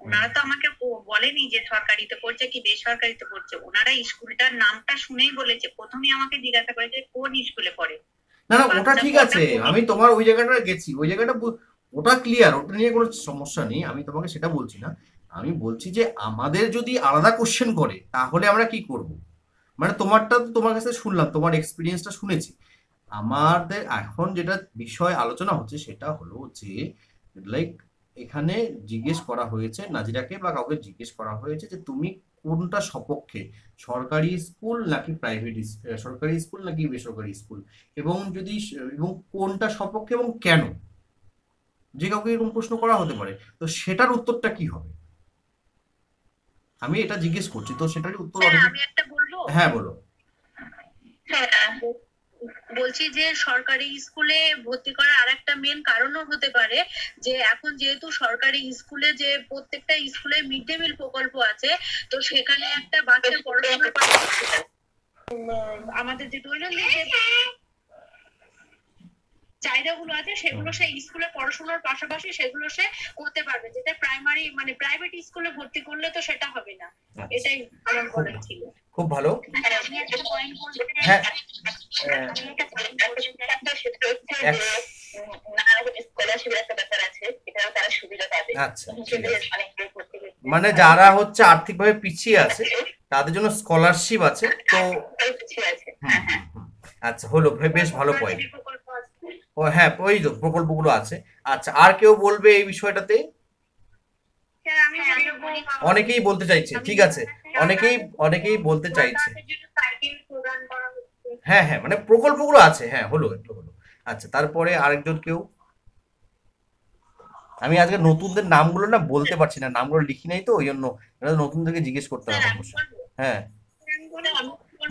ওনারা তো আমাকে বলেনি যে সরকারিতে পড়ছে কি বেসরকারিতে পড়ছে, ওনারা স্কুলটার নামটা শুনেই বলেছে। প্রথমে আমাকে জিজ্ঞাসা করেছে কোন স্কুলে পড়ে। না ওটা ঠিক আছে, আমি তোমার ওই জায়গাটা গেছি, ওই জায়গাটা ওটা ক্লিয়ার, ওটা নিয়ে কোনো সমস্যা নেই, আমি তোমাকে সেটা বলছি না। আমি বলছি যে আমাদের যদি আলাদা কোশ্চেন করে তাহলে আমরা কি করব? মানে তোমারটা তো তোমার কাছে শুনলাম, তোমার এক্সপিরিয়েন্সটা শুনেছি। আমাদের এখন যেটা বিষয় আলোচনা হচ্ছে সেটা হলো যে লাইক এখানে জিজ্ঞেস করা হয়েছে নাজিরাকে বা কাউকে জিজ্ঞেস করা হয়েছে যে তুমি কোনটা সপক্ষে, সরকারি স্কুল নাকি প্রাইভেট, সরকারি স্কুল নাকি বেসরকারি স্কুল, এবং যদি এবং কোনটা সপক্ষে এবং কেন, যে কাউকে এরকম প্রশ্ন করা হতে পারে, তো সেটার উত্তরটা কি হবে? আমি এটা জিজ্ঞেস করছি, তো সেটারই উত্তর স্যার অনেকে। আমি একটা বলবো। হ্যাঁ বলো। হ্যাঁ, বলছি যে সরকারি স্কুলে ভর্তি করার আরেকটা মেন কারণও হতে পারে যে এখন যেহেতু সরকারি স্কুলে যে প্রত্যেকটা স্কুলে মিড ডে মিল প্রকল্প আছে, তো সেখানে একটা বাচ্চা পড়াশোনা করে আমাদের যে দৈনন্দিন যে চাহিদাগুলো আছে সেগুলো সে স্কুলে পড়াশোনার পাশাপাশি সেগুলো সে করতে পারবে, যেটা প্রাইমারি মানে প্রাইভেট স্কুলে ভর্তি করলে তো সেটা হবে না। এটাই আমার বলার ছিল। খুব ভালো। আর আমি একটা পয়েন্ট বলতে চাই, হ্যাঁ আমি একটা পয়েন্ট বলতে চাই, সেটা হচ্ছে যে নানা রকম স্কলারশিপের একটা ব্যাপার আছে, এটাও তারা সুবিধা পাবে। আচ্ছা ঠিক আছে, মানে যারা হচ্ছে আর্থিকভাবে পিছিয়ে আছে তাদের জন্য স্কলারশিপ আছে, তো আচ্ছা হলো, বেশ ভালো পয়েন্ট। ও হ্যাঁ, ওই তো প্রকল্পগুলো আছে। আচ্ছা, আর কেউ বলবে এই বিষয়টাতে? অনেকেই বলতে চাইছে, ঠিক আছে, অনেকেই বলতে চাইছে। হ্যাঁ হ্যাঁ, মানে প্রকল্পগুলো আছে, হ্যাঁ হলো, একটু হলো। আচ্ছা, তারপরে আরেকজন কেউ? আমি আজকে নতুনদের নামগুলো না বলতে পারছি না, নামগুলো লিখি নাই তো, ওই জন্য নতুনদেরকে জিজ্ঞেস করতে হবে অবশ্যই। হ্যাঁ,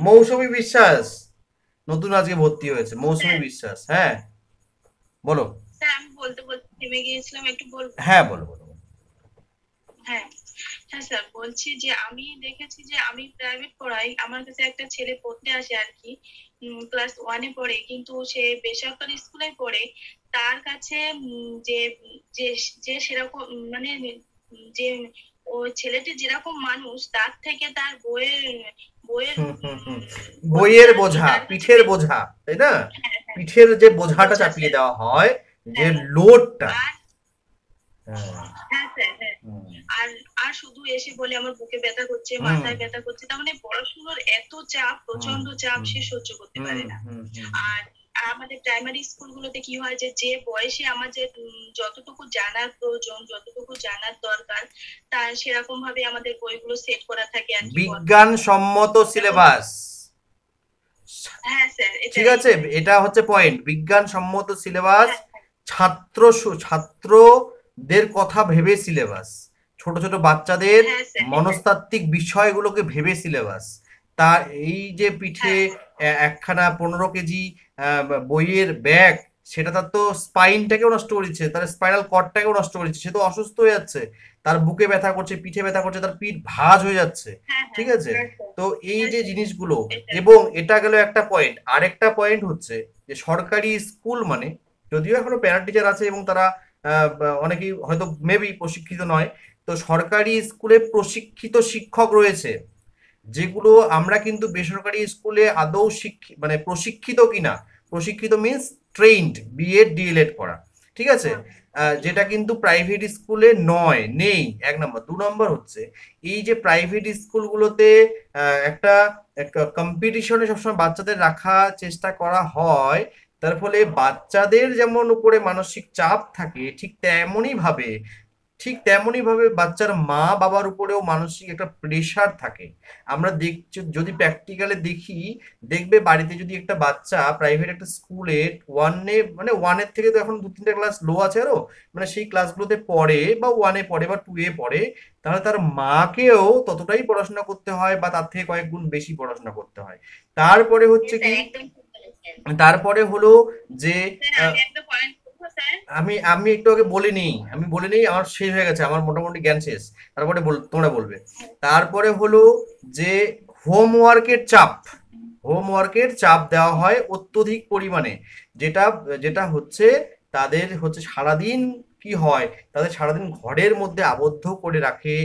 মৌসুমী বিশ্বাস নতুন আজকে ভর্তি হয়েছে, মৌসুমী বিশ্বাস। হ্যাঁ বলো। স্যার আমি বলতে থেমে গিয়েছিলাম, একটু বলবো? হ্যাঁ বলো বলো। হ্যাঁ হ্যাঁ স্যার, বলছি যে আমি দেখেছি যে আমি প্রাইভেট পড়াই, আমার কাছে একটা ছেলে পড়তে আসে আর কি, ক্লাস 1-এ পড়ে, কিন্তু সে বেসরকারি স্কুলে পড়ে। তার কাছে যে যে যে সেরকম মানে যে ওই ছেলেটি যেরকম মানুষ, তার থেকে তার বইয়ের বোঝা, পিঠের বোঝা, তাই না? পিঠের যে বোঝাটা চাপিয়ে দেওয়া হয়, যে লোডটা। হ্যাঁ স্যার, হ্যাঁ। আর আর শুধু এসে বলে আমার বুকে ব্যথা করছে, মাথায় ব্যথা করছে, তার মানে পড়াশোনার এত চাপ, প্রচন্ড চাপ সে সহ্য করতে পারে না। আর আমাদের প্রাইমারি স্কুলগুলোতে কি হয় যে যে বয়সে আমাদের যতটুকু জানার প্রয়োজন, যতটুকু জানার দরকার, তার সেরকম ভাবে আমাদের বইগুলো সেট করা থাকে আর কি, বিজ্ঞানসম্মত সিলেবাস। হ্যাঁ স্যার, ঠিক আছে, এটা হচ্ছে পয়েন্ট, বিজ্ঞানসম্মত সিলেবাস, ছাত্রদের কথা ভেবে সিলেবাস, ছোট ছোট বাচ্চাদের মনস্তাত্ত্বিক বিষয়গুলোকে ভেবে সিলেবাস। তা এই যে পিঠে একখানা 15 কেজি বইয়ের ব্যাগ, সেটা তার তো স্পাইনটাকেও নষ্ট করে দিচ্ছে, তার স্পাইনাল কর্ডটাকেও নষ্ট করে দিচ্ছে, সে তো অসুস্থ হয়ে যাচ্ছে, তার বুকে ব্যথা করছে, পিঠে ব্যথা করছে, তার পিঠ ভাঁজ হয়ে যাচ্ছে। ঠিক আছে, তো এই যে জিনিসগুলো, এবং এটা গেল একটা পয়েন্ট। আরেকটা পয়েন্ট হচ্ছে যে সরকারি স্কুল মানে, যদিও এখনো প্যারা টিচার আছে এবং তারা অনেকেই হয়তো মেবি প্রশিক্ষিত নয়, তো সরকারি স্কুলে প্রশিক্ষিত শিক্ষক রয়েছে, যেগুলো আমরা কিন্তু বেসরকারি স্কুলে আদৌ মানে প্রশিক্ষিত কিনা, প্রশিক্ষিত মিনস ট্রেইনড, বিএড ডিএলএড করা, ঠিক আছে, যেটা কিন্তু প্রাইভেট স্কুলে নয়, নেই, 1 নম্বর। 2 নম্বর হচ্ছে এই যে প্রাইভেট স্কুলগুলোতে একটা কম্পিটিশনে সবসময় বাচ্চাদের রাখা চেষ্টা করা হয়, তার ফলে বাচ্চাদের যেমন উপরে মানসিক চাপ থাকে, ঠিক তেমনই ভাবে বাচ্চার মা বাবার উপরেও মানসিক একটা প্রেশার থাকে। আমরা দেখছি, যদি প্র্যাকটিক্যালে দেখি, দেখবে বাড়িতে যদি একটা বাচ্চা প্রাইভেট একটা স্কুলে 1-এ, মানে 1-এর থেকে তো এখন 2-3টা ক্লাস লো আছে আরো, মানে সেই ক্লাসগুলোতে পড়ে, বা 1-এ পড়ে বা 2-এ পড়ে, তাহলে তার মাকেও ততটাই পড়াশোনা করতে হয় বা তার থেকে কয়েক গুণ বেশি পড়াশোনা করতে হয়। তারপরে হচ্ছে কি, তারপরে হলো যে আমি একটু আগে বলিনি, আমার শেষ হয়ে গেছে, আমার মোটামুটি জ্ঞান শেষ, তারপরে তোমরা বলবে। তারপরে হলো যে হোমওয়ার্কের চাপ দেওয়া হয় অত্যধিক পরিমাণে, যেটা হচ্ছে তাদের হচ্ছে সারাদিন কি হয়, তাদের সারাদিন ঘরের মধ্যে আবদ্ধ করে রাখে,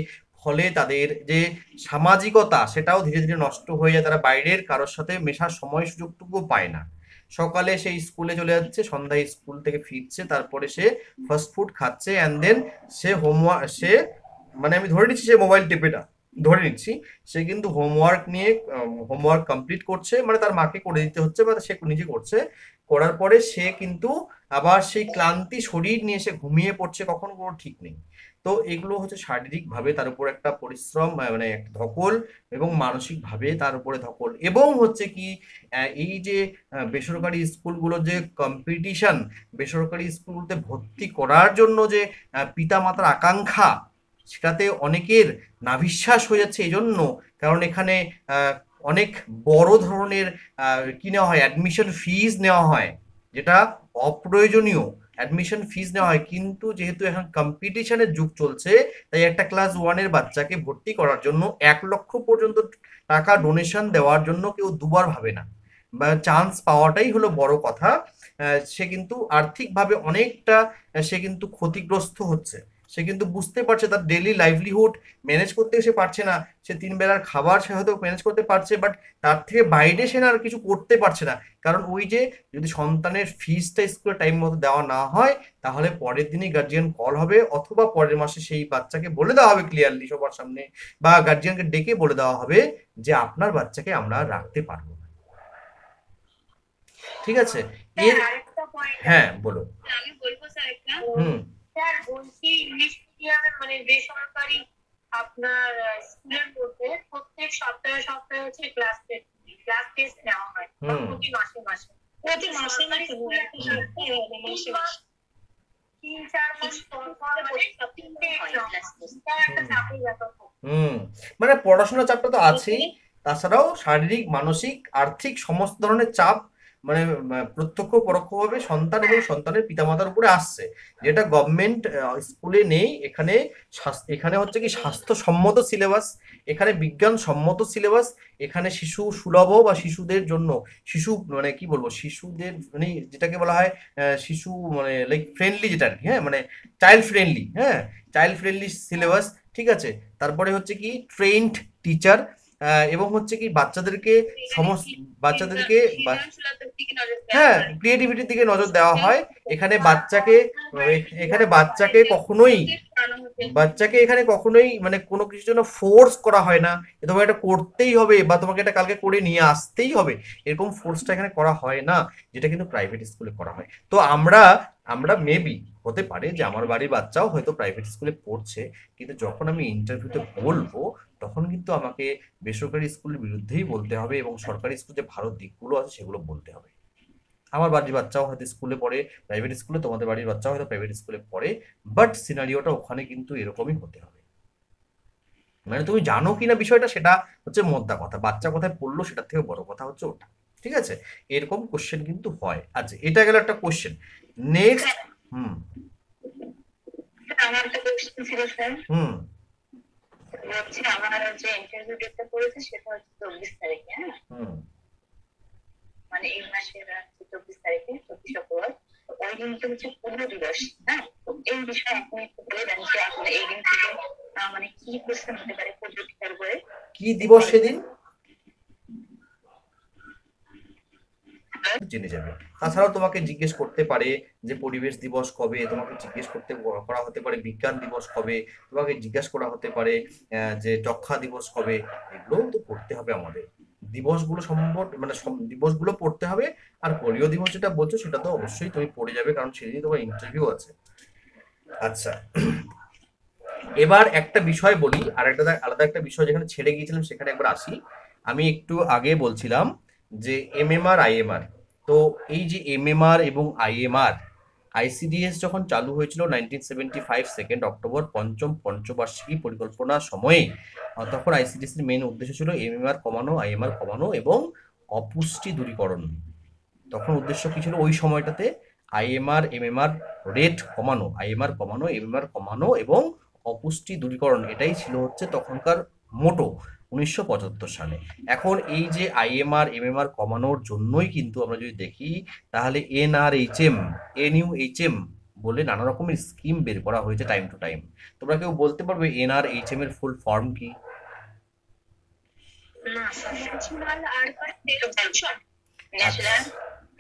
ফলে তাদের যে সামাজিকতা সেটাও ধীরে ধীরে নষ্ট হয়ে যায়, তারা বাইরের কারোর সাথে মেশার সময় সুযোগটুকু পায় না। সকালে সে স্কুলে চলে যাচ্ছে, সন্ধ্যায় স্কুল থেকে ফিরছে, তারপরে সে ফাস্ট ফুড খাচ্ছে, অ্যান্ড দেন সে হোমওয়ার্ক, সে মানে আমি ধরে নিচ্ছি সে মোবাইল টেপে না, ধরে নিচ্ছি সে কিন্তু হোমওয়ার্ক কমপ্লিট করছে, মানে তার মাকে করে দিতে হচ্ছে বা সে নিজে করছে, করার পরে সে কিন্তু আবার সেই ক্লান্তি শরীর নিয়ে সে ঘুমিয়ে পড়ছে, কখন কোনো ঠিক নেই। তো এগুলো হচ্ছে শারীরিক ভাবে তার উপর একটা পরিশ্রম, মানে একটা ধকল, এবং মানসিক ভাবে তার উপরে ধকল, এবং হচ্ছে কি এই যে বেসরকারি স্কুলগুলো যে কম্পিটিশন, বেসরকারি স্কুলগুলোতে ভর্তি করার জন্য যে পিতামাতার আকাঙ্ক্ষা, সেটাতে অনেকের নাভিশ্বাস হয়ে যাচ্ছে এই জন্য, কারণ এখানে অনেক বড় ধরনের কি নেওয়া হয়, অ্যাডমিশন ফিজ নেওয়া হয়, যেটা অপ্রয়োজনীয় অ্যাডমিশন ফিজ নেওয়া হয়। কিন্তু যেহেতু এখন কম্পিটিশনের যুগ চলছে, তাই একটা ক্লাস 1-এর বাচ্চাকে ভর্তি করার জন্য 1 লক্ষ পর্যন্ত টাকা ডোনেশন দেওয়ার জন্য কেউ দুবার ভাবে না, বা চান্স পাওয়াটাই হলো বড় কথা। সে কিন্তু আর্থিকভাবে অনেকটা সে কিন্তু ক্ষতিগ্রস্ত হচ্ছে, সে কিন্তু বুঝতে পারছে তার ডেইলি লাইভলিহুড ম্যানেজ করতে সে পারছে না, সে 3 বেলার খাবার সে হয়তো ম্যানেজ করতে পারছে, বাট তার থেকে বাইরে সে আর কিছু করতে পারছে না। কারণ ওই যে যদি সন্তানের ফিজটা স্কুলে টাইম মতো দেওয়া না হয়, তাহলে পরের দিনই গার্জিয়ান কল হবে, অথবা পরের মাসে সেই বাচ্চাকে বলে দেওয়া হবে ক্লিয়ারলি সবার সামনে, বা গার্জিয়ানকে ডেকে বলে দেওয়া হবে যে আপনার বাচ্চাকে আমরা রাখতে পারবো না। ঠিক আছে, এর আরেকটা পয়েন্ট হ্যাঁ বলো। আমি বলবো স্যার একটা, স্যার বলছি ইংলিশ মিডিয়ামে মানে বেসরকারি আপনার স্কুলের মধ্যে প্রত্যেক সপ্তাহে হচ্ছে ক্লাস টেস্ট নেওয়া হয় প্রতি মাসে মাসে সরকারি স্কুলে 3-4 মাস পর পর মানে একটা চাকরি ব্যাপার। মানে পড়াশোনার চাপটা তো আছেই, তাছাড়াও শারীরিক, মানসিক, আর্থিক সমস্ত ধরনের চাপ মানে প্রত্যক্ষ পরোক্ষভাবে সন্তান এবং সন্তানের পিতামাতার উপরে আসছে, যেটা গভর্নমেন্ট স্কুলে নেই। এখানে হচ্ছে কি স্বাস্থ্যসম্মত সিলেবাস, এখানে বিজ্ঞানসম্মত সিলেবাস, এখানে শিশু সুলভ বা শিশুদের জন্য মানে কি বলবো, শিশুদের মানে যেটাকে বলা হয় শিশু মানে লাইক ফ্রেন্ডলি, যেটা আর কি, হ্যাঁ মানে চাইল্ড ফ্রেন্ডলি সিলেবাস। ঠিক আছে, তারপরে হচ্ছে কি ট্রেন্ড টিচার, এবং হচ্ছে কি বাচ্চাদেরকে হ্যাঁ ক্রিয়েটিভিটির দিকে নজর দেওয়া হয়। এখানে বাচ্চাকে কখনোই মানে কোনো কিছুর জন্য ফোর্স করা হয় না, তোমাকে এটা করতেই হবে বা তোমাকে এটা কালকে করে নিয়ে আসতেই হবে, এরকম ফোর্সটা এখানে করা হয় না, যেটা কিন্তু প্রাইভেট স্কুলে করা হয়। তো আমরা মেবি হতে পারে যে আমার বাড়ির বাচ্চাও হয়তো প্রাইভেট স্কুলে পড়ছে, কিন্তু যখন আমি ইন্টারভিউতে বলবো তখন কিন্তু আমাকে বেসরকারি স্কুলের বিরুদ্ধেই বলতে হবে, এবং সরকারি স্কুল যে ভালো দিকগুলো আছে সেগুলো বলতে হবে। আমার বাড়ির বাচ্চাও হয়তো স্কুলে পড়ে প্রাইভেট স্কুলে, তোমাদের বাড়ির বাচ্চাও হয়তো প্রাইভেট স্কুলে পড়ে, বাট সিনারিওটা ওখানে কিন্তু এরকমই হতে হবে। মানে তুমি জানো কিনা বিষয়টা সেটা হচ্ছে মোদ্দা কথা, বাচ্চা কোথায় পড়লো সেটার থেকে বড় কথা হচ্ছে ওটা। ঠিক আছে, এরকম কোশ্চেন কিন্তু হয়। আচ্ছা, এটা গেল একটা কোশ্চেন। নেক্সট আমার একটা কোশ্চেন ছিল স্যার, হচ্ছে আমার যে ইন্টারভিউ ডেটটা পড়েছে সেটা হচ্ছে 24 তারিখে, হ্যাঁ মানে এই মাসের 24 তারিখে 24 অক্টোবর। ওই দিনটা হচ্ছে পূর্ণ দিবস, হ্যাঁ তো এই বিষয়ে আপনি একটু বলে দেন যে আসলে এই দিন থেকে মানে কি কোশ্চেন হতে পারে পূর্ণ করে, কি দিবস সেদিন জেনে যাবে। তাছাড়াও তোমাকে জিজ্ঞেস করতে পারে যে পরিবেশ দিবস কবে, তোমাকে জিজ্ঞেস করা হতে পারে বিজ্ঞান দিবস কবে, তোমাকে জিজ্ঞাসা করা হতে পারে যে যক্ষা দিবস কবে। এগুলোও তো পড়তে হবে আমাদের, দিবসগুলো মানে দিবসগুলো পড়তে হবে। আর পোলিও দিবস যেটা বলছো সেটা তো অবশ্যই তুমি পড়ে যাবে, কারণ সেদিনই তোমার ইন্টারভিউ আছে। আচ্ছা, এবার একটা বিষয় বলি, আর একটা আলাদা একটা বিষয় যেখানে ছেড়ে গিয়েছিলাম সেখানে একবার আসি। আমি একটু আগে বলছিলাম যে এমএমআর আইএমআর, তো এই যে এমএমআর এবং আইএমআর আইসিডিএস যখন চালু হয়েছিল 1975 2 অক্টোবর পঞ্চম পঞ্চবার্ষিকী পরিকল্পনার সময়ে, তখন আইসিডিএস এর মেন উদ্দেশ্য ছিল এমএমআর কমানো, আইএমআর কমানো এবং অপুষ্টি দূরীকরণ। তখন উদ্দেশ্য কি ছিল ওই সময়টাতে? আইএমআর এমএমআর রেট কমানো, এমএমআর কমানো এবং অপুষ্টি দূরীকরণ, এটাই ছিল হচ্ছে তখনকার মোটো 1975 সালে। এখন এই যে আইএমআর এমএমআর কমানোর জন্যই কিন্তু আমরা যদি দেখি তাহলে এনআরএইচএম এনইউএইচএম বলে নানা রকমের স্কিম বের করা হয়েছে টাইম টু টাইম। তোমরা কেউ বলতে পারবে এনআরএইচএম এর ফুল ফর্ম কি?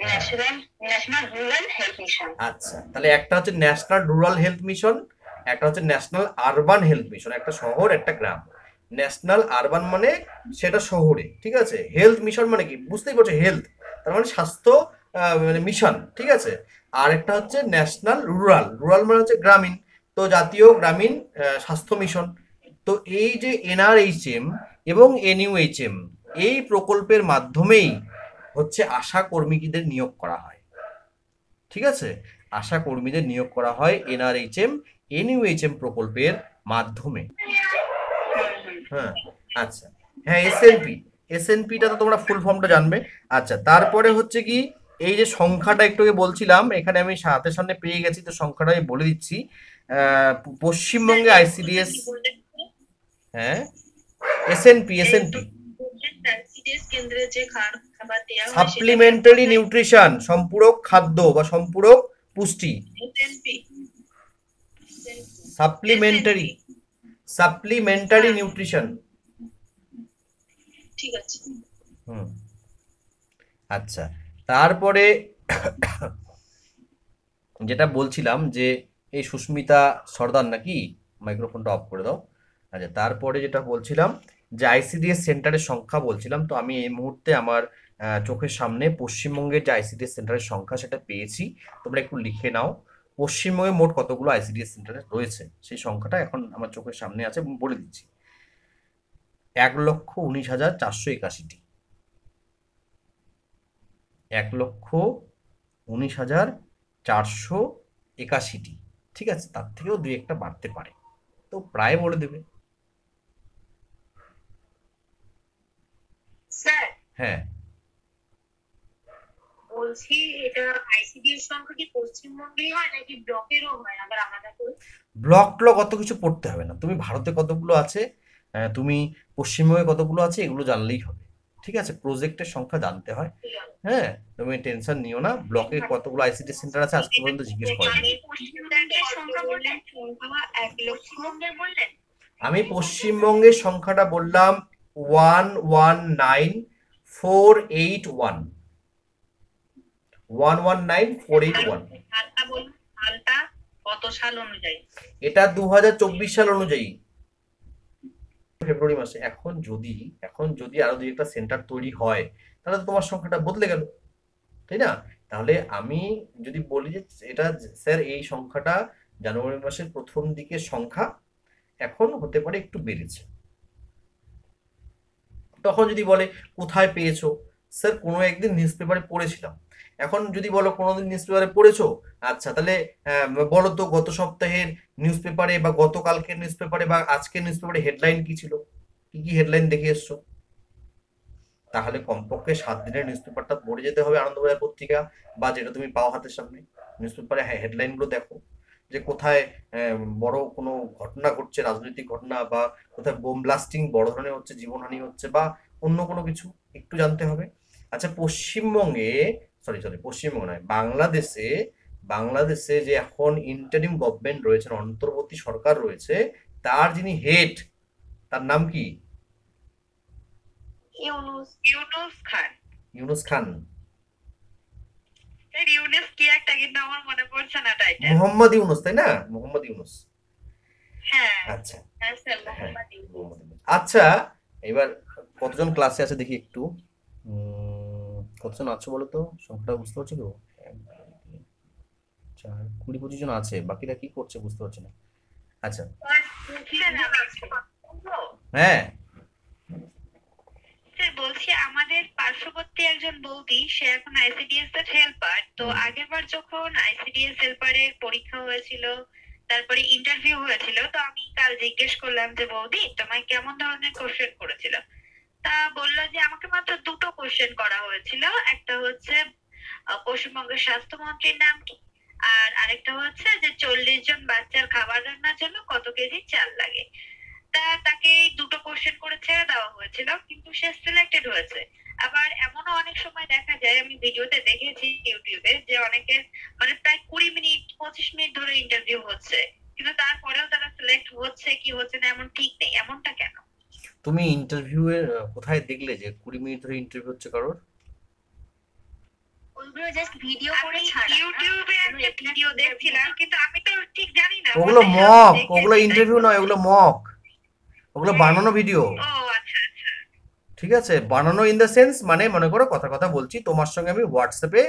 National rural health mission. আচ্ছা, তাহলে একটা হচ্ছে ন্যাশনাল রুরাল হেলথ মিশন, একটা হচ্ছে ন্যাশনাল আরবান হেলথ মিশন, একটা শহর একটা গ্রাম। ন্যাশনাল আরবান মানে সেটা শহরে, ঠিক আছে। হেলথ মিশন মানে কি বুঝতেই পারছো, হেলথ তার মানে স্বাস্থ্য মানে মিশন, ঠিক আছে। আর একটা হচ্ছে ন্যাশনাল রুরাল, রুরাল মানে হচ্ছে গ্রামীণ, তো জাতীয় গ্রামীণ স্বাস্থ্য মিশন। তো এই যে এনআরএইচএম এবং এনইউএইচএম এই প্রকল্পের মাধ্যমেই হচ্ছে আশা কর্মীদের নিয়োগ করা হয়, ঠিক আছে। আশা কর্মীদের নিয়োগ করা হয় এনআরএইচএম এনইউএইচএম প্রকল্পের মাধ্যমে। হ্যাঁ, আচ্ছা, হ্যাঁ, এসএনপি, এসএনপিটা তো তোমরা ফুল ফর্মটা জানবে। আচ্ছা, তারপরে হচ্ছে কি এই যে সংখ্যাটা একটু আগে বলছিলাম, এখানে আমি হাতের সামনে পেয়ে গেছি, তো সংখ্যাটা আমি বলে দিচ্ছি। পশ্চিমবঙ্গে আইসিডিএস, হ্যাঁ, এসএনপি, এসএনপি কেন্দ্রে যে খাবার দেওয়া হয় সাপ্লিমেন্টারি নিউট্রিশন, সম্পূরক খাদ্য বা সম্পূরক পুষ্টি। Supplementary, supplementary nutrition. ঠিক আছে। হুম, আচ্ছা, তারপরে যেটা বলছিলাম যে এই সুস্মিতা সর্দার নাকি, মাইক্রোফোনটা অফ করে দাও। আচ্ছা, তারপরে যেটা বলছিলাম যে আইসিডিএস সেন্টারের সংখ্যা বলছিলাম, তো আমি এই মুহূর্তে আমার চোখের সামনে পশ্চিমবঙ্গের যে আইসিডিএস সেন্টারের সংখ্যা সেটা পেয়েছি, তোমরা একটু লিখে নাও। পশ্চিমবঙ্গে মোট কতগুলো আইসিডিএস সেন্টার রয়েছে সেই সংখ্যাটা এখন আমার চোখের সামনে আছে, বলে দিচ্ছি। 1,19,481টি, 1,19,481টি, ঠিক আছে। তার থেকেও দুই একটা বাড়তে পারে, তো প্রায় বলে দেবে। স্যার, হ্যাঁ, বলছি এটা আইসিডিএস সংখ্যা কি পশ্চিমবঙ্গেই হয় নাকি ব্লকেরও হয় আবার আলাদা করে? ব্লক ট্লক অত কিছু পড়তে হবে না, তুমি ভারতে কতগুলো আছে, তুমি পশ্চিমবঙ্গে কতগুলো আছে, এগুলো জানলেই হবে, ঠিক আছে। প্রজেক্টের সংখ্যা জানতে হয়, হ্যাঁ, তুমি টেনশন নিও না। ব্লকে কতগুলো আইসিডি সেন্টার আছে আজকে পর্যন্ত জিজ্ঞেস করেনি। আপনি পশ্চিমবঙ্গের সংখ্যা বললেন, 1,00,000 বললেন? আমি পশ্চিমবঙ্গের সংখ্যাটা বললাম 119,481, 119,481। সালটা বলুন, সালটা কত সাল অনুযায়ী? এটা 2024 সাল অনুযায়ী, ফেব্রুয়ারি মাসে। এখন যদি আরো দুই একটা সেন্টার তৈরি হয় তাহলে তো তোমার সংখ্যাটা বদলে গেল, তাই না? তাহলে আমি যদি বলি যে এটা স্যার এই সংখ্যাটা জানুয়ারি মাসের প্রথম দিকের সংখ্যা, এখন হতে পারে একটু বেড়েছে। তখন যদি বলে কোথায় পেয়েছো, স্যার কোনো একদিন নিউজ পেপারে পড়েছিলাম। এখন যদি বলো কোনোদিন নিউজ পেপারে পড়েছো, আচ্ছা তাহলে বলো তো গত সপ্তাহের নিউজ পেপারে বা গতকালকের নিউজ পেপারে বা আজকের নিউজ পেপারে হেডলাইন কি ছিল, কি কি হেডলাইন দেখে এসছো। তাহলে কমপক্ষে 7 দিনের নিউজ পেপারটা পড়ে যেতে হবে, আনন্দবাজার পত্রিকা বা যেটা তুমি পাও হাতের সামনে। নিউজ পেপারে হেডলাইনগুলো দেখো যে কোথায় বড় কোনো ঘটনা ঘটছে, রাজনৈতিক ঘটনা, বা কোথায় বোম ব্লাস্টিং বড় ধরনের হচ্ছে, জীবনহানি হচ্ছে, বা অন্য কোনো কিছু একটু জানতে হবে। আচ্ছা, পশ্চিমবঙ্গে পশ্চিমবঙ্গ নয়, বাংলাদেশে যে এখন ইন্টারিম গভর্নমেন্ট রয়েছে, অন্তর্বর্তী সরকার রয়েছে, তার যিনি হেড, তার নাম কি? ইউনুস খান। ইউনুস খান, ইউনুস কি একটা, কিন্তু আমার মনে পড়ছে না টাইটেল। মোহাম্মদ ইউনুস, তাই না? মোহাম্মদ ইউনুস। হ্যাঁ, আচ্ছা, হ্যাঁ স্যার, হ্যাঁ, মোহাম্মদ ইউনুস। মোহাম্মদ ইউনুস। আচ্ছা, এবার কতজন ক্লাসে আছে দেখি একটু, কতজন আছো বলো তো, সংখ্যাটা বুঝতে পারছো কেউ? 4, 20, 25 জন আছে, বাকিরা কি করছে বুঝতে পারছি না। আচ্ছা, হ্যাঁ, বলছি আমাদের পার্শ্ববর্তী একজন বৌদি, সে এখন আইসিডিএস এর হেল্পার। তো আগেরবার যখন আইসিডিএস হেল্পারের পরীক্ষা হয়েছিল, তারপরে ইন্টারভিউ হয়েছিল, তো আমি কাল জিজ্ঞেস করলাম যে বৌদি তোমায় কেমন ধরনের কোশ্চেন করেছিল। তা বললো যে আমাকে মাত্র 2টো কোশ্চেন করা হয়েছিল, একটা হচ্ছে পশ্চিমবঙ্গের স্বাস্থ্যমন্ত্রীর নাম কি, আর আরেকটা হচ্ছে যে 40 জন বাচ্চার খাবার রান্নার জন্য কত কেজি চাল লাগে। তাকে এই 2টো কোশ্চেন করে ছেড়ে দেওয়া হয়েছিল, কিন্তু সে সিলেক্টেড হয়েছে। আবার এমনও অনেক সময় দেখা যায়, আমি ভিডিওতে দেখেছি ইউটিউবে, যে অনেকের মানে প্রায় 20 মিনিট 25 মিনিট ধরে ইন্টারভিউ হচ্ছে, কিন্তু তারপরেও তারা সিলেক্ট হচ্ছে কি হচ্ছে না এমন ঠিক নেই। এমনটা কেন? তুমি ইন্টারভিউ এর কোথায় দেখলে যে 20 মিনিট ধরে ইন্টারভিউ হচ্ছে কারোর? ওই ওগুলো জাস্ট ভিডিও করে ছাড়া। ইউটিউবে একটা ভিডিও দেখছিলাম, কিন্তু আমি তো ঠিক জানি না। ওগুলো মক, ওগুলো ইন্টারভিউ নয়, ওগুলো মক, ওগুলো বানানো ভিডিও। ও আচ্ছা আচ্ছা। ঠিক আছে, বানানো ইন দ্য সেন্স মানে মনে করো কথা বলছি, তোমার সঙ্গে আমি হোয়াটসঅ্যাপে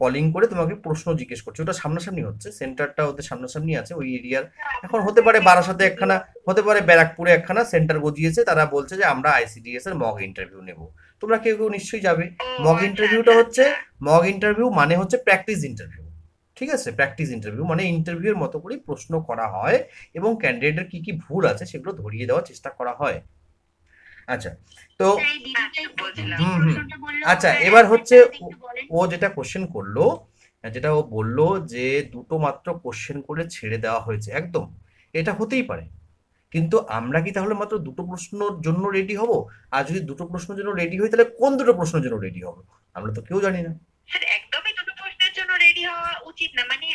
কলিং করে তোমাকে প্রশ্ন জিজ্ঞেস করছি, ওটা সামনাসামনি হচ্ছে, সেন্টারটা ওদের সামনাসামনি আছে ওই এরিয়ার। এখন হতে পারে বারাসাতে একখানা, হতে পারে ব্যারাকপুরে একখানা সেন্টার গজিয়েছে, তারা বলছে যে আমরা আইসিডিএস এর মক ইন্টারভিউ নেব, তোমরা কেউ কেউ নিশ্চয়ই যাবে। মক ইন্টারভিউটা হচ্ছে, মক ইন্টারভিউ মানে হচ্ছে প্র্যাকটিস ইন্টারভিউ। ঠিক আছে, প্র্যাকটিস ইন্টারভিউ মানে ইন্টারভিউর মতো করে প্রশ্ন করা হয় এবং ক্যান্ডিডেটের কি কি ভুল আছে সেগুলো ধরিয়ে দেওয়ার চেষ্টা করা হয়। আচ্ছা, তো আচ্ছা এবার হচ্ছে ও যেটা কোশ্চেন করলো, যেটা ও বললো যে দুটো মাত্র কোশ্চেন করে ছেড়ে দেওয়া হয়েছে, একদম এটা হতেই পারে, কিন্তু আমরা কি তাহলে মাত্র দুটো প্রশ্নের জন্য রেডি হব? আর যদি দুটো প্রশ্নের জন্য রেডি হই তাহলে কোন দুটো প্রশ্নের জন্য রেডি হব আমরা তো কেউ জানি না। স্যার একদমই দুটো প্রশ্নের জন্য রেডি হওয়া উচিত না, মানে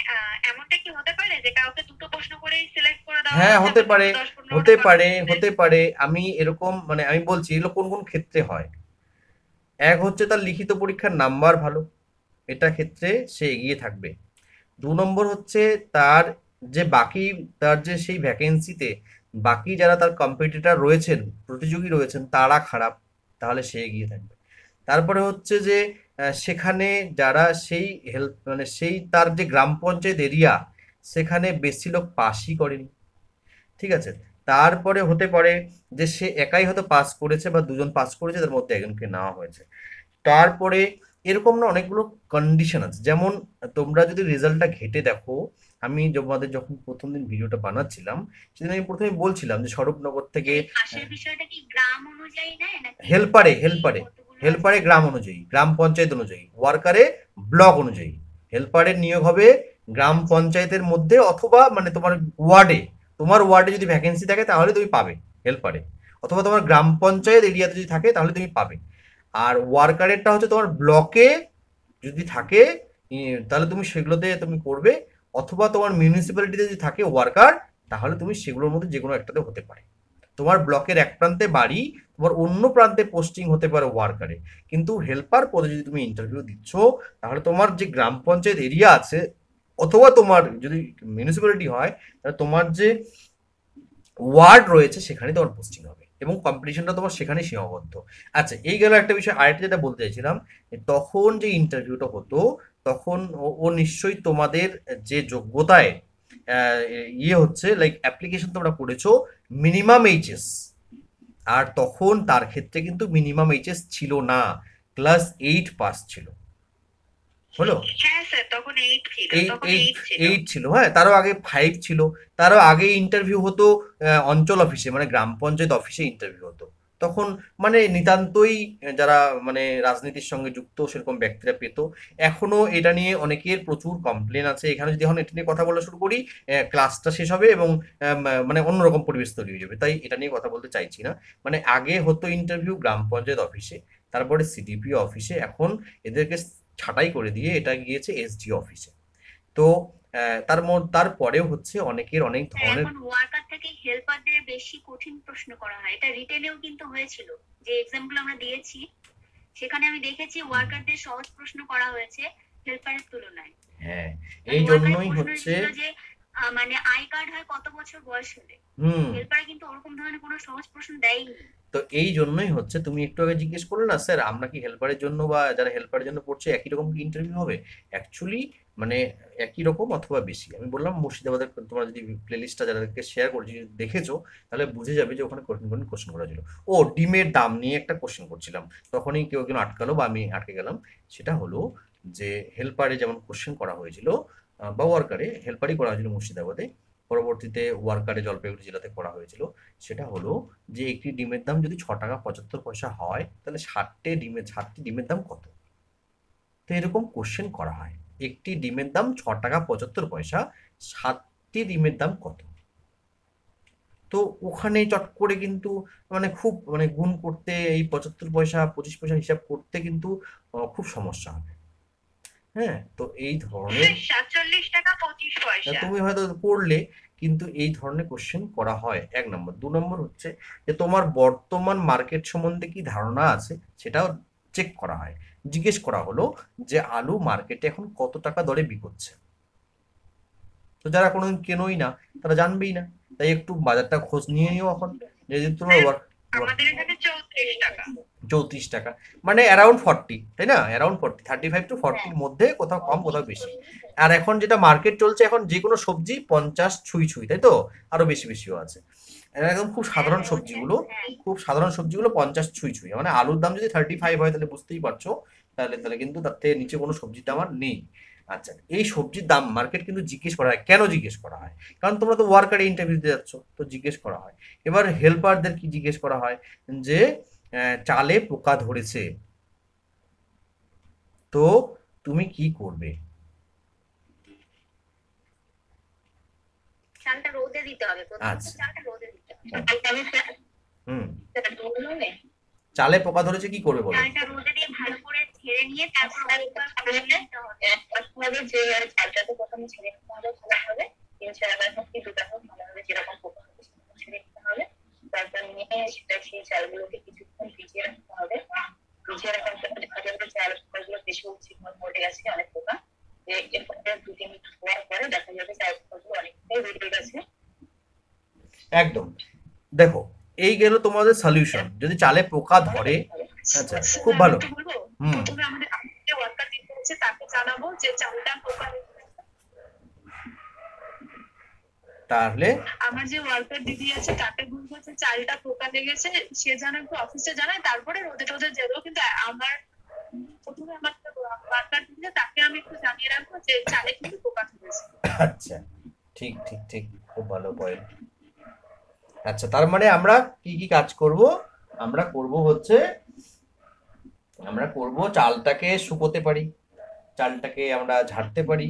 এমনটা কি হতে পারে যে কাউকে দুটো প্রশ্ন করেই সিলেক্ট করে দেওয়া? হ্যাঁ হতে পারে, হতে পারে, হতে পারে। আমি এরকম মানে আমি বলছি এগুলো কোন কোন ক্ষেত্রে হয়। এক হচ্ছে তার লিখিত পরীক্ষার নাম্বার ভালো, এটা ক্ষেত্রে সে এগিয়ে থাকবে। 2 নম্বর হচ্ছে তার যে বাকি, তার যে সেই ভ্যাকেন্সিতে বাকি যারা তার কম্পিটিটর রয়েছেন, প্রতিযোগী রয়েছেন, তারা খারাপ, তাহলে সে এগিয়ে থাকবে। তারপরে হচ্ছে যে সেখানে যারা সেই হেল্প মানে সেই তার যে গ্রাম পঞ্চায়েত এরিয়া, সেখানে বেশি লোক পাসই করেনি। ঠিক আছে, তারপরে হতে পারে যে সে একাই হয়তো পাস করেছে বা দুজন পাস করেছে, তার মধ্যে একজনকে নেওয়া হয়েছে। তারপরে এরকম না অনেকগুলো কন্ডিশন আছে, যেমন তোমরা যদি রেজাল্টটা ঘেটে দেখো, আমি তোমাদের যখন প্রথম দিন ভিডিওটা বানাচ্ছিলাম সেদিন আমি প্রথমে বলছিলাম যে স্বরূপনগর থেকে পাশের বিষয়টা কি গ্রাম অনুযায়ী নেয় নাকি হেল্পারে হেল্পারে গ্রাম অনুযায়ী, গ্রাম পঞ্চায়েত অনুযায়ী, ওয়ার্কারে ব্লক অনুযায়ী। হেল্পারের নিয়োগ হবে গ্রাম পঞ্চায়েতের মধ্যে অথবা মানে তোমার ওয়ার্ডে যদি ভ্যাকেন্সি থাকে তাহলে তুমি পাবে হেল্পারে, অথবা তোমার গ্রাম পঞ্চায়েত এরিয়াতে যদি থাকে তাহলে তুমি পাবে। আর ওয়ার্কারেরটা হচ্ছে তোমার ব্লকে যদি থাকে তাহলে তুমি সেগুলোতে তুমি করবে, অথবা তোমার মিউনিসিপ্যালিটিতে যদি থাকে ওয়ার্কার তাহলে তুমি সেগুলোর মধ্যে যে কোনো একটাতে হতে পারে। তোমার ব্লকের এক প্রান্তে বাড়ি, তোমার অন্য প্রান্তে পোস্টিং হতে পারে ওয়ার্কারে, কিন্তু হেল্পার পদে যদি তুমি ইন্টারভিউ দিচ্ছ তাহলে তোমার যে গ্রাম পঞ্চায়েত এরিয়া আছে, অথবা তোমার যদি মিউনিসিপ্যালিটি হয় তাহলে তোমার যে ওয়ার্ড রয়েছে সেখানে তোমার পোস্টিং হবে এবং কম্পিটিশনটা তোমার সেখানে সীমাবদ্ধ। আচ্ছা, এই গেল একটা বিষয়। আরেকটা যেটা বলতে চাইছিলাম, তখন যে ইন্টারভিউটা হতো তখন ও নিশ্চয়ই তোমাদের যে যোগ্যতায় ইয়ে হচ্ছে লাইক অ্যাপ্লিকেশন তোমরা করেছো মিনিমাম এইচএস, আর তখন তার ক্ষেত্রে কিন্তু মিনিমাম এইচএস ছিল না, ক্লাস 8 পাস ছিল। হলো? হ্যাঁ স্যার, তখন 8 ছিল, তখন 8 ছিল। 8 ছিল, হ্যাঁ, তারও আগে 5 ছিল। তারও আগে ইন্টারভিউ হতো অঞ্চল অফিসে, মানে গ্রাম পঞ্চায়েত অফিসে ইন্টারভিউ হতো। তখন মানে নিতান্তই যারা মানে রাজনীতির সঙ্গে যুক্ত সেরকম ব্যক্তিরা পেত। এখনো এটা নিয়ে অনেকের প্রচুর কমপ্লেন আছে। এখানে যদি এখন এটা নিয়ে কথা বলা শুরু করি ক্লাসটা শেষ হবে এবং মানে অন্যরকম পরিবেশ তৈরি হয়ে যাবে, তাই এটা নিয়ে কথা বলতে চাইছি না। মানে আগে হতো ইন্টারভিউ গ্রাম পঞ্চায়েত অফিসে, তারপরে সিডিপি অফিসে, এখন এদেরকে ছাঁটাই করে দিয়ে এটা গিয়েছে এসডি অফিসে। তো তারপরেও হচ্ছে অনেকের অনেক ধরনের, এখন ওয়ার্কার থেকে হেল্পারদের বেশি কঠিন প্রশ্ন করা হয়। এটা রিটেনেও কিন্তু হয়েছিল, যে এক্সামগুলো আমরা দিয়েছি সেখানে আমি দেখেছি ওয়ার্কারদের সহজ প্রশ্ন করা হয়েছে হেল্পারের তুলনায়। হ্যাঁ, এই জন্যই হচ্ছে যে মানে আই কার্ড হয় কত বছর বয়স হলে, হেল্পারে কিন্তু ওরকম ধরনের কোনো সহজ প্রশ্ন দেয়নি। তো এই জন্যই হচ্ছে, তুমি একটু আগে জিজ্ঞেস করলে না স্যার আমরা কি হেল্পারের জন্য বা যারা হেল্পারের জন্য পড়ছে একই রকম কি ইন্টারভিউ হবে, অ্যাকচুয়ালি মানে একই রকম অথবা বেশি। আমি বললাম মুর্শিদাবাদের, তোমরা যদি প্লেলিস্টটা যাদেরকে শেয়ার করছি দেখেছো তাহলে বুঝে যাবে যে ওখানে কোশ্চেন করা ছিল। ও ডিমের দাম নিয়ে একটা কোশ্চেন করছিলাম, তখনই কেউ একজন আটকালো বা আমি আটকে গেলাম। সেটা হলো যে হেল্পারে যেমন কোশ্চেন করা হয়েছিল বা ওয়ার্কারে, হেল্পারই করা হয়েছিল মুর্শিদাবাদে, পরবর্তীতে ওয়ার্কারে জলপাইগুড়ি জেলাতে করা হয়েছিল। সেটা হলো যে একটি ডিমের দাম যদি 6 টাকা 75 পয়সা হয় তাহলে 60টি ডিমের দাম কত? তো এরকম কোশ্চেন করা হয়, একটি ডিমের দাম 6 টাকা 75 পয়সা, 7টি ডিমের দাম কত? তো ওখানে চট করে কিন্তু মানে খুব মানে গুণ করতে এই 75 পয়সা 25 পয়সা হিসাব করতে কিন্তু খুব সমস্যা হবে। হ্যাঁ, তো এই ধরনের 47 টাকা 25 পয়সা তুমি হয়তো পড়লে, কিন্তু এই ধরনের কোশ্চেন করা হয় 1 নম্বর। 2 নম্বর হচ্ছে যে তোমার বর্তমান মার্কেট সম্বন্ধে কি ধারণা আছে সেটাও চেক করা হয়, জিজ্ঞেস করা হলো যে আলু মার্কেটে এখন কত টাকা দরে বিকোচ্ছে। তো যারা কোনোদিন কেনই না তারা জানবেই না, তাই একটু বাজারটা খোঁজ নিয়ে নিও এখন। যদি তোমার আমাদের এখানে 34 টাকা। 34 টাকা মানে অ্যারাউন্ড 40, তাই না? অ্যারাউন্ড 40, 35 টু 40 মধ্যে, কোথাও কম কোথাও বেশি। আর এখন যেটা মার্কেট চলছে, এখন যে কোনো সবজি 50 ছুঁই, তাই তো? আরো বেশি বেশিও আছে। একদম খুব সাধারণ সবজিগুলো, খুব সাধারণ সবজিগুলো 50 ছুঁই। মানে আলুর দাম যদি 35 হয় তাহলে বুঝতেই পারছো, তাহলে কিন্তু তার থেকে নিচে কোনো সবজির দাম আর নেই। আচ্ছা, এই সবজির দাম মার্কেট কিন্তু জিজ্ঞেস করা হয়। কেন জিজ্ঞেস করা হয়? কারণ তোমরা তো ওয়ার্কারে ইন্টারভিউ দিতে যাচ্ছ, তো জিজ্ঞেস করা হয়। এবার হেল্পারদের কি জিজ্ঞেস করা হয়? যে চালে পোকা ধরেছে, তো তুমি কি করবে? চালটা রোদে দিতে হবে, আচ্ছা। চালটা রোদে দিতে হবে। চালে পোকা ধরেছে, কি করবে বলো? চালটা রোদে দিয়ে ভালো করে ঝেড়ে নিয়ে তারপর যে চালটাকে প্রথমে ছেড়ে নিতে হবে ভালোভাবে, 3-4 হোক কি 2 হোক ভালোভাবে, যেরকম পোকা হবে সেরকম ছেড়ে নিতে হবে। তারপর নিয়ে সেই চালগুলোকে কিছুক্ষণ ভিজিয়ে রাখতে হবে। ভিজিয়ে রাখার পর দেখা যাবে চাল পোকাগুলো বেশি মরে গেছে, অনেক পোকা। এরপরে 2-3 মিনিট হওয়ার পরে দেখা যাবে চাল পোকাগুলো অনেকটাই বেড়ে গেছে। একদম। দেখো, এই গেল তোমাদের সলিউশন যদি চালে পোকা ধরে। আচ্ছা, খুব ভালো। প্রথমে আমাদের যে ওয়ার্কার দিতে হচ্ছে তাকে জানাবো যে চালটা পোকা, তাহলে আমার যে ওয়ার্কার দিদি আছে তাকে বলবো যে চালটা পোকা লেগেছে, সে যেন একটু অফিসে জানায়, তারপরে রোদে টোদে যাবো। কিন্তু আমার প্রথমে আমার ওয়ার্কার দিদি তাকে আমি একটু জানিয়ে রাখবো যে চালে কিন্তু পোকা ধরেছে। আচ্ছা, ঠিক, খুব ভালো পয়েন্ট। আচ্ছা, তার মানে আমরা কি কি কাজ করব? আমরা করব চালটাকে শুকোতে পারি, চালটাকে আমরা ঝাড়তে পারি,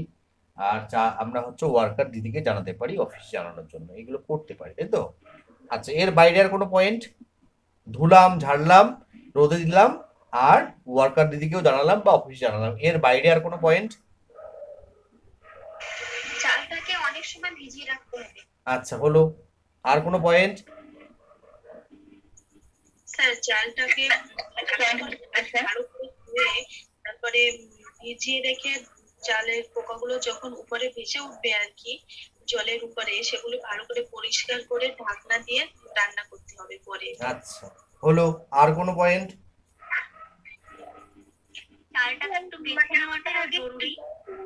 আর আমরা ওয়ার্কার দিদিকে জানাতে পারি, অফিসে জানানোর জন্য, এগুলো করতে পারি, তাই তো? আচ্ছা, এর বাইরে আর কোনো পয়েন্ট? ধুলাম, ঝাড়লাম, রোদে দিলাম, আর ওয়ার্কার দিদিকেও জানালাম বা অফিসে জানালাম, এর বাইরে আর কোনো পয়েন্ট? চালটাকে অনেক সময় ভিজিয়ে রাখতে হবে। আচ্ছা, হলো। আর কোনো পয়েন্ট? স্যার চালটাকে ভালো করে ধুয়ে তারপরে ভিজিয়ে রেখে চালের পোকাগুলো যখন উপরে ভেসে উঠবে আর কি জলের উপরে, সেগুলো ভালো করে পরিষ্কার করে ঢাকনা দিয়ে রান্না করতে হবে পরে। আচ্ছা, হলো। আর কোনো পয়েন্ট? চালটা একটু বেছে নেওয়াটা জরুরি,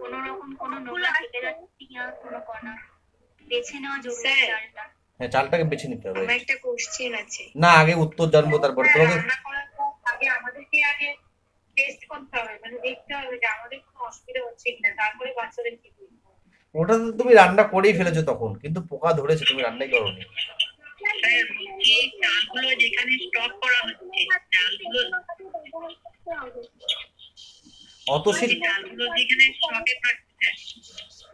কোনো রকম কোনো নোংরা থেকে যাচ্ছে কিনা কোনো কণা বেছে নেওয়া জরুরি চালটা। হ্যাঁ, চালটাকে বেছে নিতে হবে। আমার একটা কোশ্চেন আছে। না, আগে উত্তর জানবো, তারপর তোমাকে রান্না করার পর আমাদেরকে আগে টেস্ট করতে হবে, মানে দেখতে হবে যে আমাদের কোনো অসুবিধা হচ্ছে কিনা, তারপরে বাচ্চাদের কি করতে হবে। ওটা তো তুমি রান্না করেই ফেলেছো তখন, কিন্তু পোকা ধরেছে, তুমি রান্নাই করোনি। এই চালগুলো যেখানে স্টক করা হচ্ছে, চালগুলো চালগুলো যেখানে স্টকে থাকছে,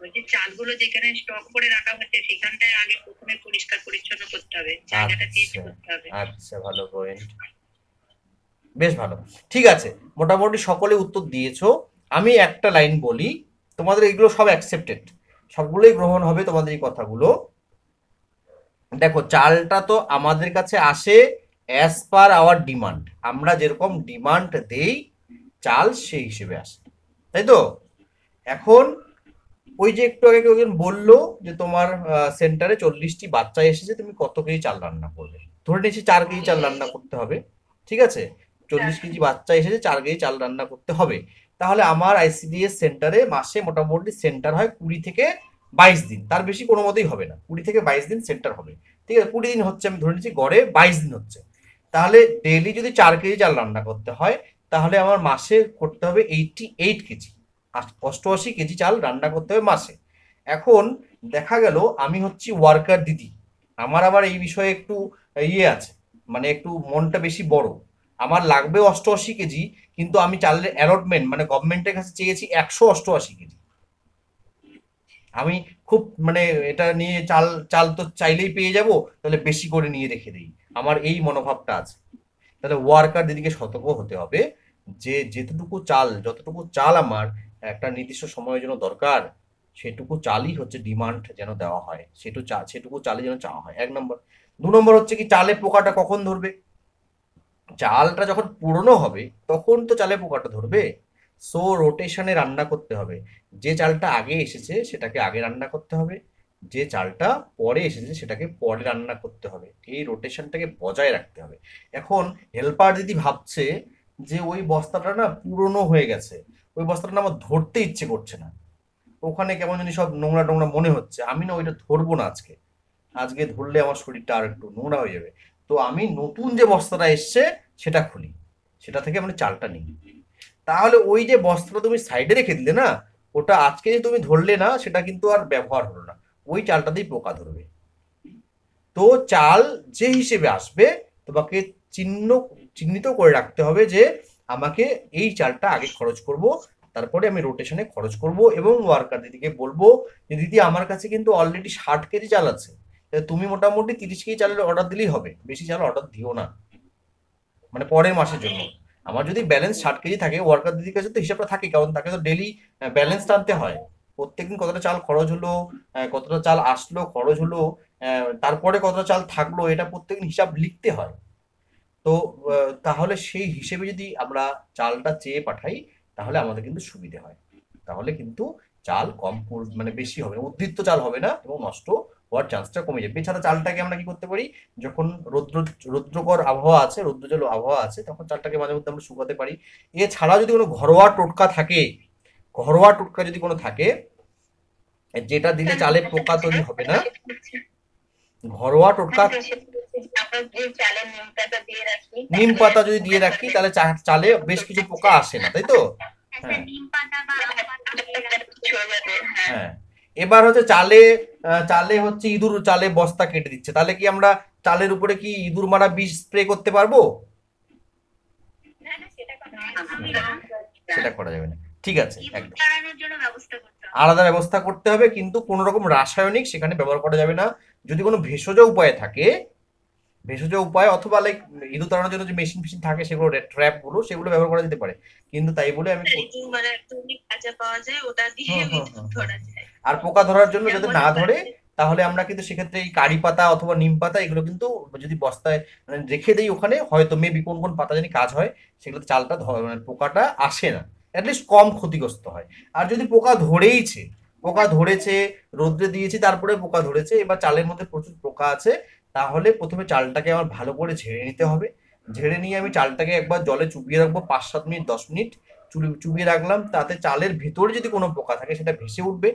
ওই যে চালগুলো যেখানে স্টক করে রাখা হচ্ছে সেখানটায় আগে প্রথমে পরিষ্কার পরিচ্ছন্ন করতে হবে, জায়গাটা চেঞ্জ করতে হবে। আচ্ছা, ভালো পয়েন্ট, বেশ ভালো। ঠিক আছে, মোটামুটি সকলে উত্তর দিয়েছো। আমি একটা লাইন বলি, তোমাদের এগুলো সব অ্যাকসেপ্টেড, সবগুলোই গ্রহণ হবে তোমাদের এই কথাগুলো। দেখো, চালটা তো আমাদের কাছে আসে অ্যাজ পার আওয়ার ডিমান্ড, আমরা যেরকম ডিমান্ড দেই চাল সেই হিসেবে আসে, তাই তো? এখন ওই যে একটু আগে কেউ বললো যে তোমার সেন্টারে 40টি বাচ্চা এসেছে, তুমি কত কেজি চাল রান্না করবে? ধরে নিচ্ছি 4 কেজি চাল রান্না করতে হবে, ঠিক আছে? 40 কেজি বাচ্চা এসেছে, 4 কেজি চাল রান্না করতে হবে। তাহলে আমার আইসিডিএস সেন্টারে মাসে মোটামুটি সেন্টার হয় 20 থেকে 22 দিন, তার বেশি কোনো মতেই হবে না। 20 থেকে 22 দিন সেন্টার হবে, ঠিক আছে? 20 দিন হচ্ছে, আমি ধরে নিচ্ছি গড়ে 22 দিন হচ্ছে। তাহলে ডেইলি যদি 4 কেজি চাল রান্না করতে হয়, তাহলে আমার মাসে করতে হবে 88 কেজি, 88 কেজি চাল রান্না করতে হবে মাসে। এখন দেখা গেল আমি হচ্ছি ওয়ার্কার দিদি, আমার আবার এই বিষয়ে একটু আছে, মানে একটু মনটা বেশি বড়, আমার লাগবে 88 কেজি, কিন্তু আমি চালের অ্যালটমেন্ট মানে গভর্নমেন্টের কাছে চেয়েছি 188 কেজি। আমি খুব মানে এটা নিয়ে চাল তো চাইলেই পেয়ে যাব, তাহলে বেশি করে নিয়ে রেখে দিই, আমার এই মনোভাবটা আছে। তাহলে ওয়ার্কার দিদিকে সতর্ক হতে হবে যে যতটুকু চাল আমার একটা নির্দিষ্ট সময়ের জন্য দরকার, সেটুকু চালই হচ্ছে ডিমান্ড যেন দেওয়া হয়, সেটুকু চালই যেন চাওয়া হয়, 1 নম্বর। 2 নম্বর হচ্ছে কি, চালে পোকাটা কখন ধরবে? চালটা যখন পুরনো হবে তখন তো চালে পোকাটা ধরবে। সো রোটেশনে রান্না করতে হবে। যে চালটা আগে এসেছে সেটাকে আগে রান্না করতে হবে, যে চালটা পরে এসেছে সেটাকে পরে রান্না করতে হবে। এই রোটেশনটাকে বজায় রাখতে হবে। এখন হেল্পার দিদি ভাবছে যে ওই বস্তাটা না পুরনো হয়ে গেছে, ওই বস্তাটা না আমার ধরতে ইচ্ছে করছে না, ওখানে কেমন জানি সব নোংরা টোংরা মনে হচ্ছে, আমি না ওইটা ধরবো না আজকে, আজকে ধরলে আমার শরীরটা আর একটু নোংরা হয়ে যাবে। তো আমি নতুন যে বস্তাটা এসছে সেটা খুলি, সেটা থেকে মানে চালটা নিই। তাহলে ওই যে বস্তাটা তুমি সাইডে রেখে দিলে না, ওটা আজকে যে তুমি ধরলে না সেটা কিন্তু আর ব্যবহার হলো না, ওই চালটাতেই পোকা ধরবে। তো চাল যে হিসেবে আসবে তোমাকে চিহ্নিত করে রাখতে হবে যে আমাকে এই চালটা আগে খরচ করব, তারপরে আমি রোটেশনে খরচ করব। এবং ওয়ার্কার দিদিকে বলবো যে দিদি আমার কাছে কিন্তু অলরেডি 60 কেজি চাল আছে, তুমি মোটামুটি 30 কেজি চালের অর্ডার দিলেই হবে, বেশি চাল অর্ডার দিও না, মানে পরের মাসের জন্য। আমার যদি ব্যালেন্স 60 কেজি থাকে, ওয়ার্কার দিদির কাছে তো হিসাবটা থাকে, কারণ তাকে তো ডেলি ব্যালেন্স টানতে হয়, প্রত্যেকদিন কতটা চাল খরচ হলো, কতটা চাল আসলো খরচ হলো, তারপরে কতটা চাল থাকলো, এটা প্রত্যেকদিন হিসাব লিখতে হয়। তো তাহলে সেই হিসেবে যদি আমরা চালটা চেয়ে পাঠাই তাহলে আমাদের কিন্তু সুবিধে হয়, তাহলে কিন্তু চাল কম মানে বেশি হবে, উদ্বৃত্ত চাল হবে না এবং নষ্ট হওয়ার চান্সটা কমে যাবে। এছাড়া চালটাকে আমরা কি করতে পারি, যখন রৌদ্রকর আবহাওয়া আছে, রৌদ্রজল আবহাওয়া আছে, তখন চালটাকে মাঝে মধ্যে আমরা শুকাতে পারি। এছাড়া যদি কোনো ঘরোয়া টোটকা থাকে, ঘরোয়া টোটকা যদি কোনো থাকে যেটা দিলে চালে পোকা তৈরি হবে না, ঘরোয়া টোটকা, নিম পাতা যদি দিয়ে রাখি তাহলে চালে বেশ কিছু পোকা আসে না, তাই তো? হ্যাঁ হ্যাঁ। এবার হচ্ছে চালে হচ্ছে ইঁদুর চালে বস্তা কেটে দিচ্ছে, তাহলে কি আমরা চালের উপরে কি ইঁদুর মারা বিষ স্প্রে করতে পারবো? সেটা করা যাবে না, ঠিক আছে, একদম আলাদা ব্যবস্থা করতে হবে, কিন্তু কোন রকম রাসায়নিক সেখানে ব্যবহার করা যাবে না। যদি কোনো ভেষজ উপায় থাকে, ভেষজ উপায় অথবা লাইক ইঁদুর তাড়ানোর জন্য যে মেশিন ফিশিন থাকে সেগুলো, ট্র্যাপ গুলো, সেগুলো ব্যবহার করা যেতে পারে, কিন্তু তাই বলে আমি মানে একদমই কাঁচা পাওয়া যায়, ওটা দিয়ে ধরা যায়। আর পোকা ধরার জন্য যাতে না ধরে তাহলে আমরা কিন্তু সেক্ষেত্রে এই কারি পাতা অথবা নিম পাতা এগুলো কিন্তু যদি বস্তায় রেখে দিই ওখানে, হয়তো মেবি কোন কোন পাতা জানি কাজ হয়, সেগুলো চালটা মানে পোকাটা আসে না, অ্যাটলিস্ট কম ক্ষতিগ্রস্ত হয়। আর যদি পোকা ধরেছে, রোদ্রে দিয়েছি তারপরে পোকা ধরেছে, এবার চালের মধ্যে প্রচুর পোকা আছে, তাহলে প্রথমে চালটাকে আমার ভালো করে ঝেড়ে নিতে হবে। ঝেড়ে নিয়ে আমি চালটাকে একবার জলে চুবিয়ে রাখবো 5-7 মিনিট 10 মিনিট চুবিয়ে রাখলাম, তাতে চালের ভিতরে যদি কোনো পোকা থাকে সেটা ভেসে উঠবে।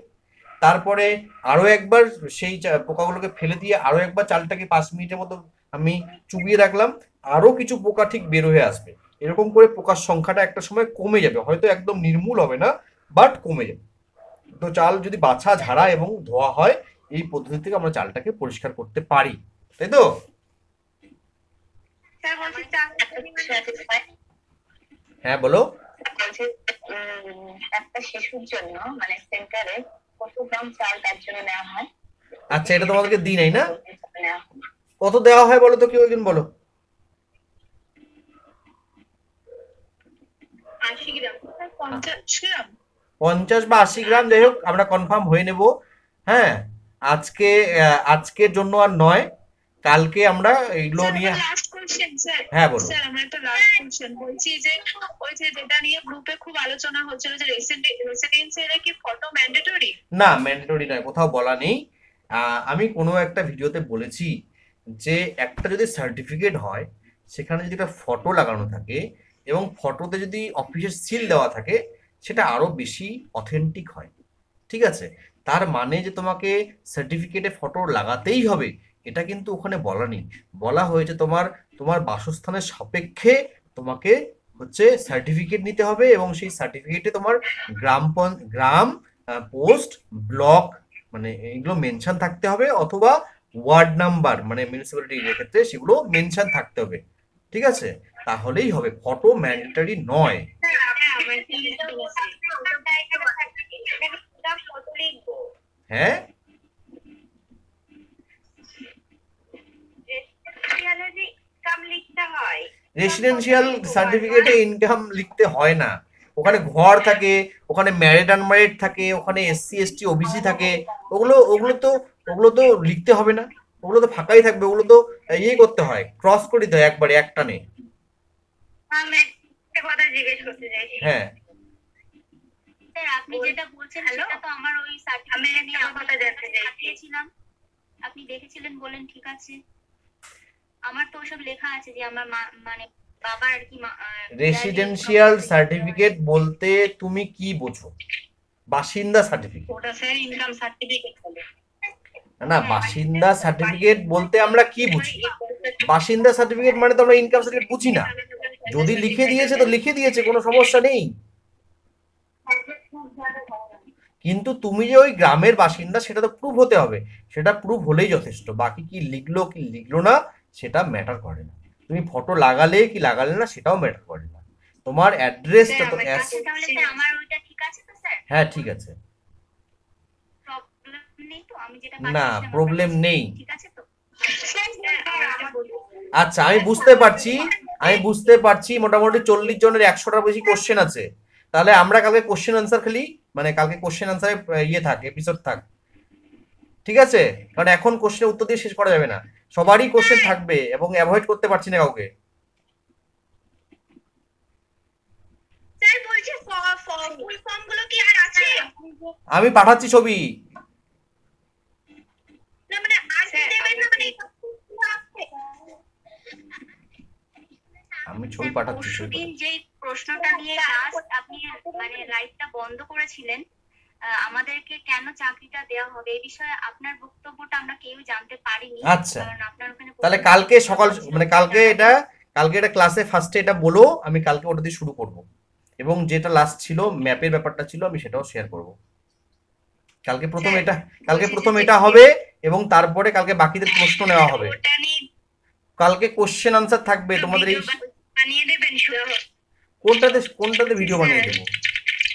তারপরে আরো একবার সেই পোকাগুলোকে ফেলে দিয়ে আরো একবার চালটাকে 5 মিনিটের মতো আমি চুবিয়ে রাখলাম, আরো কিছু পোকা ঠিক বের হয়ে আসবে। এরকম করে পোকার সংখ্যাটা একটা সময় কমে যাবে, হয়তো একদম নির্মূল হবে না, বাট কমে যাবে। তো চাল যদি বাছা, ঝাড়া এবং ধোয়া হয়, এই পদ্ধতি থেকে আমরা চালটাকে পরিষ্কার করতে পারি, তাই তো? হ্যাঁ বলো। একটা শিশুর জন্য মানে সেন্টারে কত গ্রাম চাল তার জন্য নেওয়া হয়? আচ্ছা, এটা তোমাদেরকে দিই নাই না, কত দেওয়া হয় বলো তো, কেউ একজন বলো। 80 গ্রাম, 50 গ্রাম, 50 বা 80 গ্রাম, যাই হোক আমরা কনফার্ম হয়ে নেব। হ্যাঁ, আজকের জন্য আর নয়, কালকে আমরা এইগুলো নিয়ে। Last question sir. হ্যাঁ বলো স্যার, আমার একটা লাস্ট কোশ্চেন, বলছি যে ওই যে যেটা নিয়ে গ্রুপে খুব আলোচনা হচ্ছিল যে রেসিডেন্সিয়ালে কি ফটো ম্যান্ডেটরি? না, ম্যান্ডেটরি নয়, কোথাও বলা নেই। আমি কোনো একটা ভিডিওতে বলেছি যে একটা যদি সার্টিফিকেট হয় সেখানে যদি একটা ফটো লাগানো থাকে এবং ফটোতে যদি অফিসের সিল দেওয়া থাকে সেটা আরো বেশি অথেন্টিক হয়, ঠিক আছে? তার মানে যে তোমাকে সার্টিফিকেটে ফটো লাগাতেই হবে এটা কিন্তু ওখানে বলা নেই। বলা হয়েছে তোমার বাসস্থানের সাপেক্ষে তোমাকে হচ্ছে সার্টিফিকেট নিতে হবে এবং সেই সার্টিফিকেটে তোমার গ্রাম, পোস্ট, ব্লক মানে এগুলো মেনশন থাকতে হবে, অথবা ওয়ার্ড নাম্বার মানে মিউনিসিপ্যালিটি এর ক্ষেত্রে সেগুলো মেনশন থাকতে হবে, ঠিক আছে? তাহলেই হবে, ফটো ম্যান্ডেটরি নয়। হ্যাঁ, রেসিডেন্সিয়াল সার্টিফিকেটে ইনকাম লিখতে হয় না, ওখানে ঘর থাকে, ওখানে ম্যারিড আনম্যারিড থাকে, ওখানে SC ST OBC থাকে, ওগুলো তো লিখতে হবে না, ওগুলো তো ফাঁকাই থাকবে, ওগুলো তো ইয়ে করতে হয়, ক্রস করে দিতে হয় একবারে একটানে, আমি একটা কথা জিজ্ঞেস করতে চাইছি। হ্যাঁ স্যার আপনি যেটা বলছেন সেটা তো আমার ওই সার্টিফিকেট নিয়ে আমরা পাঠিয়েছিলাম, আপনি দেখেছিলেন বলেন ঠিক আছে। আমার তো ওসব লেখা আছে যে আমার মানে বাবার আর কি রেসিডেন্সিয়াল সার্টিফিকেট বলতে তুমি কি বোঝো? বাসিন্দা সার্টিফিকেট? ওটা স্যার ইনকাম সার্টিফিকেট বলে। না, বাসিন্দা সার্টিফিকেট বলতে আমরা কি বুঝি? বাসিন্দা সার্টিফিকেট মানে তো আমরা ইনকাম সার্টিফিকেট বুঝি না। যদি লিখে দিয়েছে তো লিখে দিয়েছে, কোনো সমস্যা নেই। কিন্তু তুমি যে ওই গ্রামের বাসিন্দা সেটা তো প্রুফ হতে হবে, সেটা প্রুফ হলেই যথেষ্ট। বাকি কি লিখলো না সেটা ম্যাটার করে না। তুমি ফটো লাগালে কি লাগালে না সেটাও ম্যাটার করে না। তোমার অ্যাড্রেসটা তো আমার ওইটা ঠিক আছে তো স্যার? হ্যাঁ ঠিক আছে, প্রবলেম নেই তো? আমি যেটা না প্রবলেম নেই। ঠিক আছে তো? আচ্ছা আমি বুঝতে পারছি মোটামুটি 40 জনের 100টার বেশি কোশ্চেন আছে। তাহলে আমরা কালকে কোশ্চেন আনসার খেলি, মানে কালকে কোশ্চেন আনসারে এপিসোড থাক, ঠিক আছে? কারণ এখন কোশ্চেনের উত্তর দিয়ে শেষ করা যাবে না, সবারই কোশ্চেন থাকবে এবং অ্যাভয়েড করতে পারছি না কাউকে। স্যার বলছি ফুল ফর্ম গুলো কি আর আছে? আমি পাঠাচ্ছি ছবি। না মানে আর কি দেবেন না, মানে আমি ছবি পাঠাচ্ছি। পরশুদিন যে প্রশ্নটা নিয়ে লাস্ট আপনি মানে লাইভটা বন্ধ করেছিলেন, আমাদেরকে কেন চাকরিটা দেওয়া হবে এই বিষয়ে আপনার বক্তব্যটা আমরা কেউ জানতে পারিনি। আচ্ছা কারণ আপনার ওখানে তাহলে কালকে সকাল মানে কালকে এটা ক্লাসে ফার্স্টে এটা বলো, আমি কালকে ওটা দিয়ে শুরু করব। এবং যেটা লাস্ট ছিল ম্যাপের ব্যাপারটা ছিল আমি সেটাও শেয়ার করব। কালকে প্রথম এটা হবে এবং তারপরে কালকে বাকিদের প্রশ্ন নেওয়া হবে। কালকে কোশ্চেন আনসার থাকবে তোমাদের। এই বানিয়ে দেবেন কোনটাতে ভিডিও বানিয়ে দেবো?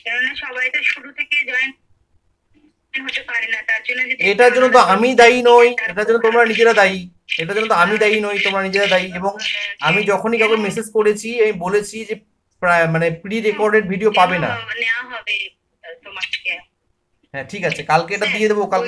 কেননা সবাই তো শুরু থেকে জয়েন হতে পারে না, তার জন্য এটার জন্য তো আমি দায়ী নই, এটার জন্য তোমরা নিজেরা দায়ী। এটার জন্য তো আমি দায়ী নই, তোমরা নিজেরা দায়ী। এবং আমি যখনই কাউকে মেসেজ করেছি আমি বলেছি যে মানে প্রি রেকর্ডেড ভিডিও পাবে না। নেওয়া হবে তোমাকে। হ্যাঁ ঠিক আছে, কালকে এটা দিয়ে দেবো। কালকে